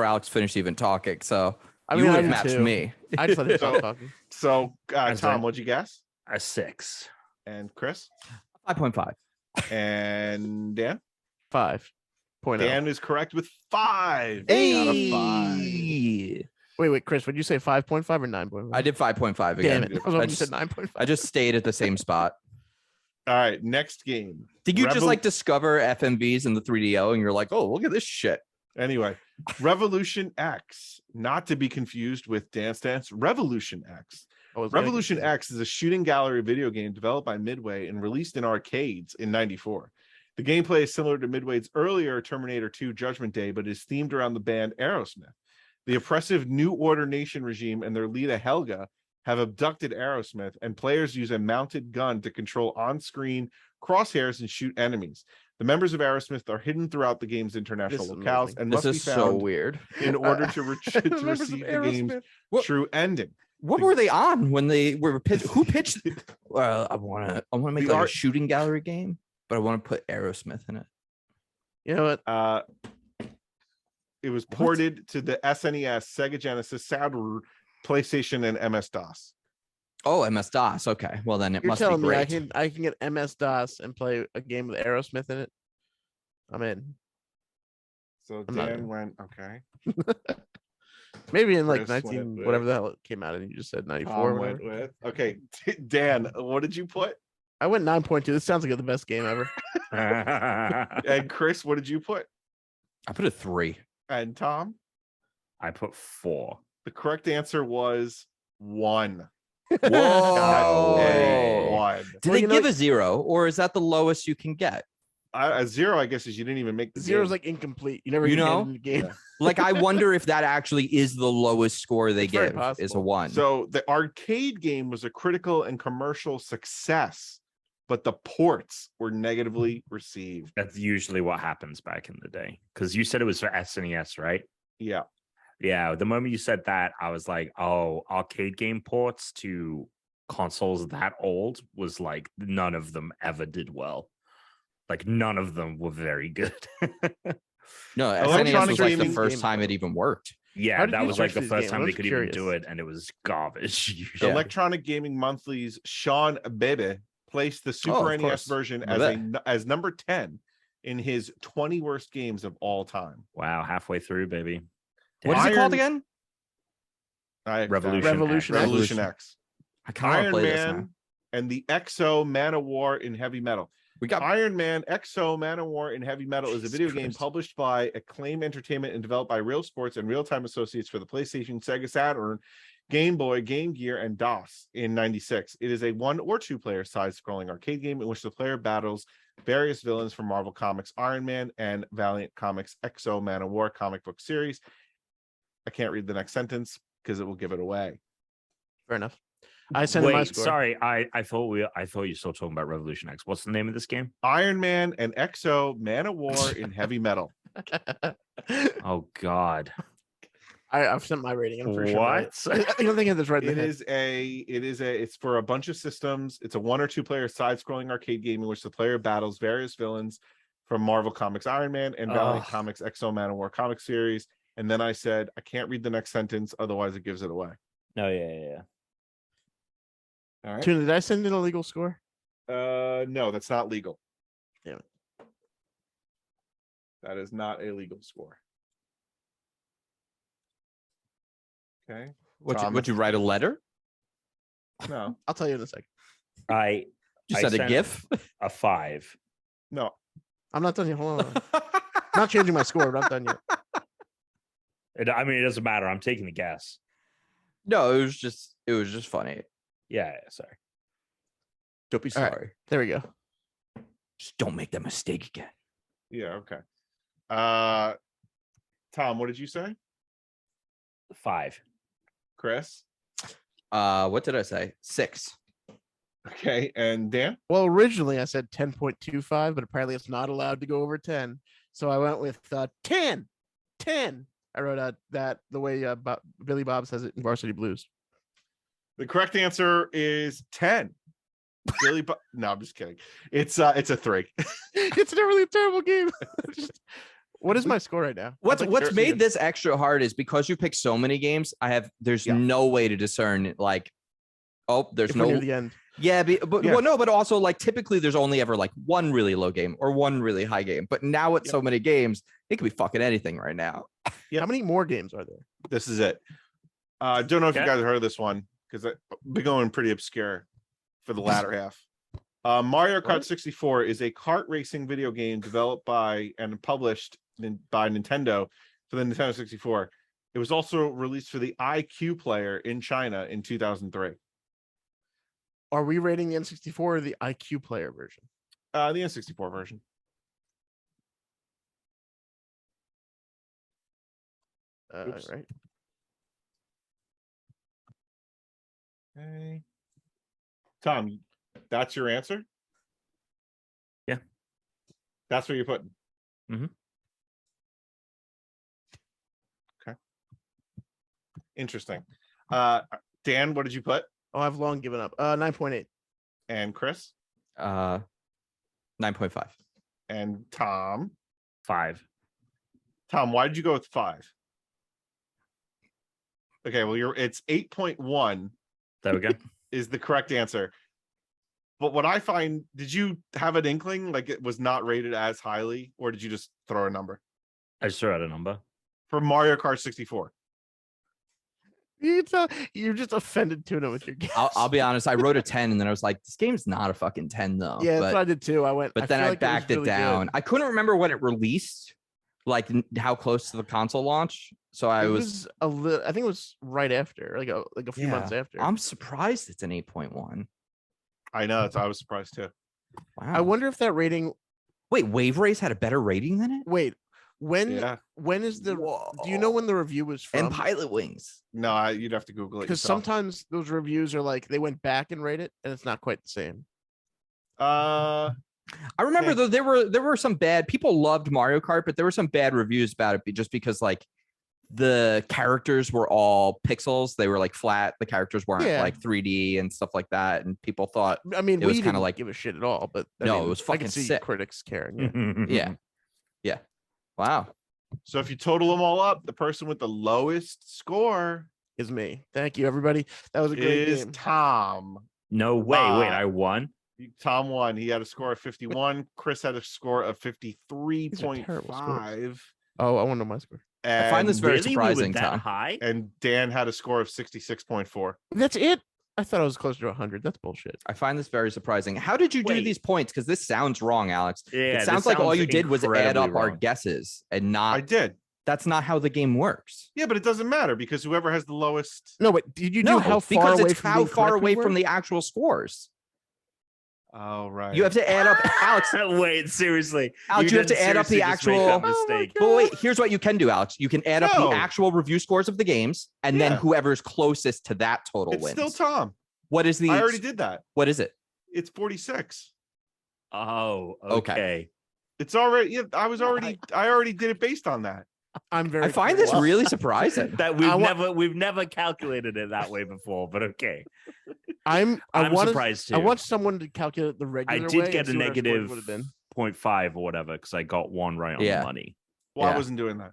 S3: Alex finished even talking. So
S1: I
S3: you
S1: mean, I
S3: would
S1: did
S3: match
S1: too.
S3: me.
S1: I just let him stop talking.
S2: So,
S4: As
S2: Tom,
S4: in-
S2: what'd you guess?
S4: A 6.
S2: And Chris?
S3: 5.5.
S2: And Dan?
S1: 5.0.
S2: Dan is correct with 5.
S3: Hey.
S1: Wait, Chris, would you say 5.5 or 9.5?
S3: I did 5.5 again.
S1: Damn it. I was hoping you said 9.5.
S3: I just stayed at the same spot.
S2: All right, next game.
S3: Did you just like discover FMVs in the 3DO and you're like, oh, look at this shit?
S2: Anyway, Revolution X, not to be confused with Dance Dance, Revolution X. Revolution X is a shooting gallery video game developed by Midway and released in arcades in 94. The gameplay is similar to Midway's earlier Terminator 2 Judgment Day, but is themed around the band Aerosmith. The oppressive New Order Nation regime and their leader Helga have abducted Aerosmith, and players use a mounted gun to control on-screen crosshairs and shoot enemies. The members of Aerosmith are hidden throughout the game's international locales and must be found
S3: so weird
S2: in order to receive the game's true ending.
S3: What were they on when they were pitched? Who pitched? Well, I want to make like a shooting gallery game, but I want to put Aerosmith in it.
S1: You know what?
S2: It was ported to the SNES, Sega Genesis, Saturn, PlayStation, and MS-DOS.
S3: Oh, MS-DOS. Okay, well then it
S1: You're
S3: must be
S1: telling me
S3: great.
S1: I can get MS-DOS and play a game with Aerosmith in it? I'm in.
S2: So
S1: I'm not
S2: Dan
S1: in.
S2: went, okay.
S1: Maybe in like
S2: Chris
S1: 19,
S2: went
S1: whatever
S2: with-
S1: the hell it came out, and you just said 94.
S2: Tom
S1: Or
S2: went
S1: whatever.
S2: with. Okay, Dan, what did you put?
S1: I went 9.2. This sounds like the best game ever.
S2: And Chris, what did you put?
S3: I put a 3.
S2: And Tom?
S4: I put 4.
S2: The correct answer was 1.
S3: Whoa.
S2: 1.
S3: Did
S1: Well,
S3: they
S1: you know-
S3: give a 0, or is that the lowest you can get?
S2: A 0, I guess, is you didn't even make the
S1: Zero's
S2: game.
S1: like incomplete. You never
S3: You
S1: even get
S3: know?
S1: in the game.
S2: Yeah.
S3: Like, I wonder if that actually is the lowest score they
S1: It's very
S3: give is a
S1: possible.
S3: 1.
S2: So the arcade game was a critical and commercial success, but the ports were negatively received.
S4: That's usually what happens back in the day. Because you said it was for SNES, right?
S2: Yeah.
S4: Yeah. The moment you said that, I was like, oh, arcade game ports to consoles that old was like none of them ever did well. Like none of them were very good.
S3: No,
S2: Electronic
S3: SNES was like the
S2: gaming
S3: first
S1: game,
S3: time
S1: though.
S3: it even worked.
S1: How
S4: Yeah,
S1: did
S4: that
S1: you
S4: was like
S1: search
S4: the
S1: these
S4: first
S1: games?
S4: time
S1: I'm
S4: they
S1: just
S4: could even do
S1: curious.
S4: it, and it was garbage.
S3: Yeah.
S2: Electronic Gaming Monthly's Sean Bebe placed the Super
S3: of
S2: NES
S3: course.
S2: version
S3: Bebe.
S2: as number 10 in his 20 worst games of all time.
S4: Wow, halfway through, baby.
S3: What is it
S2: Iron-
S3: called again?
S2: Revolution
S1: Revolution
S2: X.
S3: I kind of
S2: Iron
S3: play this now.
S2: Man and the Exo Man of War in Heavy Metal.
S3: We got
S2: Iron Man Exo Man of War in Heavy Metal is a
S3: Jesus
S2: video game
S3: Christ.
S2: published by Acclaim Entertainment and developed by Real Sports and Real Time Associates for the PlayStation, Sega Saturn, Game Boy, Game Gear, and DOS in 96. It is a 1 or 2 player side-scrolling arcade game in which the player battles various villains from Marvel Comics, Iron Man, and Valiant Comics Exo Man of War comic book series. I can't read the next sentence because it will give it away.
S1: Fair enough. I sent in my
S4: Wait,
S1: score.
S4: sorry, I thought you were still talking about Revolution X. What's the name of this game?
S2: Iron Man and Exo Man of War in Heavy Metal.
S4: Oh God,
S1: I've sent my rating. I'm pretty sure. I'm right.
S4: what?
S1: I don't think I have this right. In the head.
S2: It's for a bunch of systems. It's a 1 or 2 player side-scrolling arcade game in which the player battles various villains from Marvel Comics Iron Man and Valiant Comics Exo Man of War comic series. And then I said, I can't read the next sentence, otherwise it gives it away.
S4: No, yeah.
S2: All right.
S1: Tuna, did I send in a legal score?
S2: No, that's not legal.
S1: Damn it.
S2: That is not a legal score. Okay.
S3: Would you write a letter?
S2: No,
S1: I'll tell you in a second.
S4: I
S3: You
S4: I
S3: sent a
S4: sent-
S3: GIF?
S4: a 5.
S2: no.
S1: I'm not done yet. Hold on. I'm not changing my score, but I'm done yet.
S4: I mean, it doesn't matter. I'm taking the guess.
S3: No, it was just funny.
S4: Yeah, sorry.
S3: Don't be
S1: All right.
S3: sorry.
S1: There we go.
S3: Just don't make that mistake again.
S2: Yeah, okay. Tom, what did you say?
S4: 5.
S2: Chris?
S3: What did I say? 6.
S2: Okay, and Dan?
S1: Well, originally I said 10.25, but apparently it's not allowed to go over 10. So I went with 10. 10. I wrote out that the way Billy Bob says it in Varsity Blues.
S2: The correct answer is 10. No, I'm just kidding. It's a 3.
S1: It's not really a terrible game. What is my score right now?
S3: What's made this extra hard is because you picked so many games. There's no way to discern like, there's
S1: if we're
S3: no
S1: near the end.
S3: Yeah, but also like typically there's only ever like one really low game or one really high game. But now with so many games, it could be fucking anything right now.
S1: How many more games are there?
S2: This is it. Don't know if you guys have heard of this one because I've been going pretty obscure for the latter half. Mario Kart 64 is a kart racing video game developed by and published by Nintendo for the Nintendo 64. It was also released for the IQ player in China in 2003.
S1: Are we rating the N64 or the IQ player version?
S2: The N64 version.
S1: Right.
S2: Okay. Tom, that's your answer?
S4: Yeah.
S2: That's what you're putting?
S4: Mm-hmm.
S2: Okay. Interesting. Dan, what did you put?
S1: Oh, I've long given up. 9.8.
S2: And Chris?
S3: 9.5.
S2: And Tom?
S4: 5.
S2: Tom, why did you go with 5? Okay, well, it's 8.1.
S4: There we go.
S2: Is the correct answer. But what I find, did you have an inkling like it was not rated as highly, or did you just throw a number?
S4: I just threw out a number.
S2: For Mario Kart 64.
S1: You're just offended Tuna with your guess.
S3: I'll be honest. I wrote a 10 and then I was like, this game's not a fucking 10 though.
S1: Yeah, that's what I did too.
S3: But then I backed it down. I couldn't remember when it released, like how close to the console launch. So I was
S1: a little. I think it was right after, like a few months after.
S3: I'm surprised it's an 8.1.
S2: I know. I was surprised too.
S3: Wow.
S1: I wonder if that rating.
S3: Wait, Wave Race had a better rating than it?
S1: Wait, when is the?
S3: Whoa.
S1: Do you know when the review was from?
S3: And Pilot Wings.
S2: No, you'd have to Google it
S1: because
S2: yourself.
S1: sometimes those reviews are like they went back and rate it, and it's not quite the same.
S2: I
S3: remember though there were some bad. People loved Mario Kart, but there were some bad reviews about it just because like the characters were all pixels. They were like flat. The characters weren't like 3D and stuff like that. And people thought,
S1: I mean,
S3: it was kind of like
S1: give a shit at all. But
S3: it was fucking
S1: I can see
S3: sick.
S1: Critics caring.
S3: Yeah. Yeah. Wow.
S2: So if you total them all up, the person with the lowest score
S1: is me. Thank you, everybody. That was a great game.
S2: Tom.
S4: No way. Wait, I won.
S2: Tom won. He had a score of 51. Chris had a score of 53.5.
S1: Oh, I want to know my score.
S2: And
S3: I find this very surprising, Tom.
S4: High?
S2: And Dan had a score of 66.4.
S1: That's it? I thought I was closer to 100. That's bullshit.
S3: I find this very surprising. How did you do these points? Because this sounds wrong, Alex.
S4: Yeah,
S3: it sounds like all you did was add up our guesses and not.
S2: I did.
S3: That's not how the game works.
S2: Yeah, but it doesn't matter because whoever has the lowest.
S1: No, but did you do how far away from
S3: how far away from the actual scores?
S2: Oh, right.
S3: You have to add up, Alex.
S4: Wait, seriously.
S3: Alex, you have to add up the actual
S4: mistake.
S3: But wait, here's what you can do, Alex. You can add up the actual review scores of the games, and then whoever's closest to that total wins.
S2: It's still Tom.
S3: What is the?
S2: I already did that.
S3: What is it?
S2: It's 46.
S4: Oh, okay.
S2: It's already. Yeah, I already did it based on that.
S3: I find this really surprising.
S4: That we've never calculated it that way before, but okay.
S1: I'm
S4: surprised too.
S1: I want someone to calculate the regular way.
S4: I did get a negative 0.5 or whatever because I got one right on the money.
S2: Well, I wasn't doing that.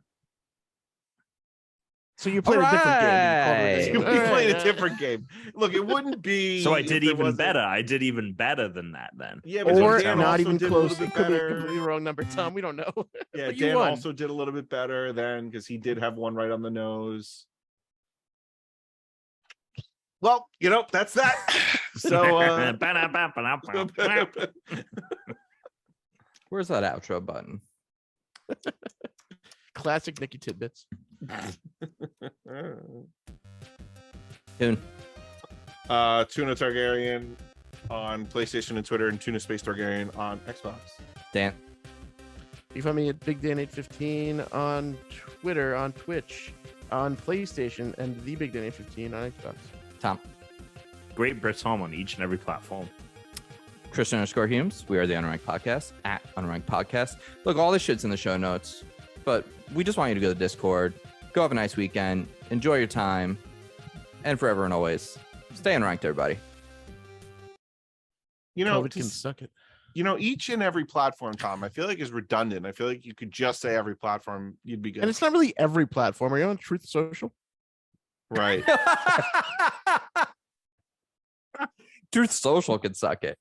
S1: So you played a different game.
S2: You played a different game. Look, it wouldn't be.
S4: So I did even better. I did even better than that then.
S2: Yeah,
S1: or not even close. It could be a completely wrong number, Tom. We don't know.
S2: Yeah, Dan also did a little bit better then because he did have one right on the nose. Well, that's that. So
S3: where's that outro button?
S1: Classic Nicky Tidbits.
S3: Tuna
S2: Targaryen on PlayStation and Twitter, and Tuna Space Targaryen on Xbox.
S3: Dan.
S1: You find me at Big Dan 815 on Twitter, on Twitch, on PlayStation, and the Big Dan 815 on Xbox.
S3: Tom.
S4: Great Brits Home on each and every platform.
S3: Christian_Humes. We are the Unranked Podcast at Unranked Podcast. Look, all this shit's in the show notes, but we just want you to go to the Discord. Go have a nice weekend. Enjoy your time. And forever and always, stay unranked, everybody.
S2: You know,
S1: COVID can suck it.
S2: you know, each and every platform, Tom, I feel like is redundant. I feel like you could just say every platform, you'd be good.
S1: And it's not really every platform. Are you on Truth Social?
S2: Right.
S3: Truth Social can suck it.